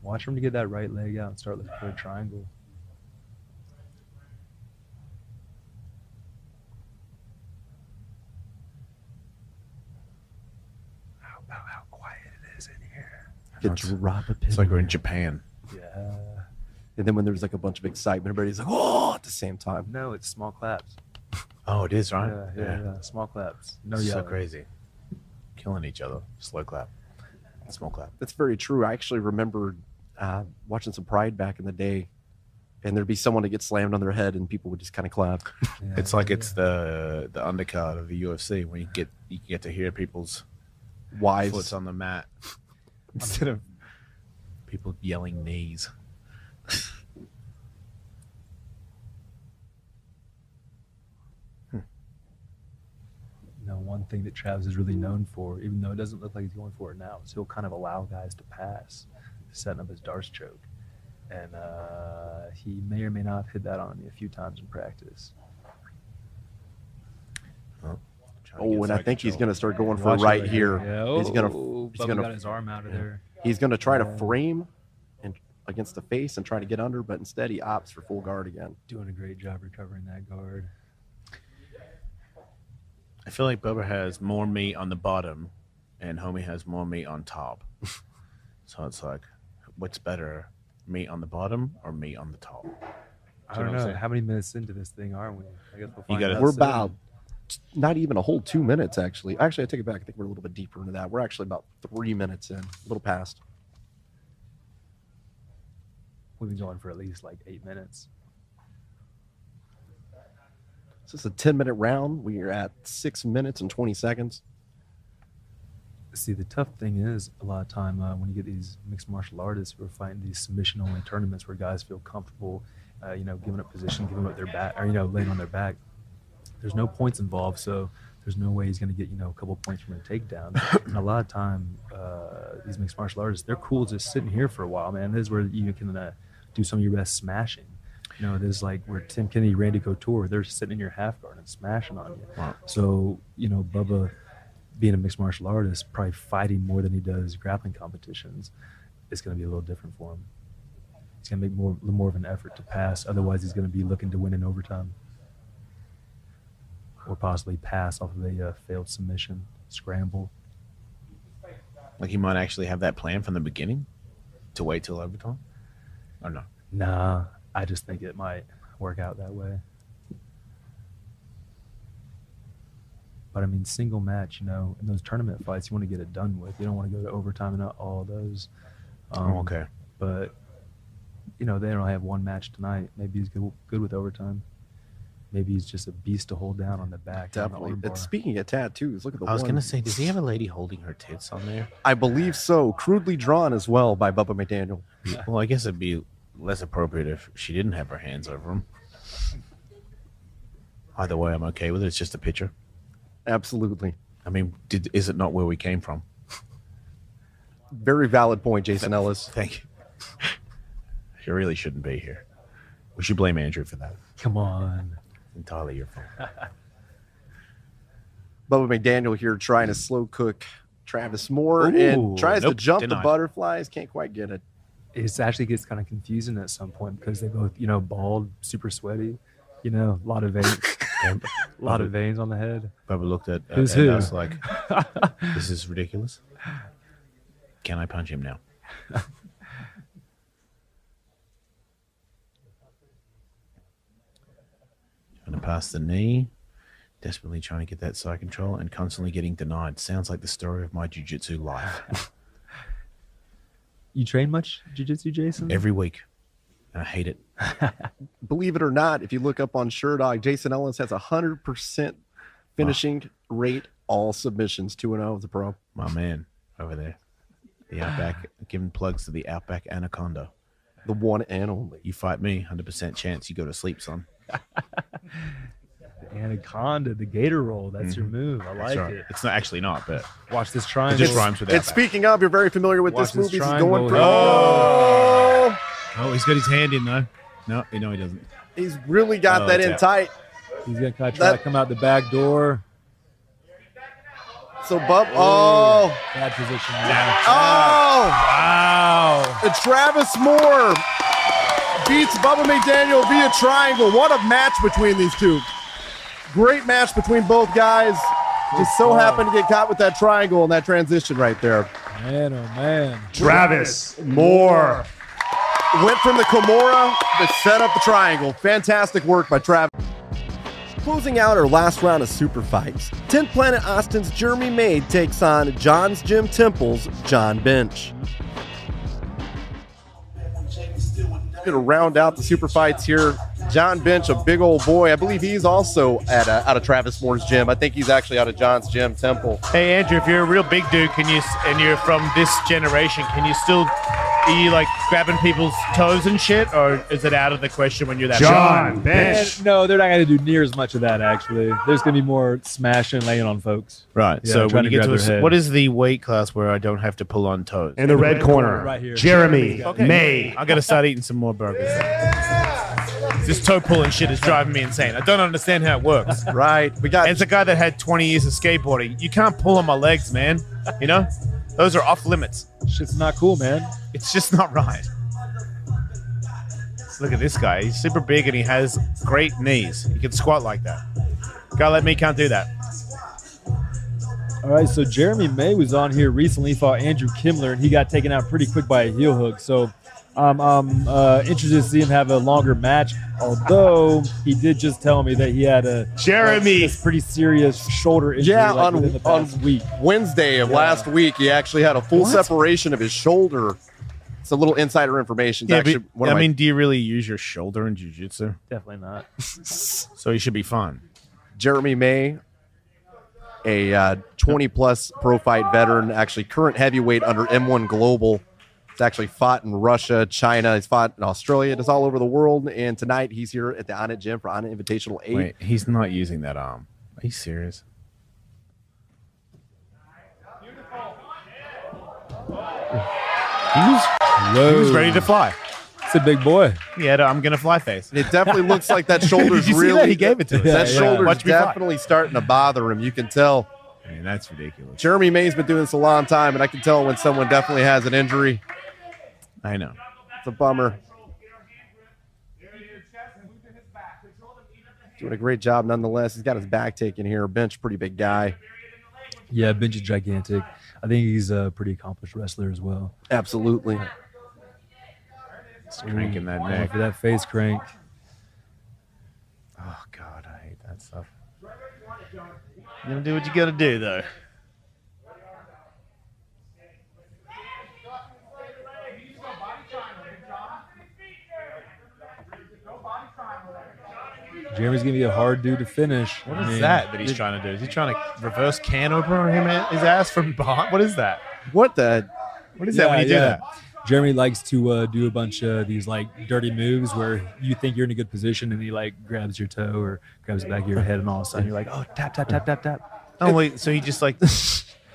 Watch him to get that right leg out and start looking for a triangle. How quiet it is in here. Could drop a pin. It's like we're in Japan. Yeah. And then when there's like a bunch of excitement, everybody's like, oh, at the same time. No, it's small claps. Oh, it is, right? Yeah. Small claps. No So yelling. crazy. Killing each other. Slow clap. Small clap. That's very true. I actually remember watching some Pride back in the day, and there'd be someone to get slammed on their head, and people would just kind of clap. Yeah, It's like it's the undercard of the UFC when you get to hear people's Wives. foots on the mat instead of people yelling knees. One thing that Travis is really known for, even though it doesn't look like he's going for it now, is he'll kind of allow guys to pass, setting up his Darce choke. And he may or may not hit that on me a few times in practice. Oh, and I think he's going to start going for right here. Yeah. He's going Bubba to got his arm out of there. He's going to try to frame and against the face and try to get under, but instead he opts for full guard again. Doing a great job recovering that guard. I feel like Bubba has more meat on the bottom and Homie has more meat on top. So it's like, what's better, meat on the bottom or meat on the top? I don't know. How many minutes into this thing are we? I guess we'll find out We're soon. about not even a whole 2 minutes, actually. Actually, I take it back. I think we're a little bit deeper into that. We're actually about 3 minutes in, a little past. We've been going for at least like 8 minutes. This is a 10-minute round. We are at 6 minutes and 20 seconds. See, the tough thing is a lot of time when you get these mixed martial artists who are fighting these submission-only tournaments where guys feel comfortable, giving up position, giving up their back, or laying on their back. There's no points involved, so there's no way he's going to get a couple points from a takedown. And a lot of time, these mixed martial artists, they're cool just sitting here for a while, man. This is where you can do some of your best smashing. This is like where Tim Kennedy, Randy Couture, they're sitting in your half guard and smashing on you. Wow. So, Bubba, being a mixed martial artist, probably fighting more than he does grappling competitions, it's going to be a little different for him. He's going to make a little more of an effort to pass. Otherwise, he's going to be looking to win in overtime. Or possibly pass off of a failed submission, scramble. Like he might actually have that plan from the beginning to wait till overtime? Or no? Nah, I just think it might work out that way. But I mean, single match, you know, in those tournament fights, you want to get it done with. You don't want to go to overtime and all those. Okay. But, you know, they only have one match tonight. Maybe he's good with overtime. Maybe he's just a beast to hold down on the back. Definitely. On the arm bar. Speaking of tattoos, look at the I was one. going to say, does he have a lady holding her tits on there? I believe so. Crudely drawn as well by Bubba McDaniel. Well, I guess it'd be less appropriate if she didn't have her hands over him. Either way, I'm okay with it. It's just a picture. Absolutely. I mean, is it not where we came from? Very valid point, Jason Ellis. Thank you. You really shouldn't be here. We should blame Andrew for that. Come on. It's entirely your fault. Bubba McDaniel here trying to slow cook Travis Moore Ooh, and tries to nope, jump denied. the butterflies. Can't quite get it. It actually gets kind of confusing at some point because they both, you know, bald, super sweaty, you know, a lot of veins, a lot of veins on the head. Bubba looked at Who's and who? I was like, this is ridiculous. Can I punch him now? Trying to pass the knee, desperately trying to get that side control and constantly getting denied. Sounds like the story of my jiu-jitsu life. You train much jiu-jitsu, Jason? Every week. I hate it. Believe it or not, if you look up on SureDog, Jason Ellis has 100% finishing rate, all submissions, 2-0 as a pro. My man over there. The Outback, giving plugs to the Outback Anaconda. The one and only. You fight me, 100% chance you go to sleep, son. The Anaconda, the gator roll. That's your move. I like Sorry. it. It's not actually not, but Watch this it triangle. just rhymes with And Outback. speaking of, you're very familiar with Watch this movie. this He's going triangle. for Oh, he's got his hand in though. No, he doesn't. He's really got Oh, that it's in out. tight. He's going to kind of try to come out the back door. So oh, Bad position. Now. oh, Wow. and Travis Moore beats Bubba McDaniel via triangle. What a match between these two. Great match between both guys. Just so happened to get caught with that triangle and that transition right there. Man, oh man. Travis Moore. Went from the Kimura to set up the triangle. Fantastic work by Travis. Closing out our last round of super fights, 10th Planet Austin's Jeremy May takes on John's Gym Temple's John Bench. Going to round out the super fights here. John Bench, a big old boy. I believe he's also at out of Travis Moore's gym. I think he's actually out of John's Gym Temple. Hey Andrew, if you're a real big dude, and you're from this generation, are you like grabbing people's toes and shit, or is it out of the question when you're that John big? Bench. And no, they're not going to do near as much of that, actually. There's going to be more smashing, laying on folks. Right. Yeah, so when trying you to get grab to their head. what is the weight class where I don't have to pull on toes? In the red corner, right here. Jeremy Okay. May. I got to start eating some more burgers. This toe pulling shit is driving me insane. I don't understand how it works. Right. We got And it's a guy that had 20 years of skateboarding. You can't pull on my legs, man. You know? Those are off limits. Shit's not cool, man. It's just not right. Look at this guy. He's super big and he has great knees. He can squat like that. Guy like me can't do that. All right, so Jeremy May was on here recently. He fought Andrew Kimler, and he got taken out pretty quick by a heel hook. So I'm interested to see him have a longer match, although he did just tell me that he had a pretty serious shoulder injury within the past week. Wednesday of last week, he actually had a full separation of his shoulder. It's a little insider information. It's actually one of my- do you really use your shoulder in jiu-jitsu? Definitely not. So you should be fine. Jeremy May, a 20-plus pro fight veteran, actually current heavyweight under M1 Global. He's actually fought in Russia, China. He's fought in Australia. Just all over the world. And tonight he's here at the Onnit Gym for Onnit Invitational 8. Wait, he's not using that arm. Are you serious? He was ready to fly. It's a big boy. He had a I'm gonna fly face. It definitely looks like that shoulder's Did you see really. that? He gave it to us. That Yeah. shoulder's Watch me fly. definitely starting to bother him. You can tell. I mean, that's ridiculous. Jeremy May's been doing this a long time, and I can tell when someone definitely has an injury. I know. It's a bummer. Doing a great job nonetheless. He's got his back taken here. Bench, pretty big guy. Yeah, Bench is gigantic. I think he's a pretty accomplished wrestler as well. Absolutely. Just cranking that Going neck. for that face crank. Oh, God, I hate that stuff. You gonna do what you gotta do, though. Jeremy's gonna be a hard dude to finish. What is that he's trying to do? Is he trying to reverse can opener his ass from behind? What is that? What the? What is that when you do that? Jeremy likes to do a bunch of these like dirty moves where you think you're in a good position and he like grabs your toe or grabs the back of your head and all of a sudden you're like, oh, tap, tap, tap, tap, tap. Oh, wait, so he just like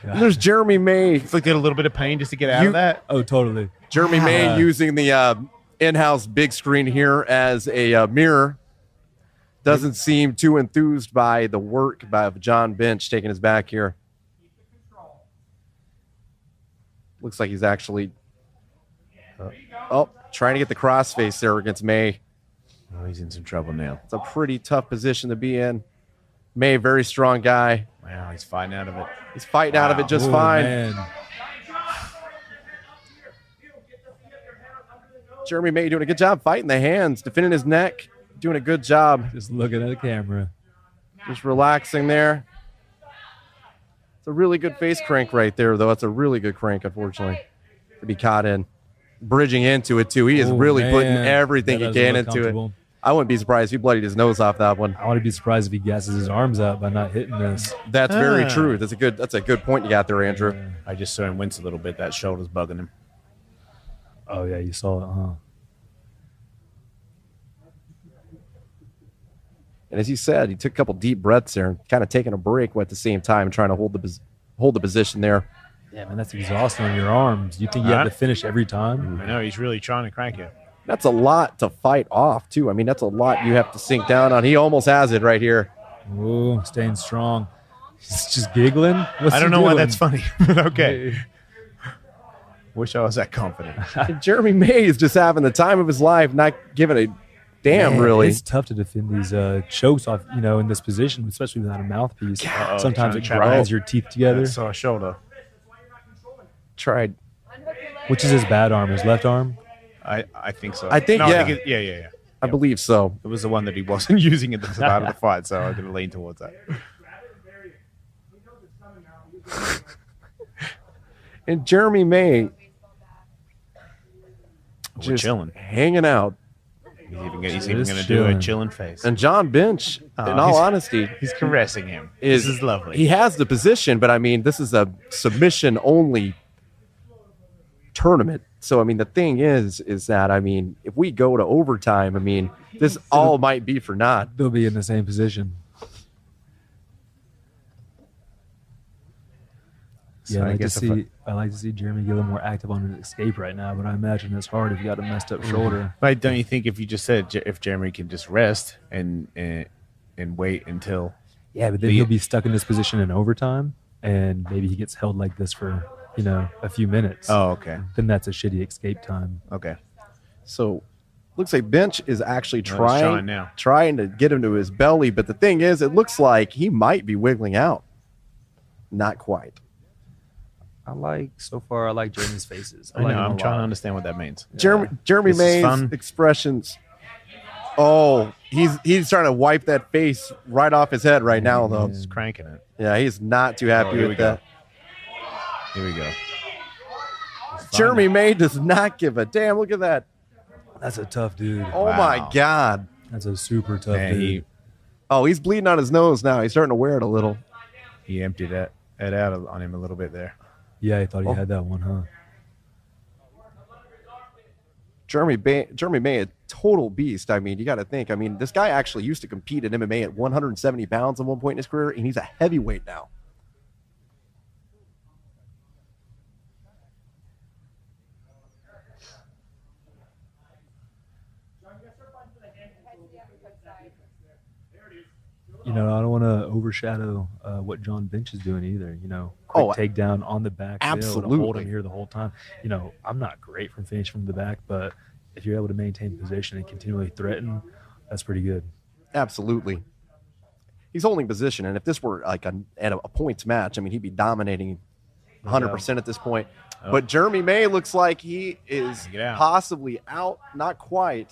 There's Jeremy May. inflicted a little bit of pain just to get out of that? Oh, totally. Jeremy May using the in-house big screen here as a mirror. Doesn't seem too enthused by the work by John Bench taking his back here. Looks like he's actually trying to get the crossface there against May. Oh, he's in some trouble now. It's a pretty tough position to be in. May, very strong guy. Wow, he's fighting out of it. He's fighting out of it just fine. Man. Jeremy May doing a good job fighting the hands, defending his neck, doing a good job. Just looking at the camera. Just relaxing there. It's a really good face crank right there, though. It's a really good crank, unfortunately, to be caught in. Bridging into it, too. He is really putting everything he can into it. I wouldn't be surprised if he bloodied his nose off that one. I wouldn't be surprised if he gasses his arms out by not hitting this. That's very true. That's a good point you got there, Andrew. I just saw him wince a little bit. That shoulder's bugging him. Oh, yeah, you saw it, huh? And as you said, he took a couple deep breaths there, kind of taking a break at the same time, trying to hold the position there. Yeah, man, that's exhausting on your arms. You think you have to finish every time? I know, he's really trying to crank you. That's a lot to fight off, too. I mean, that's a lot you have to sink down on. He almost has it right here. Ooh, staying strong. He's just giggling. I don't know why that's funny, but okay. Wish I was that confident. Jeremy May is just having the time of his life, not giving a damn, really. It's tough to defend these chokes off, in this position, especially without a mouthpiece. Sometimes it grinds your teeth together. I saw a shoulder. Tried. Which is his bad arm? His left arm? I think so. I think, yeah. Yeah. I believe so. It was the one that he wasn't using at the start of the fight, so I'm going to lean towards that. And Jeremy May We're chilling. Hanging out. He's even going to do a chilling face. And John Bench, in all honesty, he's caressing him. This is lovely. He has the position, but I mean, this is a submission-only tournament. So, I mean, the thing is that, I mean, if we go to overtime, I mean, this all might be for naught. They'll be in the same position. So Yeah, I like to see Jeremy get a little more active on his escape right now, but I imagine it's hard if you got a messed up shoulder. But don't you think if you just said if Jeremy can just rest and wait until but then he'll be stuck in this position in overtime, and maybe he gets held like this for a few minutes. Oh, okay. Then that's a shitty escape time. Okay. So, looks like Bench is actually trying to get him to his belly, but the thing is, it looks like he might be wiggling out. Not quite. I like Jeremy's faces. I know. I'm trying to understand what that means. Jeremy May's expressions. Oh, he's trying to wipe that face right off his head right now, though. He's cranking it. Yeah, he's not too happy with that. Here we go. Jeremy May does not give a damn. Look at that. That's a tough dude. Oh, my God. That's a super tough dude. He's bleeding out his nose now. He's starting to wear it a little. He emptied it out on him a little bit there. Yeah, I thought he had that one, huh? Jeremy May, a total beast. I mean, you got to think. I mean, this guy actually used to compete in MMA at 170 pounds at one point in his career, and he's a heavyweight now. I don't want to overshadow what John Bench is doing either. Quick takedown on the back. Absolutely. Hold him here the whole time. I'm not great from finishing from the back, but if you're able to maintain position and continually threaten, that's pretty good. Absolutely. He's holding position, and if this were like at a points match, I mean, he'd be dominating 100% at this point. Oh. But Jeremy May looks like he is possibly out, not quite.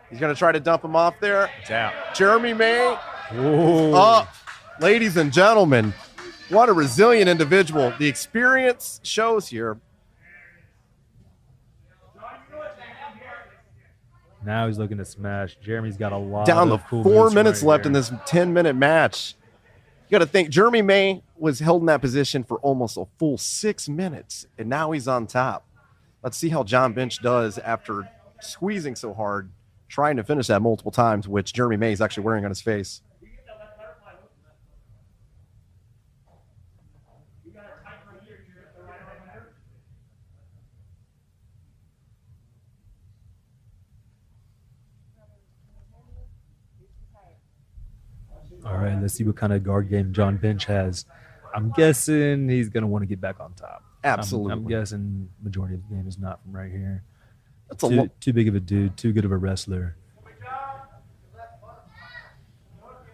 He's going to try to dump him off there. It's out. Jeremy May Whoa. up. Ladies and gentlemen, what a resilient individual. The experience shows here. Now he's looking to smash. Jeremy's got a lot Down to of cool 4 moves minutes right left here. in this 10-minute match. You got to think, Jeremy May was held in that position for almost a full 6 minutes, and now he's on top. Let's see how John Bench does after squeezing so hard, trying to finish that multiple times, which Jeremy May is actually wearing on his face. All right, let's see what kind of guard game John Bench has. I'm guessing he's going to want to get back on top. Absolutely. I'm guessing majority of the game is not from right here. That's a Too big of a dude, too good of a wrestler.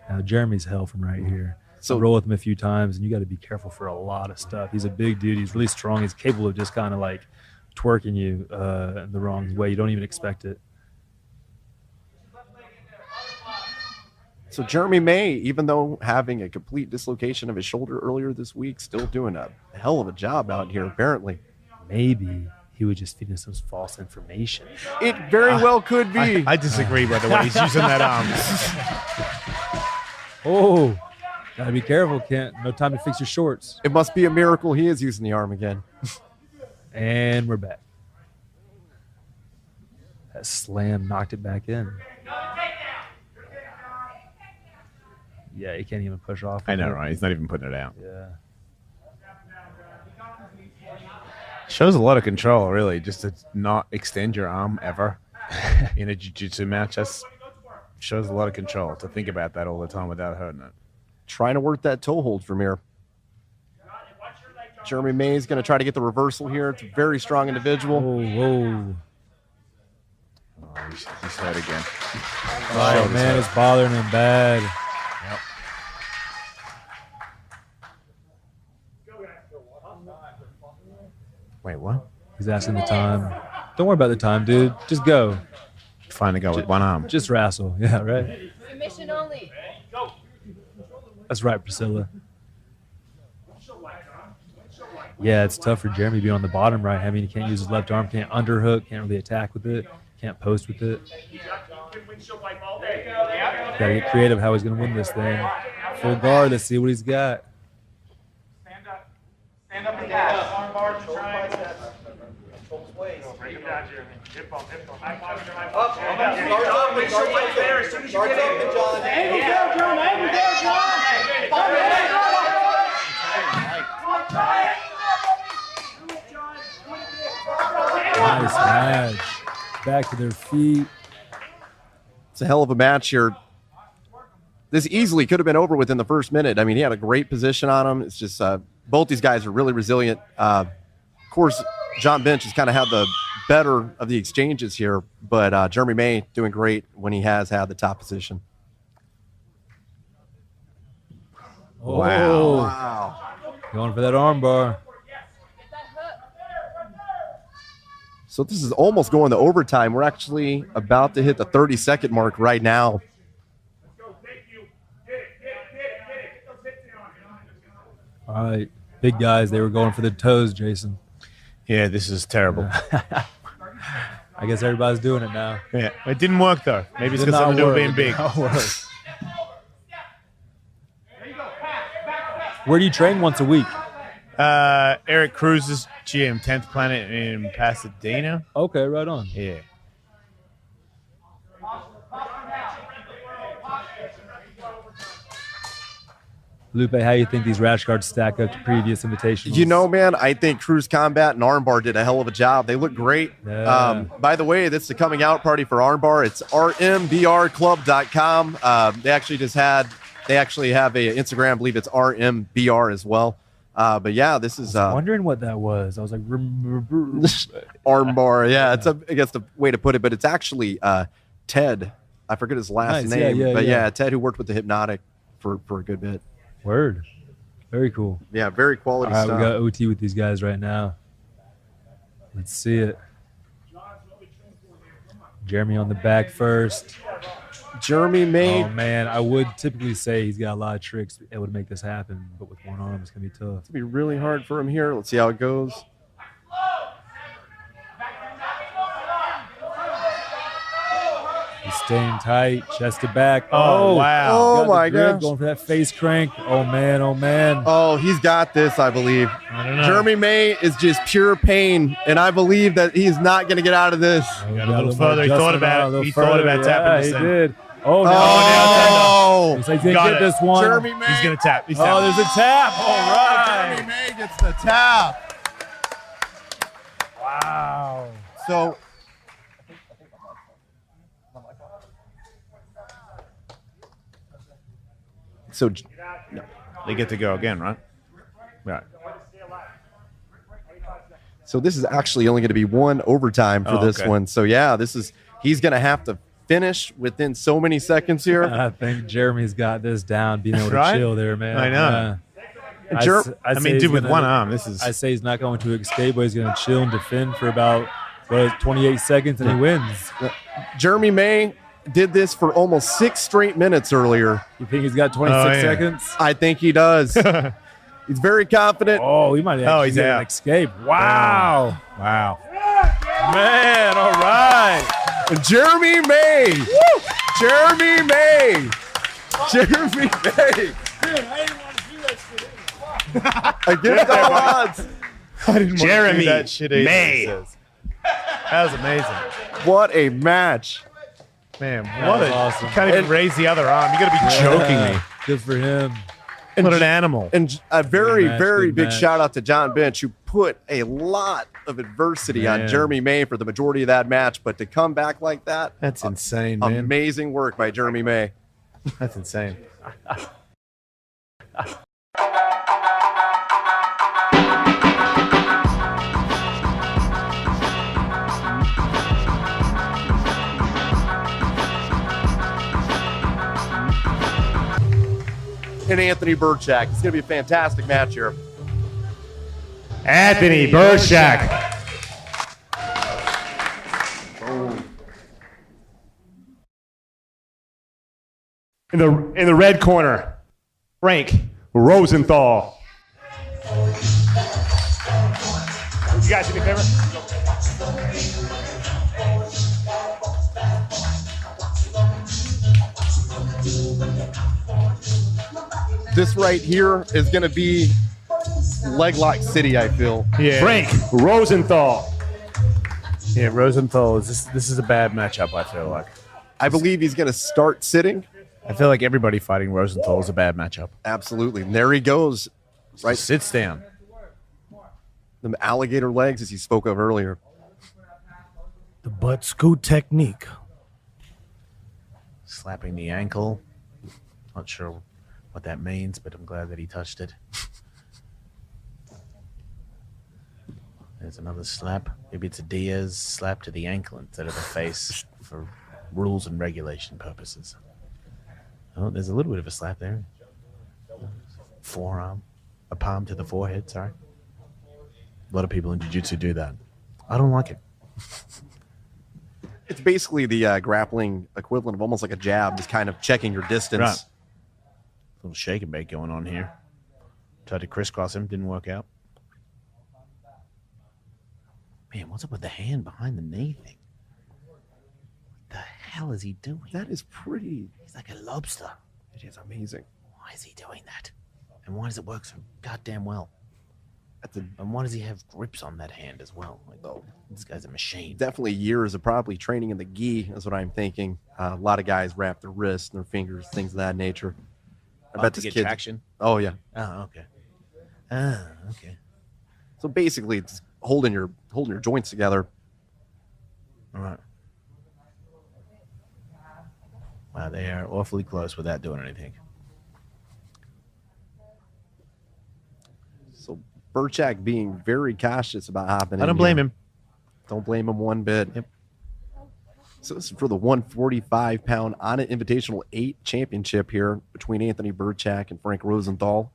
Now Jeremy's hell from right here. So- So roll with him a few times, and you got to be careful for a lot of stuff. He's a big dude. He's really strong. He's capable of just kind of like twerking you in the wrong way. You don't even expect it. So Jeremy May, even though having a complete dislocation of his shoulder earlier this week, still doing a hell of a job out here, apparently. Maybe he would just feed us some false information. It very well could be. I disagree by the way he's using that arm. Oh, gotta be careful, Kent. No time to fix your shorts. It must be a miracle he is using the arm again. And we're back. That slam knocked it back in. Yeah, he can't even push off. I know, with it. right? He's not even putting it out. Yeah. Shows a lot of control, really, just to not extend your arm ever in a jiu-jitsu match. That shows a lot of control to think about that all the time without hurting it. Trying to work that toe hold from here. Jeremy May is going to try to get the reversal here. It's a very strong individual. Whoa. Oh, he's hurt again. Oh, Shoulder's man, hurt. it's bothering him bad. Wait, what? He's asking the time. Don't worry about the time, dude. Just go. Fine to go with one arm. Just wrestle. Yeah, right? Submission only. That's right, Priscilla. Yeah, it's tough for Jeremy being on the bottom right. I mean, he can't use his left arm, can't underhook, can't really attack with it, can't post with it. Gotta get creative how he's going to win this thing. Full guard, let's see what he's got. Stand up and dash. Arm bars and triangles. Break him down, Jeremy. Hip bump, hip bump. High five, high Up. Start up. Make sure right there as soon as you get in. John. Angle there, John. Angle there, John. Nice match. Back to their feet. It's a hell of a match here. This easily could have been over within the first minute. I mean, he had a great position on him. It's just both these guys are really resilient. Of course, John Bench has kind of had the better of the exchanges here, but Jeremy May doing great when he has had the top position. Oh, Wow. going for that armbar. So this is almost going to overtime. We're actually about to hit the 30-second mark right now. All right, big guys. They were going for the toes, Jason. Yeah, this is terrible. I guess everybody's doing it now. Yeah, it didn't work though. Maybe it's Did because not something to do with work. being It big. did not work. Where do you train once a week? Eric Cruz's gym, 10th Planet in Pasadena. Okay, right on. Yeah. Lupe, how you think these rash guards stack up to previous invitations? You know, man, I think Cruise Combat and Armbar did a hell of a job. They look great. Yeah. By the way, this is the coming out party for Armbar. It's rmbrclub.com. They actually have a Instagram. I believe it's rmbr as well. But yeah, this is wondering what that was. I was like, Armbar. Yeah, it's I guess the way to put it, but it's actually Ted. I forget his last Nice. name, Yeah, but yeah. Ted who worked with the Hypnotic for a good bit. Word. Very cool. Yeah, very quality All right, stuff. we got OT with these guys right now. Let's see it. Jeremy on the back first. Jeremy May. Oh man, I would typically say he's got a lot of tricks that would make this happen, but with one arm, it's gonna be tough. It's going to be really hard for him here. Let's see how it goes. He's staying tight, chest to back. Oh, wow. Oh, got the my grip, gosh. going for that face crank. Oh man, oh man. Oh, he's got this, I believe. I don't know. Jeremy May is just pure pain, and I believe that he's not going to get out of this. Got a little further. He thought about it. He thought about tapping this he in. did. Oh, no. Oh, Looks like he Got didn't get it. this one. Jeremy May. He's going to tap. He's Oh, tapping. there's a tap. All right. Jeremy May gets the tap. Wow. So, no. They get to go again, right? Right. So this is actually only going to be one overtime for this okay. one. So yeah, he's going to have to finish within so many seconds here. I think Jeremy's got this down, being able to Right? chill there, man. I know. I say mean, he's dude, with gonna- one arm, this is. I say he's not going to escape, but he's going to chill and defend for about 28 seconds, and he wins. Jeremy May did this for almost 6 straight minutes earlier. You think he's got 26 Oh, yeah. seconds? I think he does. He's very confident. Oh, he might actually he's get out. an escape. Wow. Wow. Man, all right. Jeremy May. Jeremy May. Jeremy May. Against all odds. I didn't Jeremy do that shit either, May. he says. That was amazing. What a match. Man, That what was a. awesome. You can't even raise the other arm. You got to be choking me. Good for him. What an animal. And a very, Good match, very good big match. shout out to John Bench, who put a lot of adversity on Man. Jeremy May for the majority of that match. But to come back like that, That's insane, man. amazing work by Jeremy May. That's insane. And Anthony Burchak. It's going to be a fantastic match here. Anthony Burchak. In the red corner, Frank Rosenthal. Would you guys do me a favor? This right here is going to be leg lock city, I feel. Yeah. Frank Rosenthal. Yeah, Rosenthal this is a bad matchup, I feel like. I believe he's going to start sitting. I feel like everybody fighting Rosenthal is a bad matchup. Absolutely. And there he goes. Right. Sits down. The alligator legs, as he spoke of earlier. The butt scoot technique. Slapping the ankle. Not sure what that means, but I'm glad that he touched it. There's another slap. Maybe it's a Diaz slap to the ankle instead of the face for rules and regulation purposes. Oh, there's a little bit of a slap there. Forearm. A palm to the forehead, sorry. A lot of people in jiu-jitsu do that. I don't like it. It's basically the grappling equivalent of almost like a jab, just kind of checking your distance. Right. Little shake and bake going on here. Tried to crisscross him, didn't work out. Man, what's up with the hand behind the knee thing? What the hell is he doing? That is pretty. He's like a lobster. It is amazing. Why is he doing that? And why does it work so goddamn well? That's a, And why does he have grips on that hand as well? Like, oh, this guy's a machine. definitely years of probably training in the gi, is what I'm thinking. A lot of guys wrap their wrists and their fingers, things of that nature. I bet to this get kid. traction. Oh yeah. Oh, okay. Ah, okay. So basically, it's holding your joints together. All right. Wow, they are awfully close without doing anything. So Burchak being very cautious about hopping. I don't blame him. Don't blame him one bit. Yep. So this is for the 145-pound Onnit Invitational 8 championship here between Anthony Burchak and Frank Rosenthal.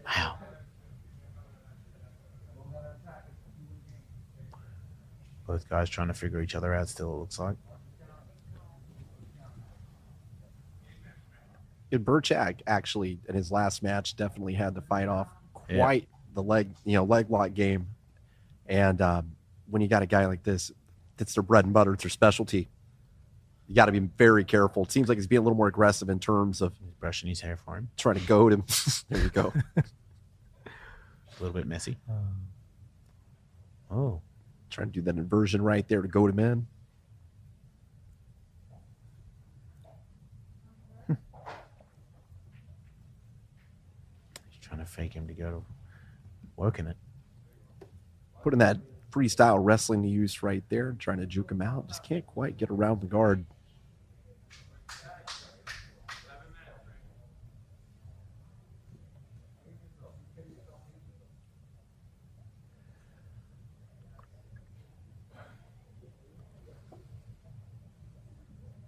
Wow. Both guys trying to figure each other out still, it looks like. And Burchak actually in his last match definitely had to fight off quite the leg lock game. And when you got a guy like this, it's their bread and butter, it's their specialty. You got to be very careful. It seems like he's being a little more aggressive in terms of brushing his hair for him, trying to goad him. There you go. A little bit messy. Oh, trying to do that inversion right there to goad him in. Trying to fake him to go to working it. Putting that freestyle wrestling to use right there, trying to juke him out. Just can't quite get around the guard.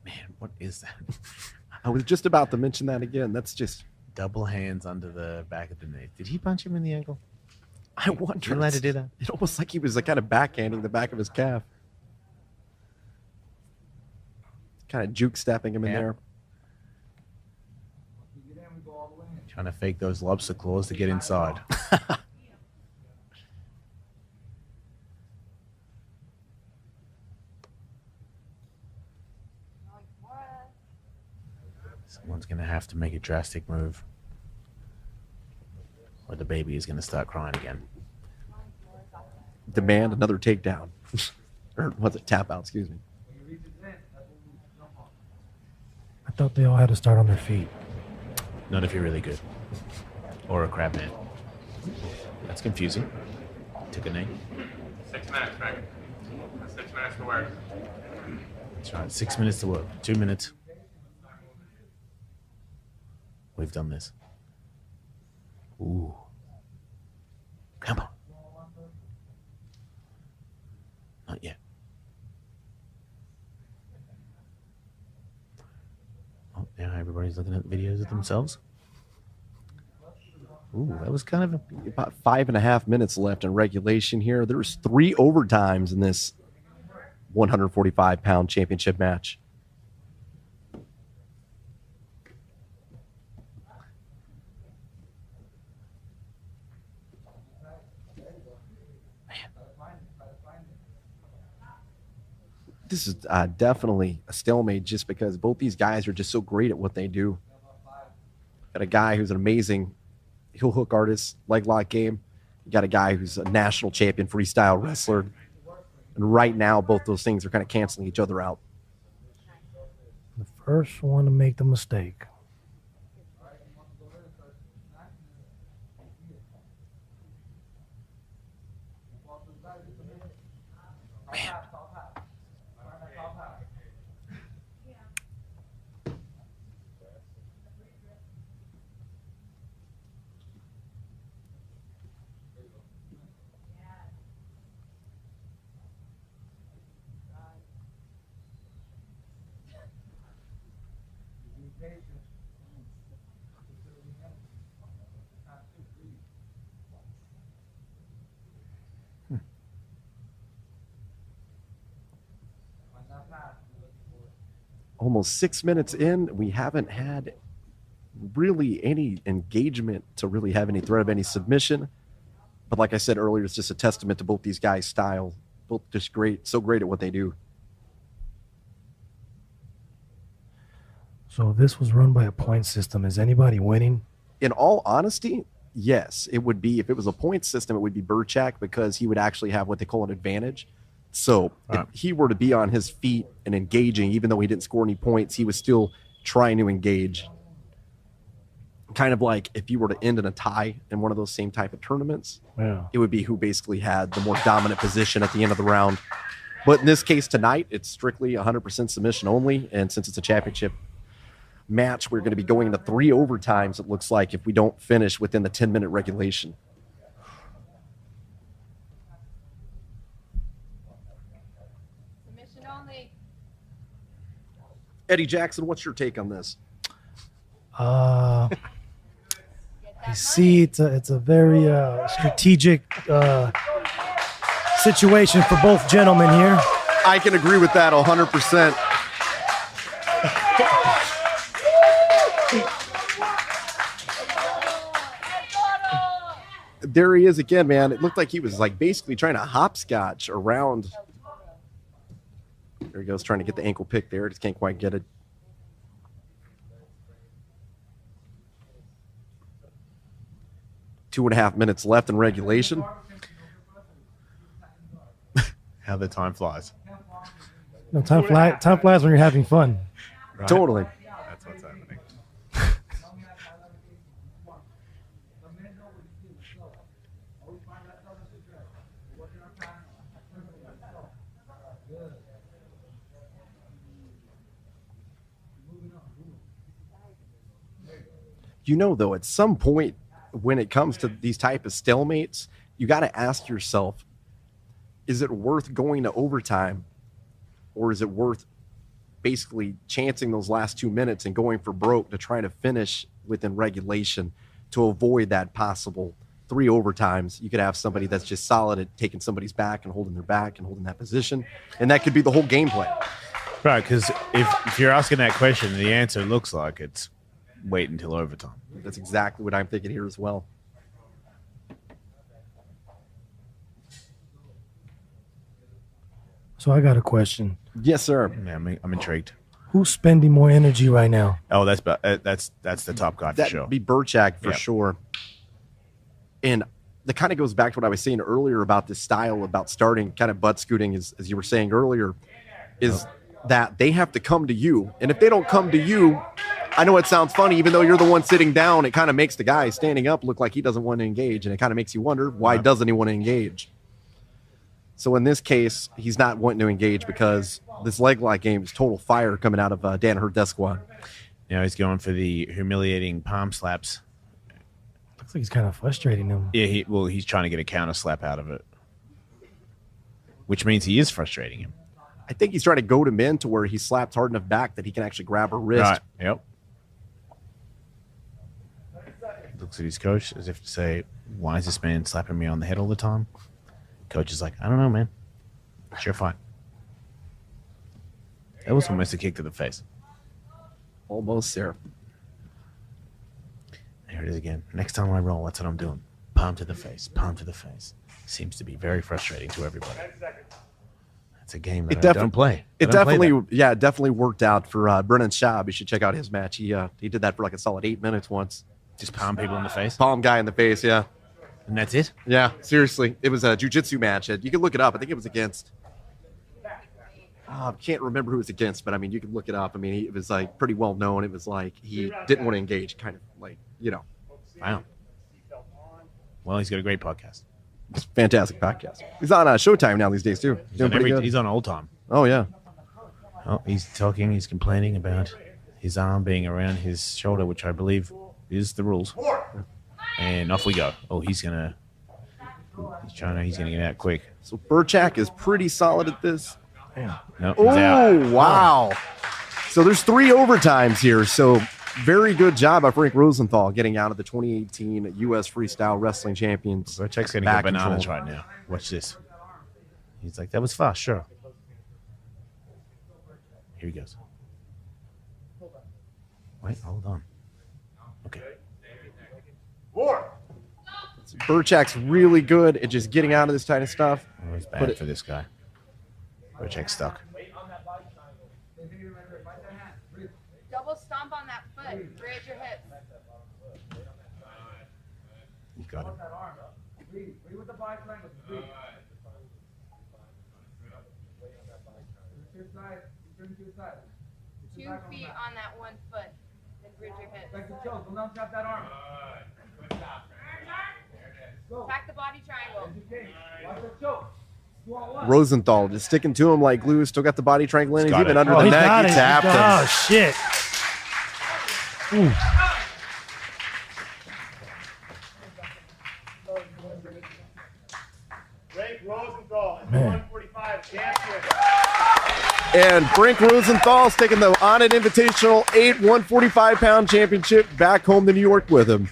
Man, what is that? I was just about to mention that again. That's just double hands under the back of the neck. Did he punch him in the ankle? I wonder. You allowed to do that? It almost like he was kind of backhanding the back of his calf. Kind of juke stepping him in there. Trying to fake those lobster claws to get inside. Someone's going to have to make a drastic move, or the baby is going to start crying again. Demand another takedown. Or was it tap out, excuse me. I thought they all had to start on their feet. Not if you're really good. Or a crab man. That's confusing. Took a knee. 6 minutes, Greg. 6 minutes to work. That's right. 6 minutes to work. 2 minutes. We've done this. Ooh. Come on. Not yet. Oh, now everybody's looking at videos of themselves. Ooh, that was kind of about 5.5 minutes left in regulation here. There's 3 overtimes in this 145-pound championship match. This is definitely a stalemate just because both these guys are just so great at what they do. Got a guy who's an amazing heel hook artist, leg lock game. You got a guy who's a national champion freestyle wrestler. And right now, both those things are kind of canceling each other out. The first one to make the mistake. Man. Almost 6 minutes in, we haven't had really any engagement to really have any threat of any submission. But like I said earlier, it's just a testament to both these guys' style. Both just great, so great at what they do. So this was run by a point system. Is anybody winning? In all honesty, yes. It would be, if it was a point system, it would be Burchak because he would actually have what they call an advantage. So if he were to be on his feet and engaging, even though he didn't score any points, he was still trying to engage. Kind of like if you were to end in a tie in one of those same type of tournaments, it would be who basically had the more dominant position at the end of the round. But in this case tonight, it's strictly 100% submission only. And since it's a championship match, we're going to be going into 3 overtimes, it looks like, if we don't finish within the 10-minute regulation. Eddie Jackson, what's your take on this? You see, it's a very strategic situation for both gentlemen here. I can agree with that 100%. There he is again, man. It looked like he was like basically trying to hopscotch around. There he goes, trying to get the ankle pick there. Just can't quite get it. Two and a half minutes left in regulation. How the time flies. No, time flies when you're having fun. Right? Totally. That's what's happening. You know, though, at some point when it comes to these type of stalemates, you got to ask yourself, is it worth going to overtime, or is it worth basically chancing those last 2 minutes and going for broke to try to finish within regulation to avoid that possible 3 overtimes? You could have somebody that's just solid at taking somebody's back and holding their back and holding that position, and that could be the whole game plan. Right, because if you're asking that question, the answer looks like it's wait until overtime. That's exactly what I'm thinking here as well. So I got a question. Yes, sir. Yeah, I'm intrigued. Who's spending more energy right now? Oh, that's the top guy for That'd sure. be Burchak for sure. And that kind of goes back to what I was saying earlier about this style, about starting kind of butt scooting, as you were saying earlier, is that they have to come to you. And if they don't come to you, I know it sounds funny, even though you're the one sitting down, it kind of makes the guy standing up look like he doesn't want to engage. And it kind of makes you wonder, why doesn't he want to engage? So in this case, he's not wanting to engage because this leg lock game is total fire coming out of Danaher Death Squad. Now he's going for the humiliating palm slaps. Looks like he's kind of frustrating him. Yeah, he's trying to get a counter slap out of it, which means he is frustrating him. I think he's trying to goad him in to where he slapped hard enough back that he can actually grab her wrist. Right. Yep. Looks at his coach as if to say, why is this man slapping me on the head all the time? Coach is like, I don't know, man. It's your fight. That was almost a kick to the face. Almost there. There it is again. Next time I roll, that's what I'm doing. Palm to the face, palm to the face. Seems to be very frustrating to everybody. It's a game that I don't play. It definitely worked out for Brennan Schaub. You should check out his match. He did that for like a solid 8 minutes once. Just palm people in the face? Palm guy in the face, yeah. And that's it? Yeah, seriously. It was a jiu-jitsu match. You can look it up. I think it was against... I can't remember who it was against, but I mean, you can look it up. I mean, it was like pretty well known. It was like he didn't want to engage, kind of like, you know. Wow. Well, he's got a great podcast. It's a fantastic podcast. He's on Showtime now these days, too. He's on Old Time. Oh, yeah. Oh, he's talking. He's complaining about his arm being around his shoulder, which I believe is the rules. And off we go. Oh, he's gonna get out quick. So Burchak is pretty solid at this. Yeah. No, he's out. Oh, wow. So there's 3 overtimes here. So very good job by Frank Rosenthal getting out of the 2018 U.S. Freestyle Wrestling Champions. Burchak's gonna get bananas right now. Watch this. He's like, that was fast, sure. Here he goes. Wait, hold on. Okay. So Burchak's really good at just getting out of this kind of stuff. Oh, it's bad for this guy. Burchak's stuck. Double stomp on that foot. Raise your hips. You got him. 2 feet on that one foot. And bridge your hips. Attack the body triangle. Rosenthal just sticking to him like glue. Still got the body triangle in. He's even under the he neck. got He it. tapped him. Oh, shit. Ooh. Frank Rosenthal, Man. 145 champion. And Frank Rosenthal's taking the Onnit Invitational 145-pound championship back home to New York with him.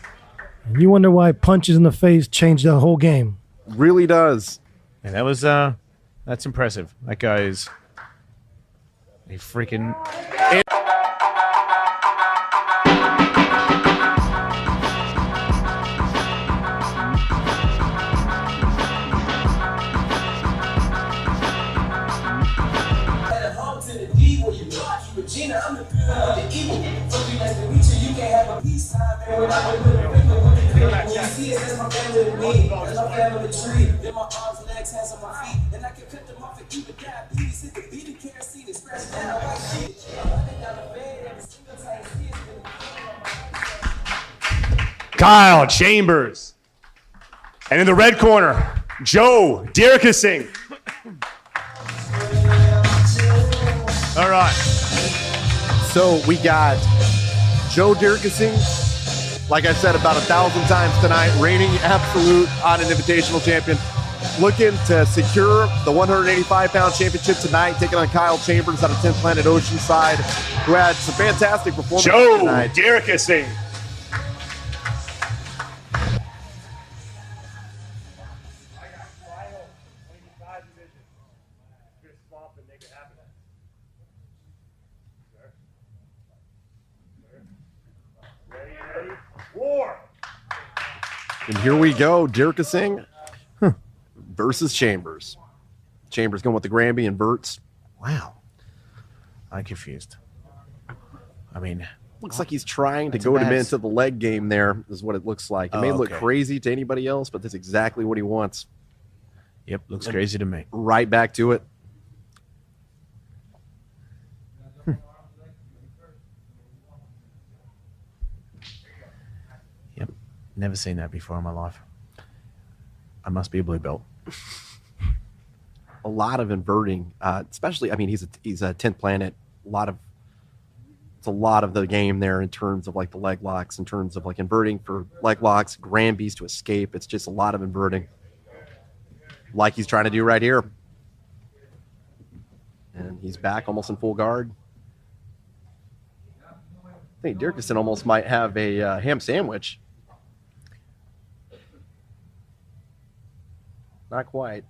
And you wonder why punches in the face changed the whole game. Really does. And that was that's impressive. That guy is a freaking. Kyle Chambers. And in the red corner, Joe Dirkising. All right. So we got Joe Dirkising, like I said about 1,000 times tonight, reigning absolute Onnit Invitational champion, looking to secure the 185-pound championship tonight, taking on Kyle Chambers out of 10th Planet Oceanside, who had some fantastic performances Joe tonight. Dirkising. And here we go, Dirkising versus Chambers. Chambers going with the Granby and Verts. Wow. I'm confused. I mean, looks like he's trying to goad him into the leg game there, is what it looks like. It may look crazy to anybody else, but that's exactly what he wants. Yep, looks crazy to me. Right back to it. Yep, never seen that before in my life. I must be a blue belt. A lot of inverting, especially. I mean, he's a 10th Planet. It's a lot of the game there in terms of like the leg locks, in terms of like inverting for leg locks, Granbys to escape. It's just a lot of inverting, like he's trying to do right here. And he's back almost in full guard. I think Dirkising almost might have a ham sandwich. Not quite.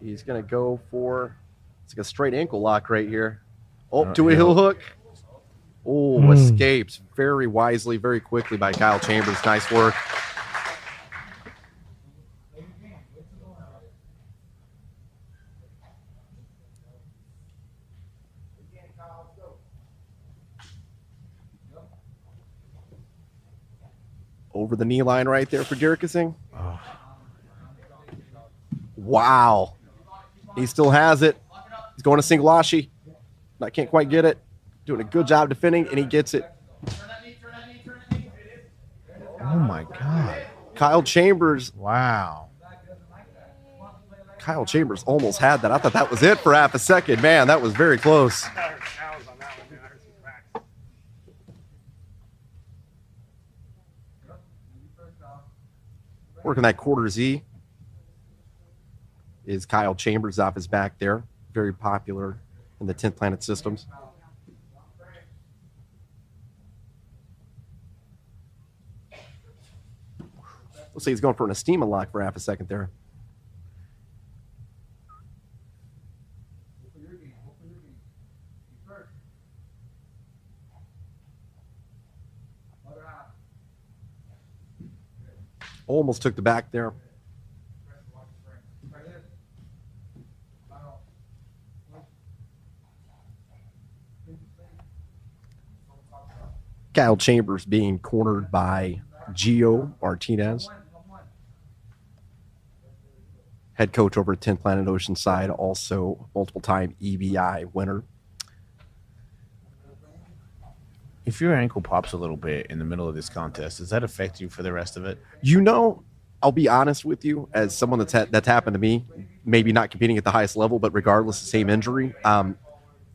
He's going to go for, it's like a straight ankle lock right here. Oh, to a heel hook. Oh, escapes very wisely, very quickly by Kyle Chambers. Nice work. Over the knee line right there for Dirkising. Oh. Wow. He still has it. He's going to single ashi. I can't quite get it. Doing a good job defending, and he gets it. Oh, my God. Kyle Chambers. Wow. Kyle Chambers almost had that. I thought that was it for half a second. Man, that was very close. Working that quarter Z is Kyle Chambers off his back there. Very popular in the 10th Planet systems. Looks like he's going for an Estima lock for half a second there. Almost took the back there. Kyle Chambers being cornered by Gio Martinez, head coach over at 10th Planet Oceanside, also multiple-time EBI winner. If your ankle pops a little bit in the middle of this contest, does that affect you for the rest of it? You know, I'll be honest with you, as someone that's happened to me, maybe not competing at the highest level, but regardless, the same injury.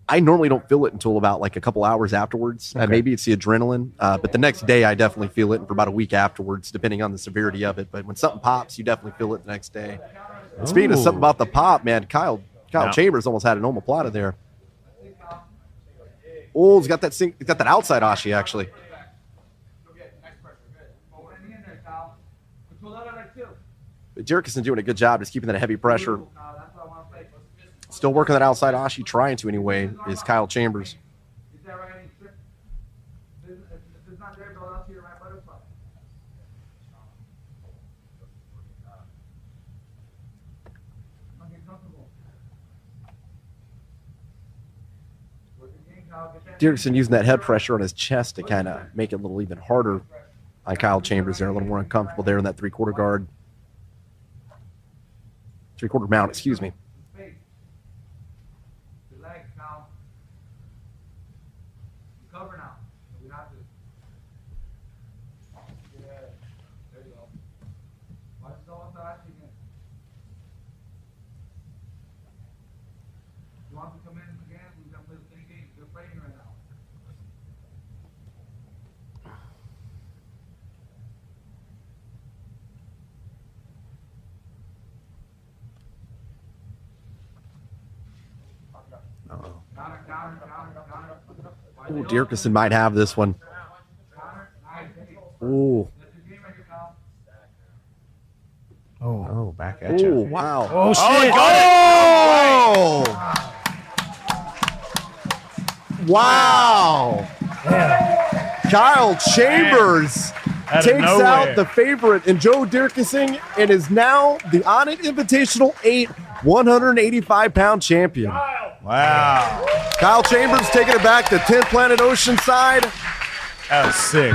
I normally don't feel it until about like a couple hours afterwards. Okay. Maybe it's the adrenaline, but the next day I definitely feel it, and for about a week afterwards, depending on the severity of it. But when something pops, you definitely feel it the next day. And speaking of something about the pop, man, Kyle Chambers almost had an omoplata there. Oh, he's got that outside ashi actually. But Dirksen doing a good job just keeping that heavy pressure. Still working that outside Ashi, trying to anyway, is Kyle Chambers. Dirksen using that head pressure on his chest to kind of make it a little even harder on Kyle Chambers there, a little more uncomfortable there in that three-quarter guard. Three-quarter mount, excuse me. Ooh, Dirksen might have this one. Ooh. Oh, back at you. Ooh, wow. Oh, shit. Oh! Wow. Kyle Chambers takes out the favorite in Joe Dirksen and is now the Onnit Invitational 8 185-pound champion. Wow. Kyle Chambers taking it back to 10th Planet Oceanside. That was sick.